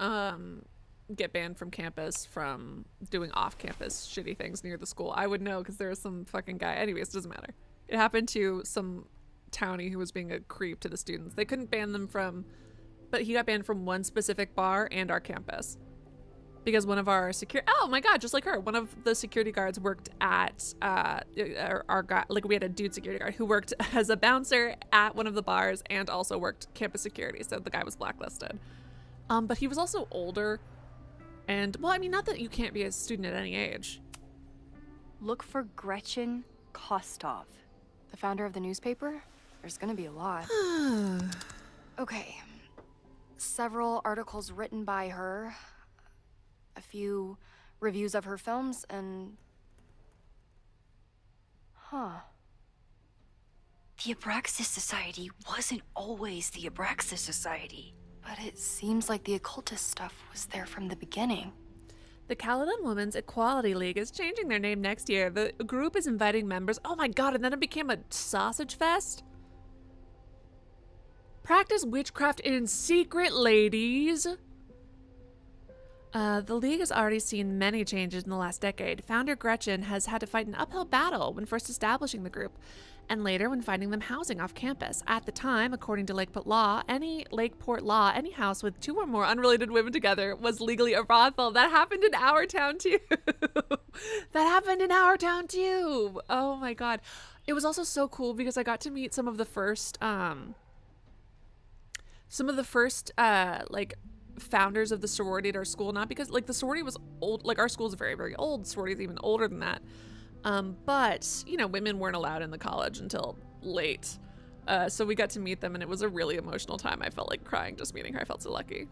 get banned from campus from doing off-campus shitty things near the school. I would know because there was some fucking guy. Anyways, it doesn't matter. It happened to some townie who was being a creep to the students. They couldn't ban them from, but he got banned from one specific bar and our campus. Because one of our oh my god, just like her, one of the security guards worked at our guy, like we had a dude security guard who worked as a bouncer at one of the bars and also worked campus security, so the guy was blacklisted. But he was also older, and well, I mean, not that you can't be a student at any age. Look for Gretchen Kostov. The founder of the newspaper? There's gonna be a lot. Okay. Several articles written by her. A few reviews of her films, and... Huh. The Abraxas Society wasn't always the Abraxas Society. But it seems like the occultist stuff was there from the beginning. The Caledon Women's Equality League is changing their name next year. The group is inviting members. Oh my god, and then it became a sausage fest? Practice witchcraft in secret, ladies. The League has already seen many changes in the last decade. Founder Gretchen has had to fight an uphill battle when first establishing the group, and later when finding them housing off campus. At the time, according to Lakeport law, any house with 2 or more unrelated women together was legally a brothel. That happened in our town too. Oh my god. It was also so cool because I got to meet some of the first like founders of the sorority at our school, not because like the sorority was old, like our school is very, very old. The sorority is even older than that. But you know, women weren't allowed in the college until late. So we got to meet them and it was a really emotional time. I felt like crying just meeting her. I felt so lucky.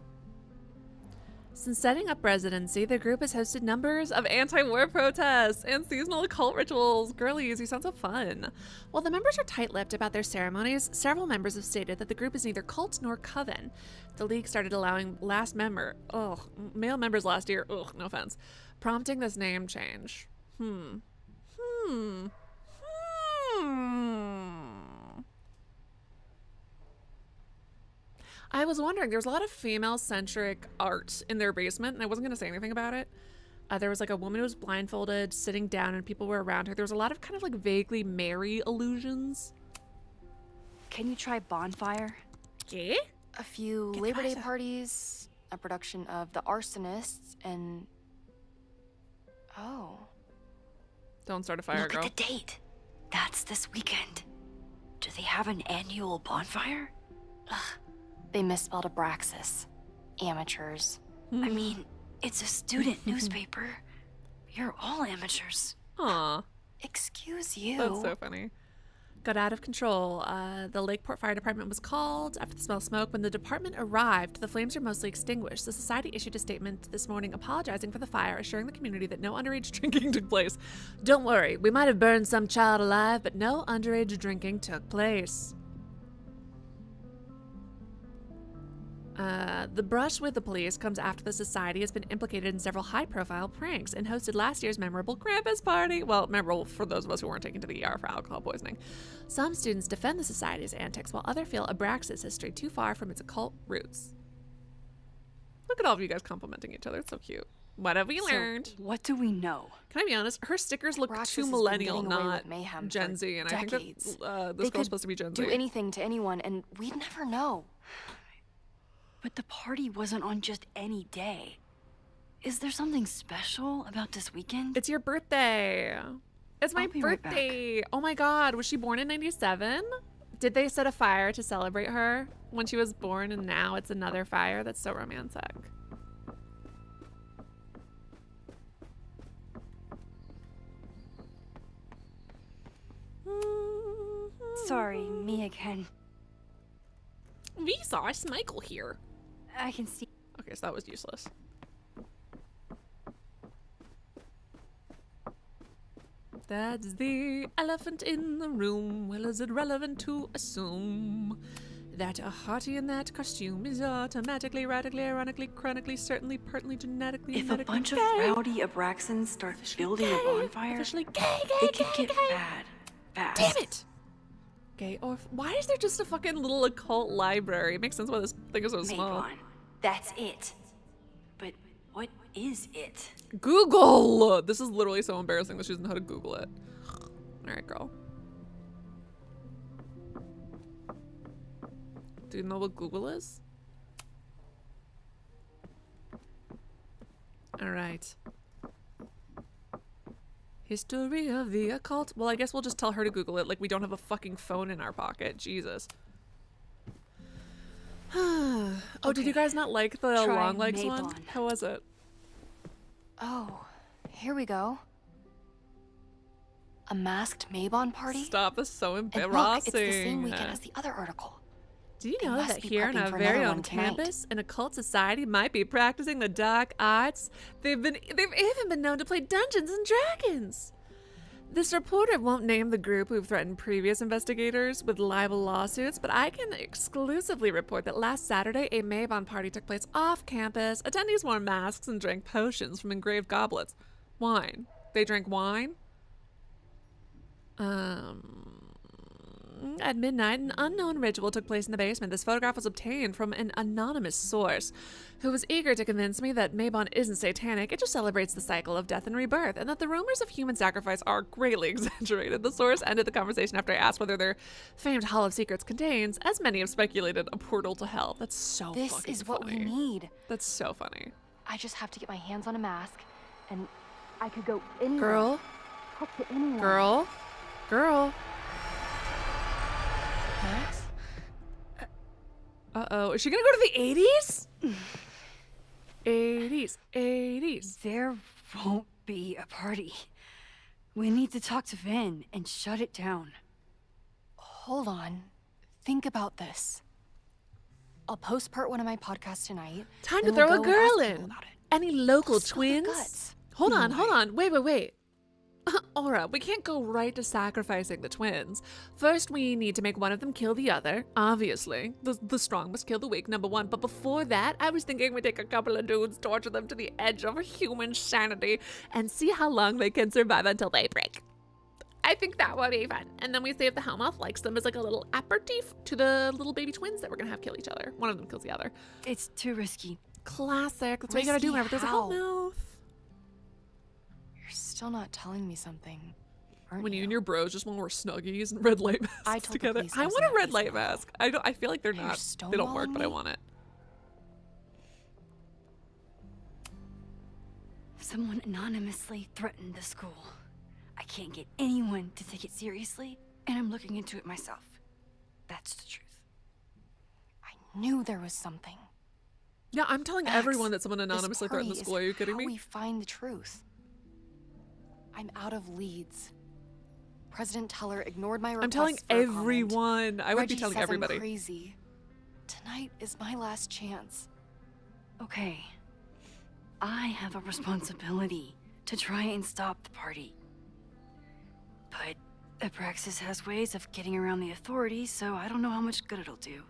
Since setting up residency, the group has hosted numbers of anti-war protests and seasonal occult rituals. Girlies, you sound so fun. While the members are tight-lipped about their ceremonies, several members have stated that the group is neither cult nor coven. The league started allowing male members last year, no offense, prompting this name change. I was wondering, there was a lot of female-centric art in their basement, and I wasn't going to say anything about it. There was like a woman who was blindfolded, sitting down, and people were around her. There was a lot of kind of like vaguely Mary allusions. Can you try Bonfire? Yeah? A few Labor Day parties, a production of The Arsonists, and... Oh. Don't start a fire, Look girl. at the date. That's this weekend. Do they have an annual bonfire? Ugh. They misspelled Abraxas. Amateurs. I mean, it's a student newspaper. You're all amateurs. Aw. Excuse you. That's so funny. Got out of control. The Lakeport Fire Department was called after the smell of smoke. When the department arrived, the flames were mostly extinguished. The society issued a statement this morning apologizing for the fire, assuring the community that no underage drinking took place. Don't worry, we might have burned some child alive, but no underage drinking took place. The brush with the police comes after the society has been implicated in several high-profile pranks and hosted last year's memorable Krampus party. Well, memorable for those of us who weren't taken to the ER for alcohol poisoning. Some students defend the society's antics, while others feel Abraxas has strayed too far from its occult roots. Look at all of you guys complimenting each other. It's so cute. What have we learned? What do we know? Can I be honest? Her stickers look Abraxas too has been millennial, getting away with not mayhem Gen for Z. And decades. I think that They this girl's could supposed to be Gen Z. do anything to anyone, and we'd never know. But the party wasn't on just any day. Is there something special about this weekend? It's your birthday. It's my I'll be right back. birthday. Oh my God. Was she born in 97? Did they set a fire to celebrate her when she was born and now it's another fire? That's so romantic. Sorry, me again. Visa, it's Michael here. I can see. Okay, so that was useless. That's the elephant in the room. Well, is it relevant to assume that a hottie in that costume is automatically, radically, ironically, chronically, certainly, partly, genetically, If a bunch of rowdy Abraxans start building a bonfire, officially it could get bad fast. Damn it! Gay or why is there just a fucking little occult library? It makes sense why this thing is so small. Mabon, that's it. But what is it? Google! This is literally so embarrassing that she doesn't know how to Google it. Alright, girl. Do you know what Google is? Alright. History of the occult. Well, I guess we'll just tell her to Google it. Like, we don't have a fucking phone in our pocket. Jesus. Oh, did you guys not like the Try long legs one? Mabon. How was it? Oh, here we go. A masked Mabon party? Stop, this is so And embarrassing. look, it's the same weekend as the other article. Do you They know must that be here in prepping our for very another own one tonight. campus, an occult society might be practicing the dark arts? They've even been known to play Dungeons and Dragons. This reporter won't name the group who've threatened previous investigators with libel lawsuits, but I can exclusively report that last Saturday, a Mabon party took place off campus. Attendees wore masks and drank potions from engraved goblets. Wine. They drank wine? At midnight, an unknown ritual took place in the basement. This photograph was obtained from an anonymous source who was eager to convince me that Mabon isn't satanic. It just celebrates the cycle of death and rebirth, and that the rumors of human sacrifice are greatly exaggerated. The source ended the conversation after I asked whether their famed Hall of Secrets contains, as many have speculated, a portal to hell. That's so This fucking is what funny. we need. That's so funny. I just have to get my hands on a mask, and I could go anywhere. Girl? Talk to anyone. Girl? Girl? Max? Uh-oh. Is she gonna go to the 80s? 80s. 80s. There won't be a party. We need to talk to Vin and shut it down. Hold on. Think about this. I'll post-part one of my podcasts tonight. Time to then we'll throw a go and ask girl people in. about it. Any local Spill the twins? guts. Hold on. Wait. Aura, we can't go right to sacrificing the twins. First, we need to make one of them kill the other, obviously. The strong must kill the weak, number one. But before that, I was thinking we take a couple of dudes, torture them to the edge of human sanity, and see how long they can survive until they break. I think that would be fun. And then we see if the Hellmouth likes them as like a little aperitif to the little baby twins that we're gonna have kill each other. One of them kills the other. It's too risky. Classic. That's what you gotta do whenever there's a how? Hellmouth. You're still not telling me something, aren't When you? you and your bros just want to wear Snuggies and red light masks I told the together. police I I was want in a that red light mask. I feel like they're You're not. They don't work, stonewalling but I me? want it. Someone anonymously threatened the school. I can't get anyone to take it seriously, and I'm looking into it myself. That's the truth. I knew there was something. Yeah, I'm telling Max, everyone that someone this anonymously threatened the party school. Are you is kidding how me? we find the truth. I'm out of leads. President Teller ignored my request I'm telling for a comment. everyone. I would Reggie be telling says everybody. I'm crazy. Tonight is my last chance. Okay. I have a responsibility to try and stop the party. But Abraxas has ways of getting around the authorities, so I don't know how much good it'll do.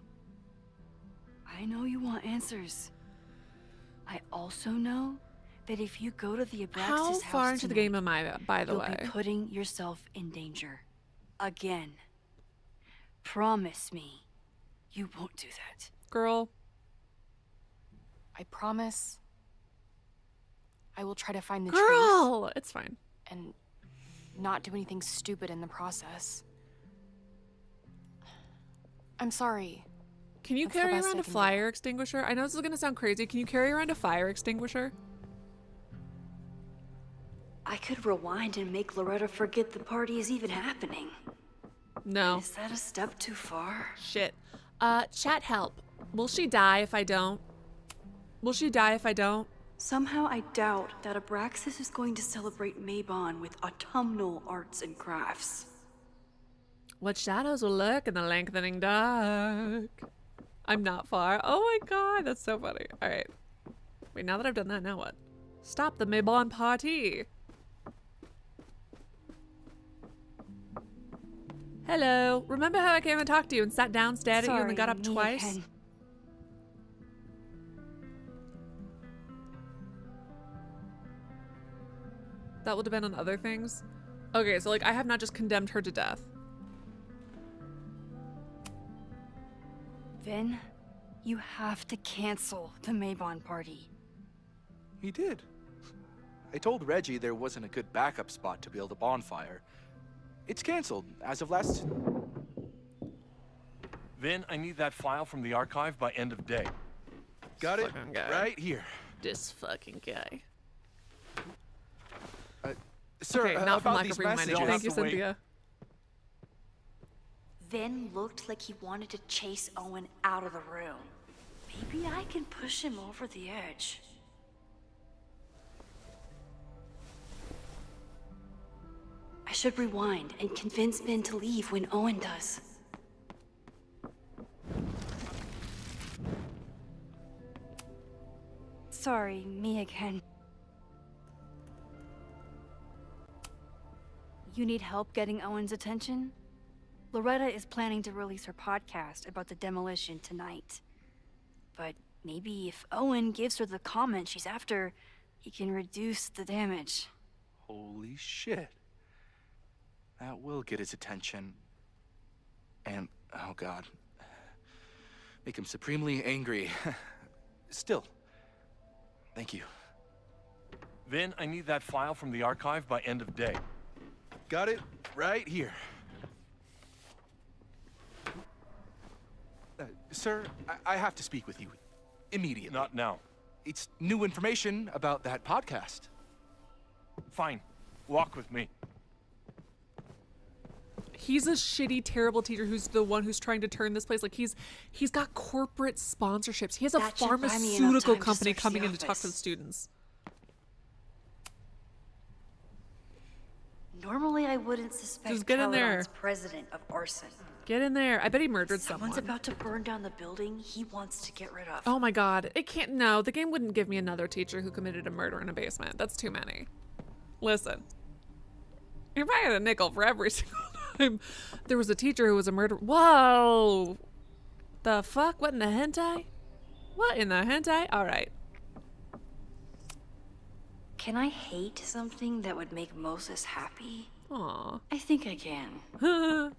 I know you want answers. I also know that if you go to the Abraxas How house far into the tonight, game am I, by the you'll way? be putting yourself in danger. Again. Promise me you won't do that. Girl. I promise I will try to find the truth. Girl! It's fine. And not do anything stupid in the process. I'm sorry. Can you That's the carry best around I a can do. fire extinguisher? I know this is gonna sound crazy. Can you carry around a fire extinguisher? I could rewind and make Loretta forget the party is even happening. No. Is that a step too far? Shit. Chat help. Will she die if I don't? Will she die if I don't? Somehow I doubt that Abraxas is going to celebrate Mabon with autumnal arts and crafts. What shadows will lurk in the lengthening dark? I'm not far. Oh my god, that's so funny. Alright. Wait, now that I've done that, now what? Stop the Mabon party. Hello. Remember how I came and talked to you and sat down, stared at you, and then got up me twice? again. That would have been on other things. Okay, so like I have not just condemned her to death. Vin, you have to cancel the Mabon party. He did. I told Reggie there wasn't a good backup spot to build a bonfire. It's canceled as of last... Vin, I need that file from the archive by end of day. Got it fucking guy. right here. This fucking guy. Sir, Okay, not from about lack these of reading messages. manager. Thank you, have to wait. Cynthia. Vin looked like he wanted to chase Owen out of the room. Maybe I can push him over the edge. I should rewind and convince Vin to leave when Owen does. Sorry, me again. You need help getting Owen's attention? Loretta is planning to release her podcast about the demolition tonight. But maybe if Owen gives her the comment she's after, he can reduce the damage. Holy shit. That will get his attention. And, oh god. Make him supremely angry. Still. Thank you. Vin, I need that file from the archive by end of day. Got it right here. Sir, I have to speak with you. Immediately. Not now. It's new information about that podcast. Fine. Walk with me. He's a shitty, terrible teacher who's the one who's trying to turn this place. Like he's got corporate sponsorships. He has a That should buy me enough pharmaceutical time to company search coming the in to talk to the office. students. Normally I wouldn't suspect Just get in there. Caledon's president of arson. Get in there. I bet he murdered Someone's someone. about to burn down the building he wants to get rid of. Oh my god. It can't. No, the game wouldn't give me another teacher who committed a murder in a basement. That's too many. Listen. If I had a nickel for every single time there was a teacher who was a murderer. Whoa. The fuck? What in the hentai? What in the hentai? Alright. Can I hate something that would make Moses happy? Aw. I think I can.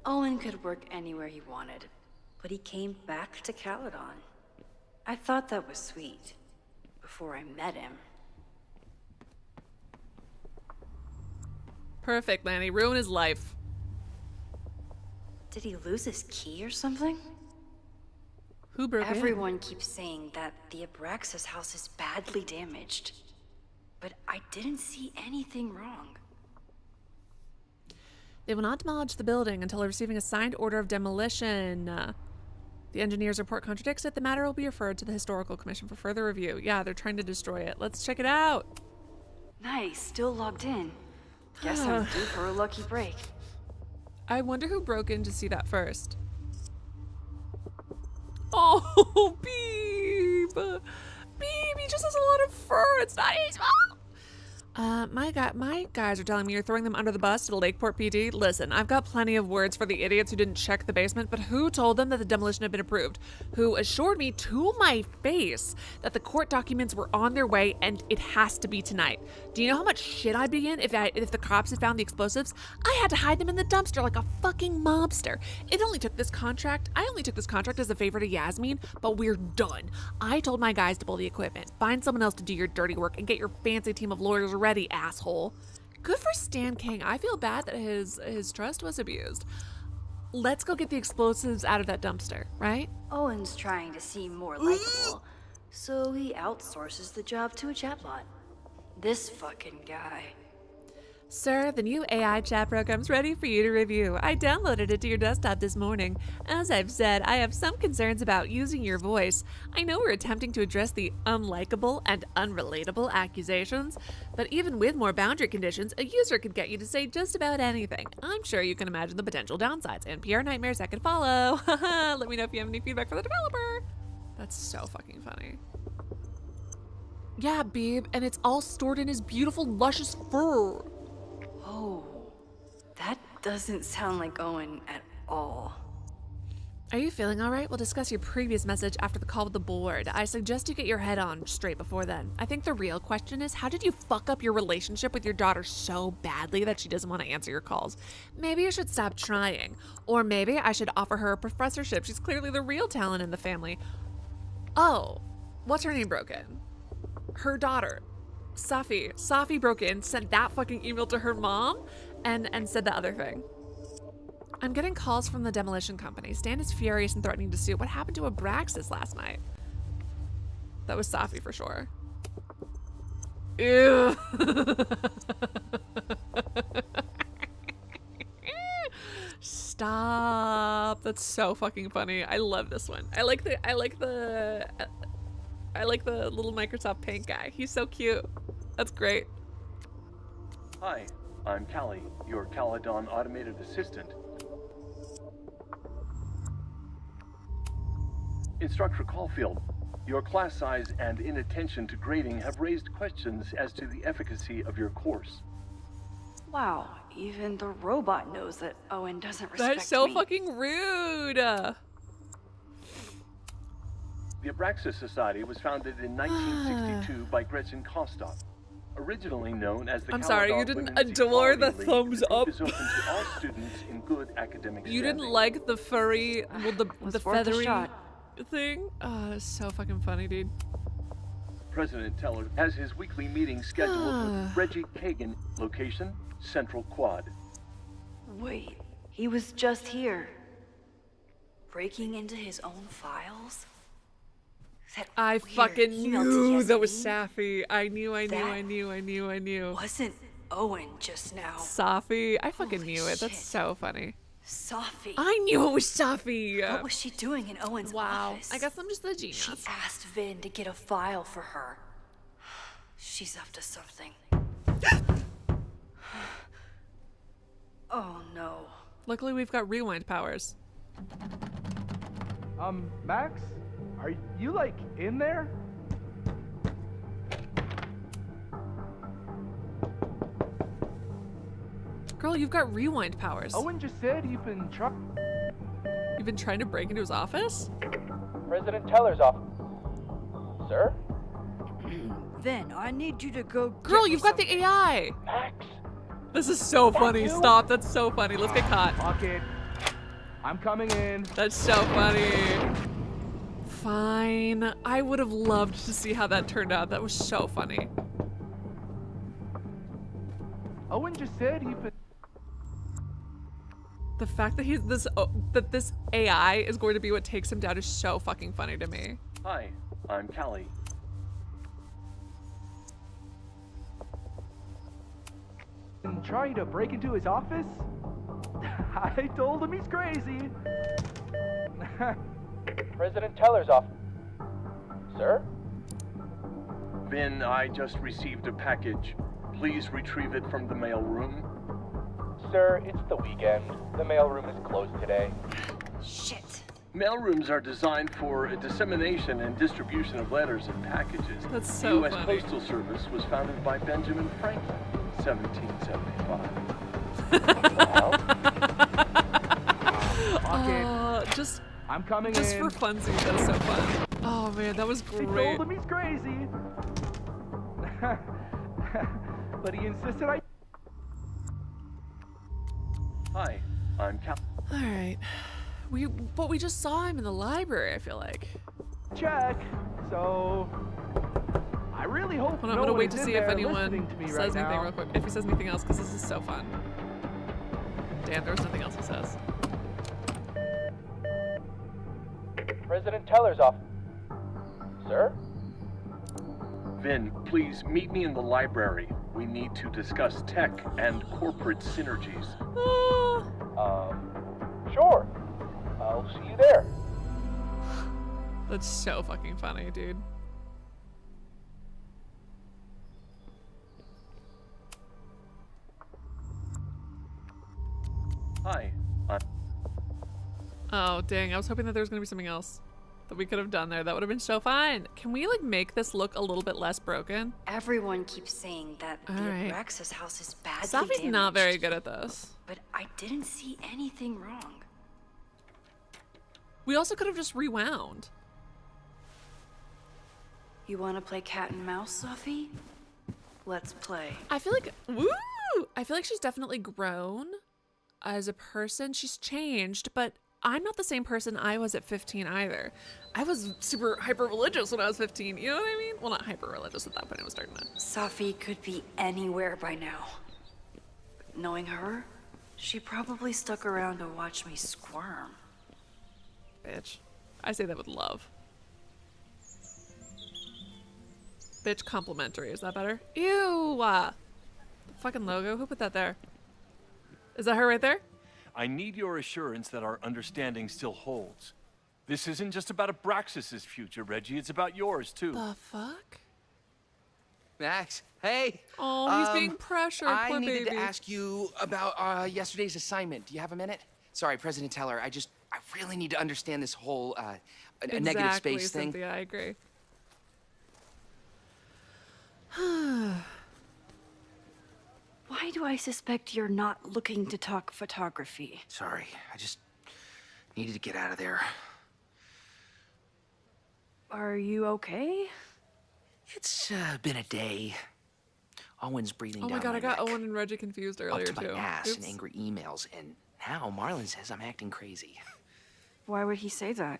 Owen could work anywhere he wanted, but he came back to Caledon. I thought that was sweet, before I met him. Perfect, Lanny. Ruin his life. Did he lose his key or something? Who broke in? Everyone keeps saying that the Abraxas house is badly damaged, but I didn't see anything wrong. They will not demolish the building until receiving a signed order of demolition. The engineer's report contradicts it. The matter will be referred to the Historical Commission for further review. Yeah, they're trying to destroy it. Let's check it out. Nice, still logged in. Guess I'm due for a lucky break. I wonder who broke in to see that first. Oh, Beeb! Beeb, he just has a lot of fur. It's not his fault. My guys are telling me you're throwing them under the bus to the Lakeport PD. Listen, I've got plenty of words for the idiots who didn't check the basement, but who told them that the demolition had been approved? Who assured me to my face that the court documents were on their way and it has to be tonight? Do you know how much shit I'd be in if the cops had found the explosives? I had to hide them in the dumpster like a fucking mobster. I only took this contract as a favor to Yasmin, but we're done. I told my guys to pull the equipment, find someone else to do your dirty work, and get your fancy team of lawyers ready, asshole. Good for Stan King. I feel bad that his trust was abused. Let's go get the explosives out of that dumpster, right? Owen's trying to seem more likable, so he outsources the job to a chatbot. This fucking guy. Sir, the new AI chat program's ready for you to review. I downloaded it to your desktop this morning. As I've said, I have some concerns about using your voice. I know we're attempting to address the unlikable and unrelatable accusations, but even with more boundary conditions, a user could get you to say just about anything. I'm sure you can imagine the potential downsides and PR nightmares that could follow. Let me know if you have any feedback for the developer. That's so fucking funny. Yeah, Beeb, and it's all stored in his beautiful, luscious fur. Oh, that doesn't sound like Owen at all. Are you feeling all right? We'll discuss your previous message after the call with the board. I suggest you get your head on straight before then. I think the real question is, how did you fuck up your relationship with your daughter so badly that she doesn't want to answer your calls? Maybe you should stop trying. Or maybe I should offer her a professorship. She's clearly the real talent in the family. Oh, what's her name broke in? Her daughter. Safi. Safi broke in, sent that fucking email to her mom, and said the other thing. I'm getting calls from the demolition company. Stan is furious and threatening to sue. What happened to Abraxas last night? That was Safi for sure. Ew. Stop. That's so fucking funny. I love this one. I like the little Microsoft Paint guy. He's so cute. That's great. Hi, I'm Callie, your Caledon automated assistant. Instructor Caulfield, your class size and inattention to grading have raised questions as to the efficacy of your course. Wow, even the robot knows that Owen doesn't respect That's so me. fucking rude. The Abraxas Society was founded in 1962 by Gretchen Kostov, originally known as the I'm sorry, you Caledon didn't Women's adore the Equality League. thumbs The group up. is open to all students in good academic You standing. didn't like the furry, well, the worth a feathery shot. thing? Oh, that's so fucking funny, dude. President Teller has his weekly meeting scheduled with Reggie Kagan, location Central Quad. Wait, he was just here. Breaking into his own files? That I weird fucking email to knew that was Yasmin? Safi. I knew. Wasn't Owen just now. Safi. I fucking Holy knew it. That's shit. so funny. Sophie. I knew it was Sophie. What was she doing in Owen's office? I guess I'm just the genius. She asked Vin to get a file for her. She's up to something. Oh no. Luckily, we've got rewind powers. Max? Are you, like, in there? Girl, you've got rewind powers. Owen just said you've been trying to break into his office? President Teller's office. Sir? Then I need you to go. Girl, you've got the AI. Max. This is so funny. Stop. That's so funny. Let's get caught. Fuck it. I'm coming in. That's so funny. Fine. I would have loved to see how that turned out. That was so funny. Owen just said you've been. The fact that this AI is going to be what takes him down is so fucking funny to me. Hi, I'm Callie. And trying to break into his office? I told him he's crazy. President Teller's office. Sir? Vin, I just received a package. Please retrieve it from the mail room. Sir, it's the weekend. The mailroom is closed today. Shit. Mailrooms are designed for a dissemination and distribution of letters and packages. That's the so U.S. funny. Postal Service was founded by Benjamin Franklin in 1775. Just I'm coming just in. for funsies, that was so fun. Oh man, that was I great. told him he's crazy. But he insisted I. Hi, I'm Cal. All right, but we just saw him in the library. I feel like. Check. So. I really hope Hold on, I'm no gonna one wait is to in see if there anyone listening to me says right anything now. real quick. If he says anything else, because this is so fun. Damn, there was nothing else he says. President Teller's office. Sir? Vin, please meet me in the library. We need to discuss tech and corporate synergies. Sure. I'll see you there. That's so fucking funny, dude. Hi, Oh, dang. I was hoping that there was going to be something else that we could have done there. That would have been so fun. Can we, like, make this look a little bit less broken? Everyone keeps saying that the Alright. Abraxas house is badly Sophie's damaged. not very good at this. But I didn't see anything wrong. We also could have just rewound. You want to play cat and mouse, Sophie? Let's play. I feel like, woo! I feel like she's definitely grown as a person. She's changed, but I'm not the same person I was at 15 either. I was super hyper-religious when I was 15, you know what I mean? Well, not hyper-religious at that point, I was starting to. Sophie could be anywhere by now. But knowing her, she probably stuck around to watch me squirm. Bitch. I say that with love. Bitch complimentary, is that better? Ew! The fucking logo, who put that there? Is that her right there? I need your assurance that our understanding still holds. This isn't just about Abraxas' future, Reggie. It's about yours, too. The fuck? Max, hey. Oh, he's being pressured, I poor needed baby. to ask you about yesterday's assignment. Do you have a minute? Sorry, President Teller. I really need to understand this whole negative space thing. Cynthia, I agree. Why do I suspect you're not looking to talk photography? Sorry, I just needed to get out of there. Are you okay? It's been a day. Owen's breathing Oh down my god, I got neck, Owen and Reggie confused up earlier to my too. ass Oops. in angry emails, and now Marlon says I'm acting crazy. Why would he say that?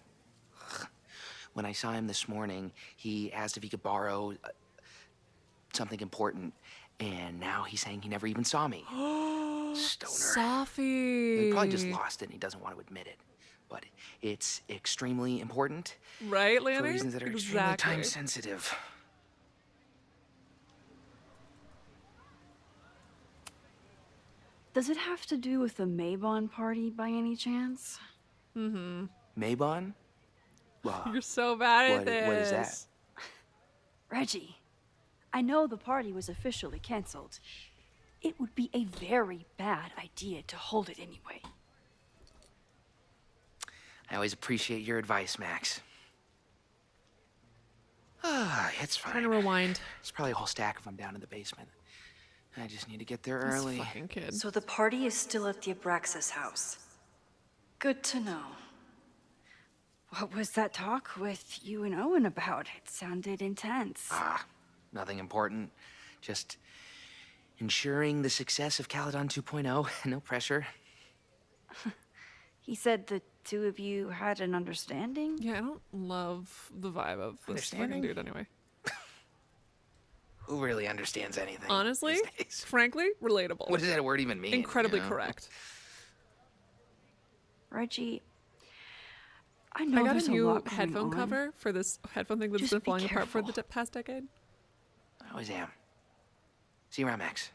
When I saw him this morning, he asked if he could borrow something important, and now he's saying he never even saw me. Stoner. Sophie. He probably just lost it and he doesn't want to admit it. But it's extremely important. Right, Lanny? For reasons that are extremely Exactly. time sensitive. Does it have to do with the Maybon party by any chance? Mm-hmm. Maybon? Well, You're so bad at this. What is that? Reggie, I know the party was officially canceled. It would be a very bad idea to hold it anyway. I always appreciate your advice, Max. It's fine. Trying to rewind. There's probably a whole stack of them down in the basement. I just need to get there This early. fucking kid. So the party is still at the Abraxas house. Good to know. What was that talk with you and Owen about? It sounded intense. Nothing important. Just ensuring the success of Caledon 2.0. No pressure. He said the two of you had an understanding? Yeah, I don't love the vibe of this fucking Understanding? dude anyway. Who really understands anything? Honestly, frankly, relatable. What does that word even mean? Incredibly you know? correct. Reggie, I know I got there's a new lot going headphone on. cover for this headphone thing that's Just been be falling apart for careful. the past decade. I always am. See you around, Max.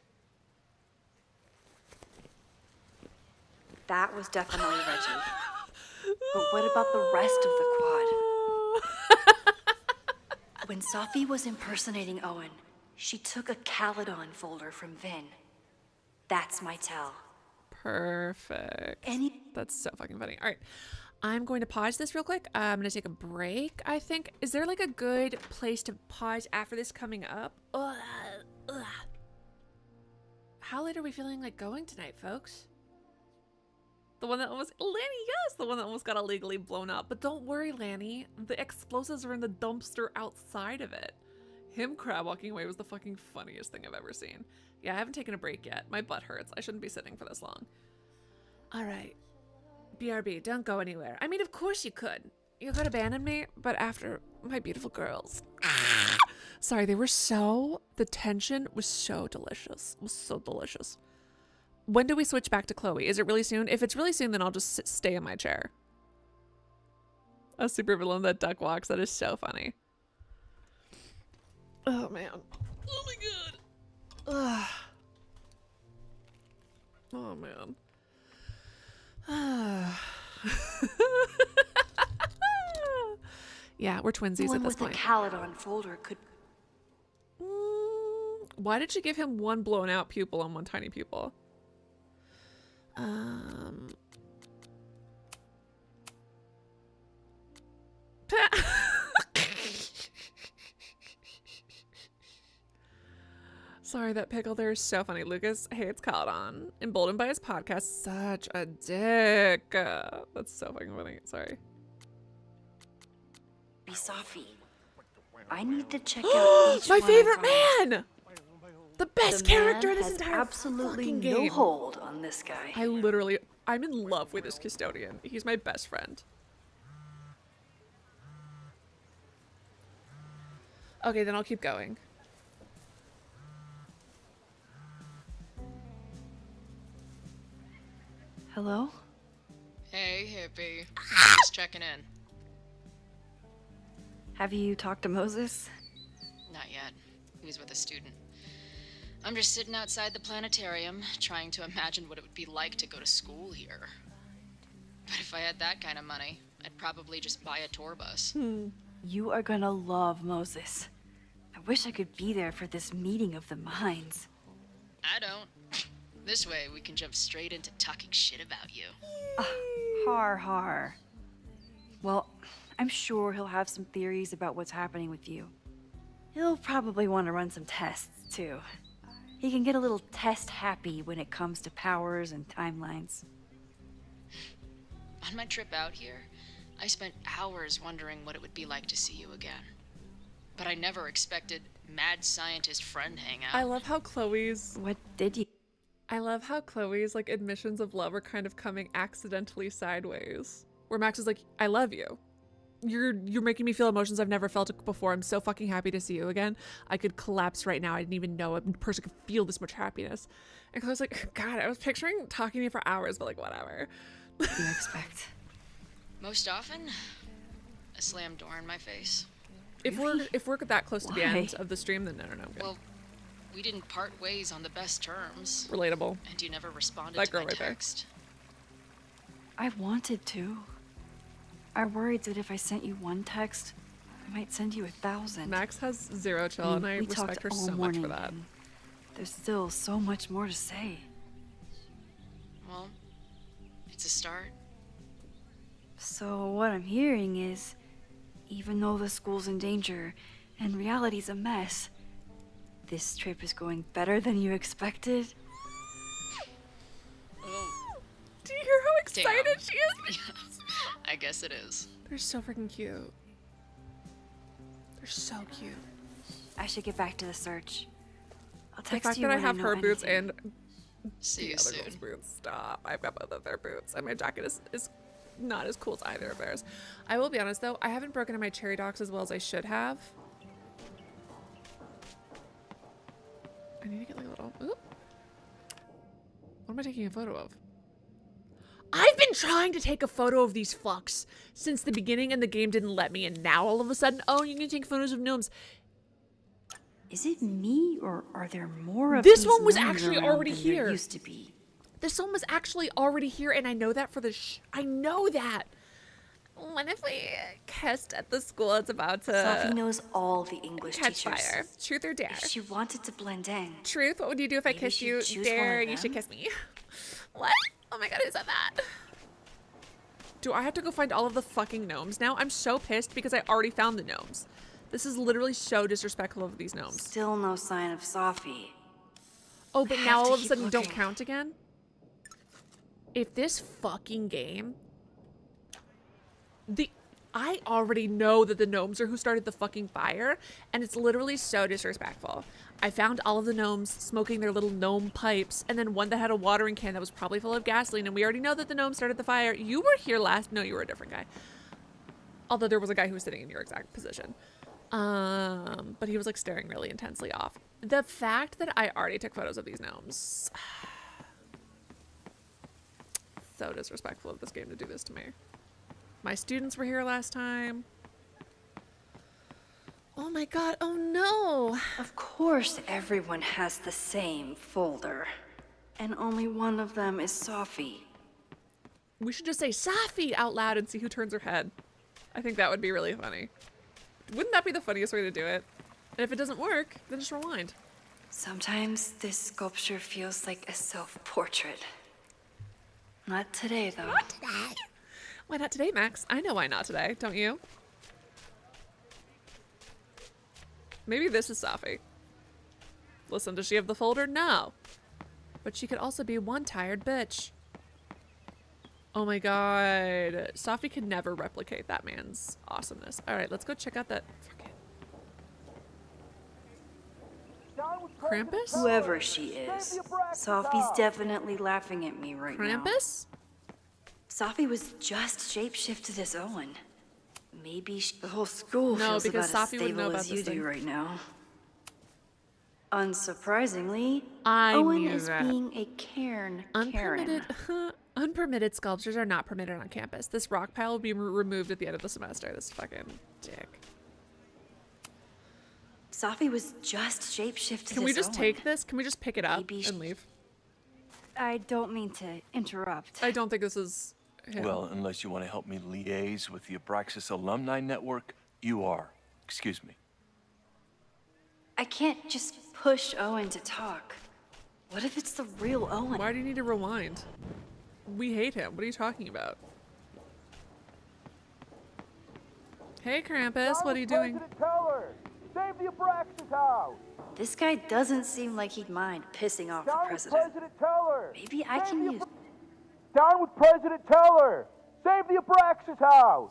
That was definitely Reggie. But what about the rest of the quad? When Safi was impersonating Owen, she took a Caledon folder from Vin. That's my tell. Perfect. That's so fucking funny. All right. I'm going to pause this real quick. I'm going to take a break, I think. Is there like a good place to pause after this coming up? How late are we feeling like going tonight, folks? The one that almost... Lanny, yes! The one that almost got illegally blown up. But don't worry, Lanny. The explosives are in the dumpster outside of it. Him crab walking away was the fucking funniest thing I've ever seen. Yeah, I haven't taken a break yet. My butt hurts. I shouldn't be sitting for this long. All right. BRB, don't go anywhere. I mean, of course you could. You could abandon me, but after my beautiful girls. Sorry, they were so... The tension was so delicious. It was so delicious. When do we switch back to Chloe? Is it really soon? If it's really soon, then I'll just stay in my chair. A supervillain that duck walks. That is so funny. Oh, man. Oh, my God. Ugh. Oh, man. Yeah, we're twinsies One at this with the point. Caledon folder could... Why did she give him one blown out pupil and one tiny pupil? Sorry, that pickle there is so funny. Lucas hates Caledon. Emboldened by his podcast. Such a dick. That's so fucking funny. Sorry. Be Safi. I need to check out each My one I favorite find. man! The best The character man in this has entire absolutely fucking no game. hold on this guy. I'm in love with this custodian. He's my best friend. Okay, then I'll keep going. Hello? Hey, hippie. Just checking in. Have you talked to Moses? Not yet. He was with a student. I'm just sitting outside the planetarium, trying to imagine what it would be like to go to school here. But if I had that kind of money, I'd probably just buy a tour bus. You are gonna love Moses. I wish I could be there for this meeting of the minds. I don't. This way, we can jump straight into talking shit about you. Har har. Well, I'm sure he'll have some theories about what's happening with you. He'll probably want to run some tests, too. He can get a little test happy when it comes to powers and timelines. On my trip out here, I spent hours wondering what it would be like to see you again. But I never expected mad scientist friend hangout. I love how Chloe's... What did you... I love how Chloe's, like, admissions of love are kind of coming accidentally sideways. Where Max is like, I love you. You're making me feel emotions I've never felt before. I'm so fucking happy to see you again. I could collapse right now. I didn't even know a person could feel this much happiness. And Chloe's like, God, I was picturing talking to you for hours, but like, whatever. What do you expect? Most often, a slam door in my face. If we're that close to the Why? end of the stream, then no, I'm good. Well, We didn't part ways on the best terms. Relatable. And you never responded That to girl my right there. text. I wanted to. I worried that if I sent you one text, I might send you 1,000. Max has zero chill, and I we respect talked her all so much morning, for that. and there's still so much more to say. Well, it's a start. So what I'm hearing is, even though the school's in danger and reality's a mess, this trip is going better than you expected? Do you hear how excited Damn. she is? I guess it is. They're so freaking cute. They're so cute. I should get back to the search. I'll The text fact you that I when have know her boots anything. and See the you other soon. girl's boots. Stop. I've got both of their boots, and my jacket is not as cool as either of theirs. I will be honest though, I haven't broken in my cherry docks as well as I should have. I need to get like a little. Oop. What am I taking a photo of? I've been trying to take a photo of these fucks since the beginning, and the game didn't let me. And now all of a sudden, oh, you can take photos of gnomes. Is it me, or are there more of This these one was gnomes actually around already than there here. used to be? This one was actually already here, and I know that for the I know that. What if we kissed at the school it's about to Sophie knows all the English catch teachers. fire? Truth or dare? If she wanted to blend in. Truth, what would you do if I Maybe kissed she'd you? choose Dare, one of you should them? kiss me. What? Oh my god, who said that? Do I have to go find all of the fucking gnomes now? I'm so pissed because I already found the gnomes. This is literally so disrespectful of these gnomes. Still no sign of Sophie. Oh, but I now have to all of a keep sudden don't looking. count again? If this fucking game... I already know that the gnomes are who started the fucking fire, and it's literally so disrespectful. I found all of the gnomes smoking their little gnome pipes, and then one that had a watering can that was probably full of gasoline, and we already know that the gnomes started the fire. You were here last... No, you were a different guy. Although there was a guy who was sitting in your exact position. But he was like staring really intensely off. The fact that I already took photos of these gnomes... So disrespectful of this game to do this to me. My students were here last time. Oh my god, oh no! Of course everyone has the same folder. And only one of them is Sophie. We should just say Safi out loud and see who turns her head. I think that would be really funny. Wouldn't that be the funniest way to do it? And if it doesn't work, then just rewind. Sometimes this sculpture feels like a self-portrait. Not today, though. Not today. Why not today, Max? I know why not today, don't you? Maybe this is Safi. Listen, does she have the folder? No. But she could also be one tired bitch. Oh my god. Safi could never replicate that man's awesomeness. Alright, let's go check out that... Krampus? Whoever she is, Sophie's definitely laughing at me right now. Krampus? Sophie was just shapeshifted as Owen. Maybe the whole school No, feels because about as Sophie wouldn't know stable about as you this do thing. right now. Unsurprisingly, I Owen knew is that. being a Karen. Unpermitted sculptures are not permitted on campus. This rock pile will be removed at the end of the semester. This fucking dick. Sophie was just shapeshifted Can we as just Owen. take this? Can we just pick it up Maybe and leave? I don't mean to interrupt. I don't think this is him. Well, unless you want to help me liaise with the Abraxas alumni network, you are. Excuse me. I can't just push Owen to talk. What if it's the real Owen? Why do you need to rewind? We hate him. What are you talking about? Hey, Krampus, what are you doing? Save the Abraxas house! This guy doesn't seem like he'd mind pissing off the Down with president. President Teller! Maybe I can use... Down with President Teller! Save the Abraxas house!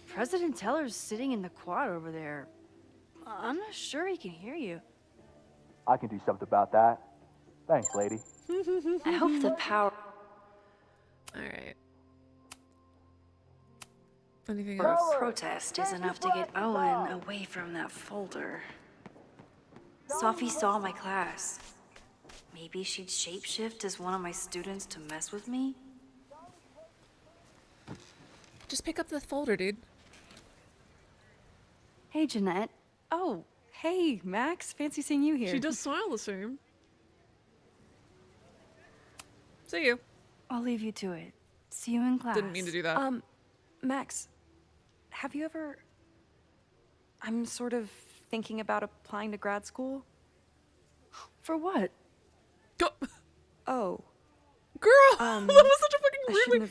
President Teller's sitting in the quad over there. I'm not sure he can hear you. I can do something about that. Thanks, lady. I hope the power... Alright. Anything or else? protest is enough to get Owen away from that folder. Sophie saw my class. Maybe she'd shapeshift as one of my students to mess with me? Just pick up the folder, dude. Hey, Jeanette. Oh, hey, Max. Fancy seeing you here. She does smile the same. See you. I'll leave you to it. See you in class. Didn't mean to do that. Max, have you ever... I'm sort of thinking about applying to grad school. For what? Oh. Girl! That was such a fucking weird...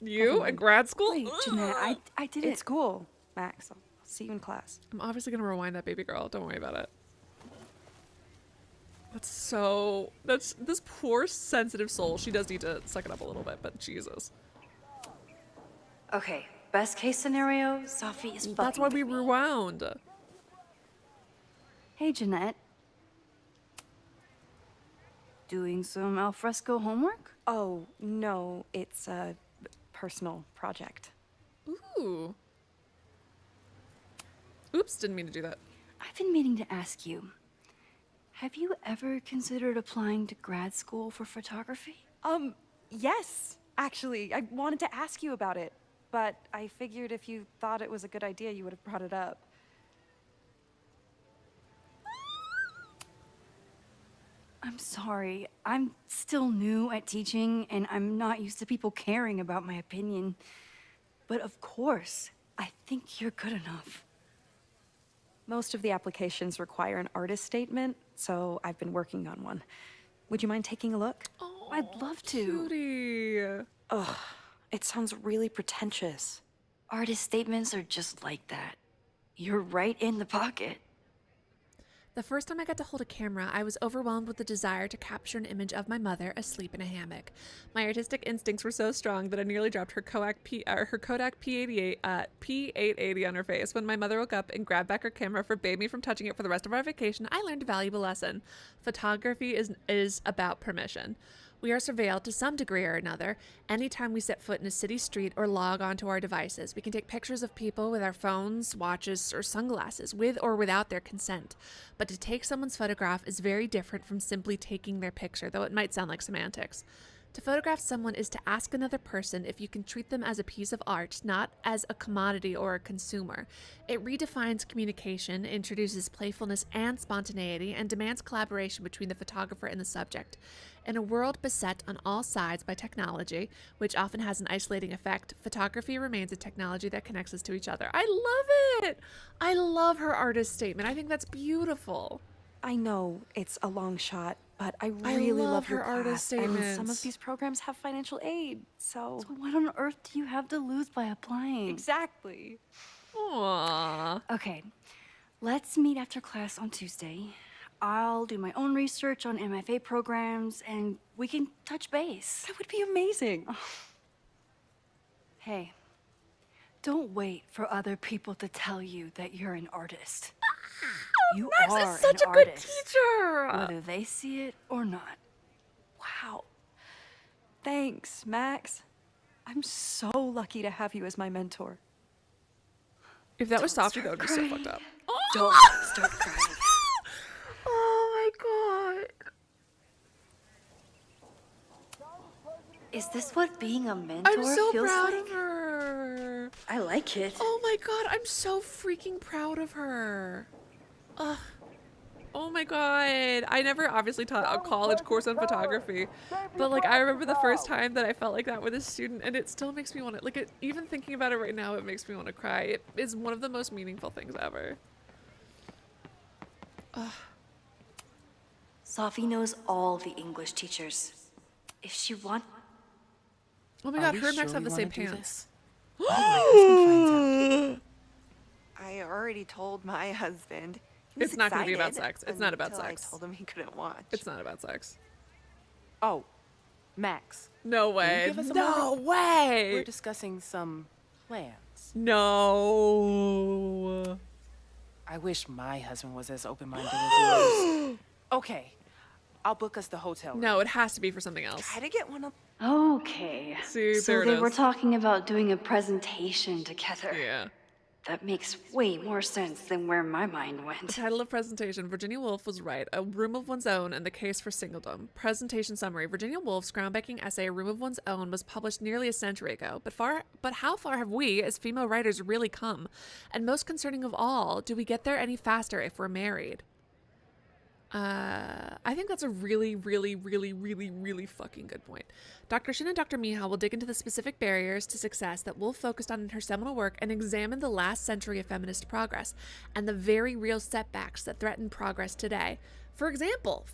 You at grad school? Wait, Jeanette, I did it. It's cool, Max. I'll see you in class. I'm obviously gonna rewind that, baby girl. Don't worry about it. That's this poor sensitive soul. She does need to suck it up a little bit, but Jesus. Okay, best case scenario, Sophie is fucking That's why we with me. rewound. Hey, Jeanette. Doing some alfresco homework? Oh, no, it's a personal project. Ooh. Oops, didn't mean to do that. I've been meaning to ask you. Have you ever considered applying to grad school for photography? Yes, actually. I wanted to ask you about it, but I figured if you thought it was a good idea, you would have brought it up. I'm sorry. I'm still new at teaching, and I'm not used to people caring about my opinion. But of course, I think you're good enough. Most of the applications require an artist statement, so I've been working on one. Would you mind taking a look? Oh, I'd love to. Cutie. Ugh, it sounds really pretentious. Artist statements are just like that. You're right in the pocket. The first time I got to hold a camera, I was overwhelmed with the desire to capture an image of my mother asleep in a hammock. My artistic instincts were so strong that I nearly dropped her Kodak P880 on her face. When my mother woke up and grabbed back her camera, forbade me from touching it for the rest of our vacation, I learned a valuable lesson. Photography is about permission. We are surveilled to some degree or another. Anytime we set foot in a city street or log onto our devices, we can take pictures of people with our phones, watches, or sunglasses, with or without their consent. But to take someone's photograph is very different from simply taking their picture, though it might sound like semantics. To photograph someone is to ask another person if you can treat them as a piece of art, not as a commodity or a consumer. It redefines communication, introduces playfulness and spontaneity, and demands collaboration between the photographer and the subject. In a world beset on all sides by technology, which often has an isolating effect, photography remains a technology that connects us to each other. I love it! I love her artist statement. I think that's beautiful. I know it's a long shot, but I really love your her artist class, and statements. some of these programs have financial aid, so... So what on earth do you have to lose by applying? Exactly. Aww. Okay, let's meet after class on Tuesday. I'll do my own research on MFA programs, and we can touch base. That would be amazing. Hey, don't wait for other people to tell you that you're an artist. You Max are is such an a good artist, teacher. whether they see it or not. Wow. Thanks, Max. I'm so lucky to have you as my mentor. If that was Sophie, that would be so fucked up. Don't start crying. Oh my god. Is this what being a mentor I'm so feels proud like? of her. I like it. Oh my god, I'm so freaking proud of her. Ugh. Oh my god. I never obviously taught a college course on photography, but like I remember the first time that I felt like that with a student, and it still makes me want to, like, even thinking about it right now, it makes me want to cry. It is one of the most meaningful things ever. Ugh. Sophie knows all the English teachers. If she wants... Oh my god, her and Max have the same pants. I already told my husband. He was It's not going to be about excited sex. It's not about until sex. I told him he couldn't watch. It's not about sex. Oh, Max. No Will you way. give us a No moment? way. We're discussing some plans. No. I wish my husband was as open-minded as yours. Okay, I'll book us the hotel room. No, it has to be for something else. Try to get one of... Okay. See, so there it they were is. talking about doing a presentation together. Yeah. That makes way more sense than where my mind The went. title of presentation, Virginia Woolf was right. A Room of One's Own and the Case for Singledom. Presentation summary. Virginia Woolf's groundbreaking essay, A Room of One's Own, was published nearly a century ago. But how far have we, as female writers, really come? And most concerning of all, do we get there any faster if we're married? I think that's a really, really, really, really, really fucking good point. Dr. Shin and Dr. Mihal will dig into the specific barriers to success that Woolf focused on in her seminal work and examine the last century of feminist progress and the very real setbacks that threaten progress today. For example,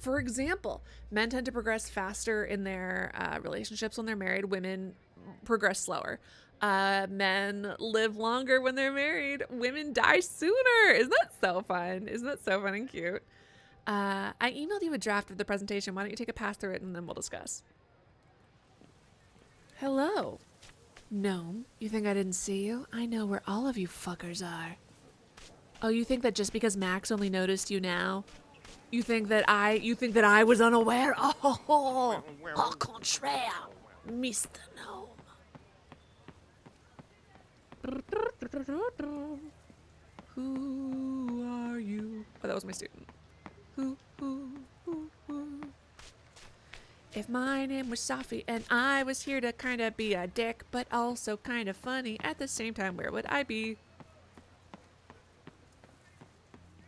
men tend to progress faster in their relationships when they're married. Women progress slower. Men live longer when they're married. Women die sooner. Isn't that so fun? Isn't that so fun and cute? I emailed you a draft of the presentation. Why don't you take a pass through it and then we'll discuss. Hello. Gnome, you think I didn't see you? I know where all of you fuckers are. Oh, you think that just because Max only noticed you now? You think that I was unaware? Oh, au contraire, Mr. Gnome. Who are you? Oh, that was my student. Who. If my name was Sophie and I was here to kind of be a dick, but also kind of funny at the same time, where would I be?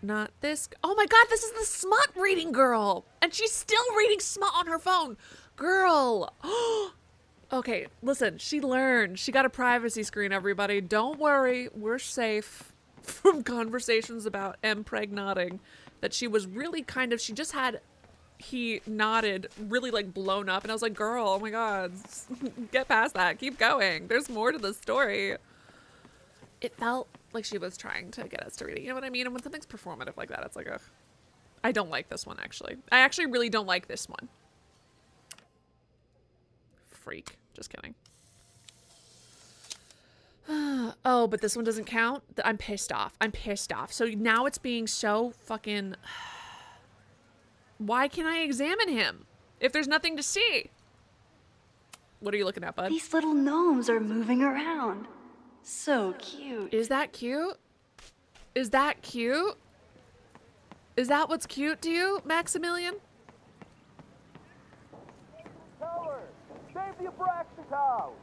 Not this. Oh my god, this is the smut reading girl! And she's still reading smut on her phone! Girl! Okay, listen, she learned. She got a privacy screen, everybody. Don't worry, we're safe from conversations about impregnating. That she was really kind of, she just had, he nodded, really like blown up. And I was like, girl, oh my god, get past that. Keep going. There's more to the story. It felt like she was trying to get us to read it. You know what I mean? And when something's performative like that, it's like, ugh. I don't like this one, actually. I actually really don't like this one. Freak. Just kidding. Oh, but this one doesn't count? I'm pissed off. I'm pissed off. So now it's being so fucking... Why can't I examine him if there's nothing to see? What are you looking at, bud? These little gnomes are moving around. So cute. Is that cute? Is that cute? Is that what's cute to you, Maximilian? Teller, save the Abraxas house!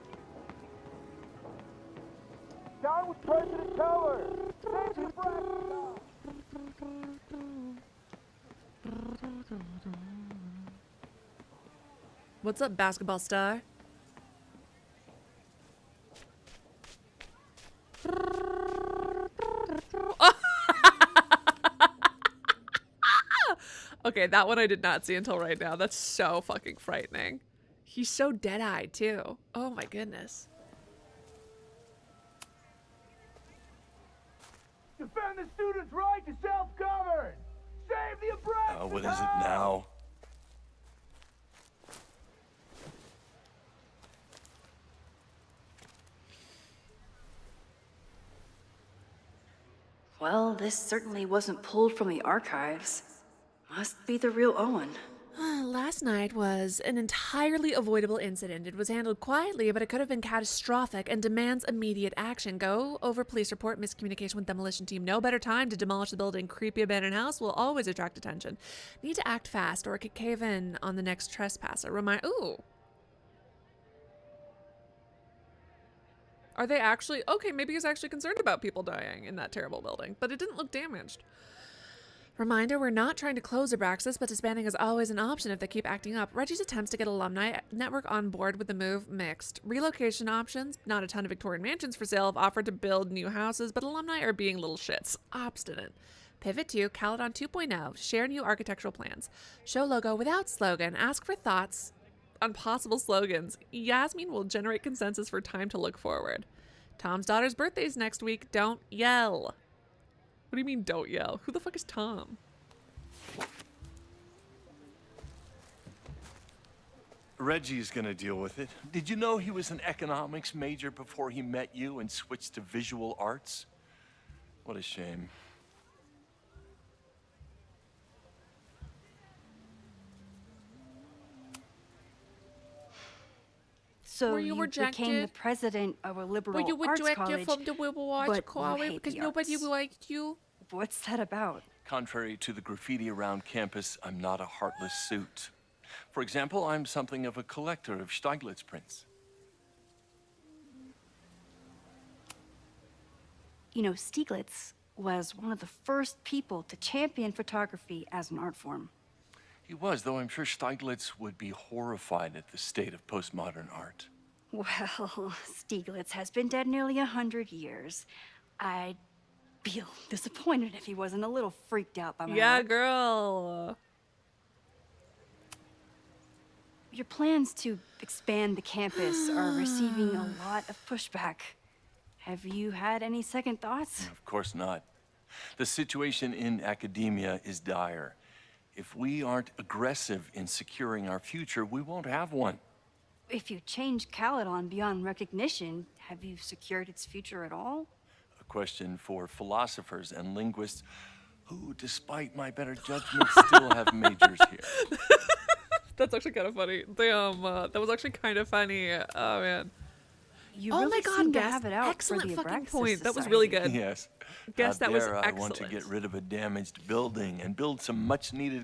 Down with President Teller! Save the Abraxas house! What's up, basketball star? Okay, that one I did not see until right now. That's so fucking frightening. He's so dead-eyed, too. Oh my goodness. Defend the students' right to self-govern! Save the Abraxas What is it now? Well, this certainly wasn't pulled from the archives. Must be the real Owen. Last night was an entirely avoidable incident. It was handled quietly, but it could have been catastrophic and demands immediate action. Go over police report, miscommunication with demolition team. No better time to demolish the building. Creepy abandoned house will always attract attention. Need to act fast or it could cave in on the next trespasser. Ooh. Are they actually... Okay, maybe he's actually concerned about people dying in that terrible building, but it didn't look damaged. Reminder, we're not trying to close Abraxas, but disbanding is always an option if they keep acting up. Reggie's attempts to get alumni network on board with the move, mixed. Relocation options, not a ton of Victorian mansions for sale, have offered to build new houses, but alumni are being little shits. Obstinate. Pivot to Caledon 2.0, share new architectural plans. Show logo without slogan, ask for thoughts on possible slogans. Yasmin will generate consensus for time to look forward. Tom's daughter's birthday's next week, don't yell. What do you mean, don't yell? Who the fuck is Tom? Reggie's gonna deal with it. Did you know he was an economics major before he met you and switched to visual arts? What a shame. So Were you became the rejected? president of a liberal Were you arts rejected college, from the liberal arts but you college hate because the nobody arts. liked you? What's that about? Contrary to the graffiti around campus, I'm not a heartless suit. For example, I'm something of a collector of Stieglitz prints. You know, Stieglitz was one of the first people to champion photography as an art form. He was, though I'm sure Stieglitz would be horrified at the state of postmodern art. Well, Stieglitz has been dead nearly 100 years. I'd feel disappointed if he wasn't a little freaked out by my Yeah, art. girl. Your plans to expand the campus are receiving a lot of pushback. Have you had any second thoughts? Of course not. The situation in academia is dire. If we aren't aggressive in securing our future, we won't have one. If you change Caledon beyond recognition, have you secured its future at all? A question for philosophers and linguists who, despite my better judgment, still have majors here. That's actually kind of funny. Damn, that was actually kind of funny. Oh, man. You oh really my god, seem to guess. have it out Excellent for the fucking Abraxas point. That was really Society. good. Yes. Guess Out that was there, excellent. I want to get rid of a damaged building and build some much-needed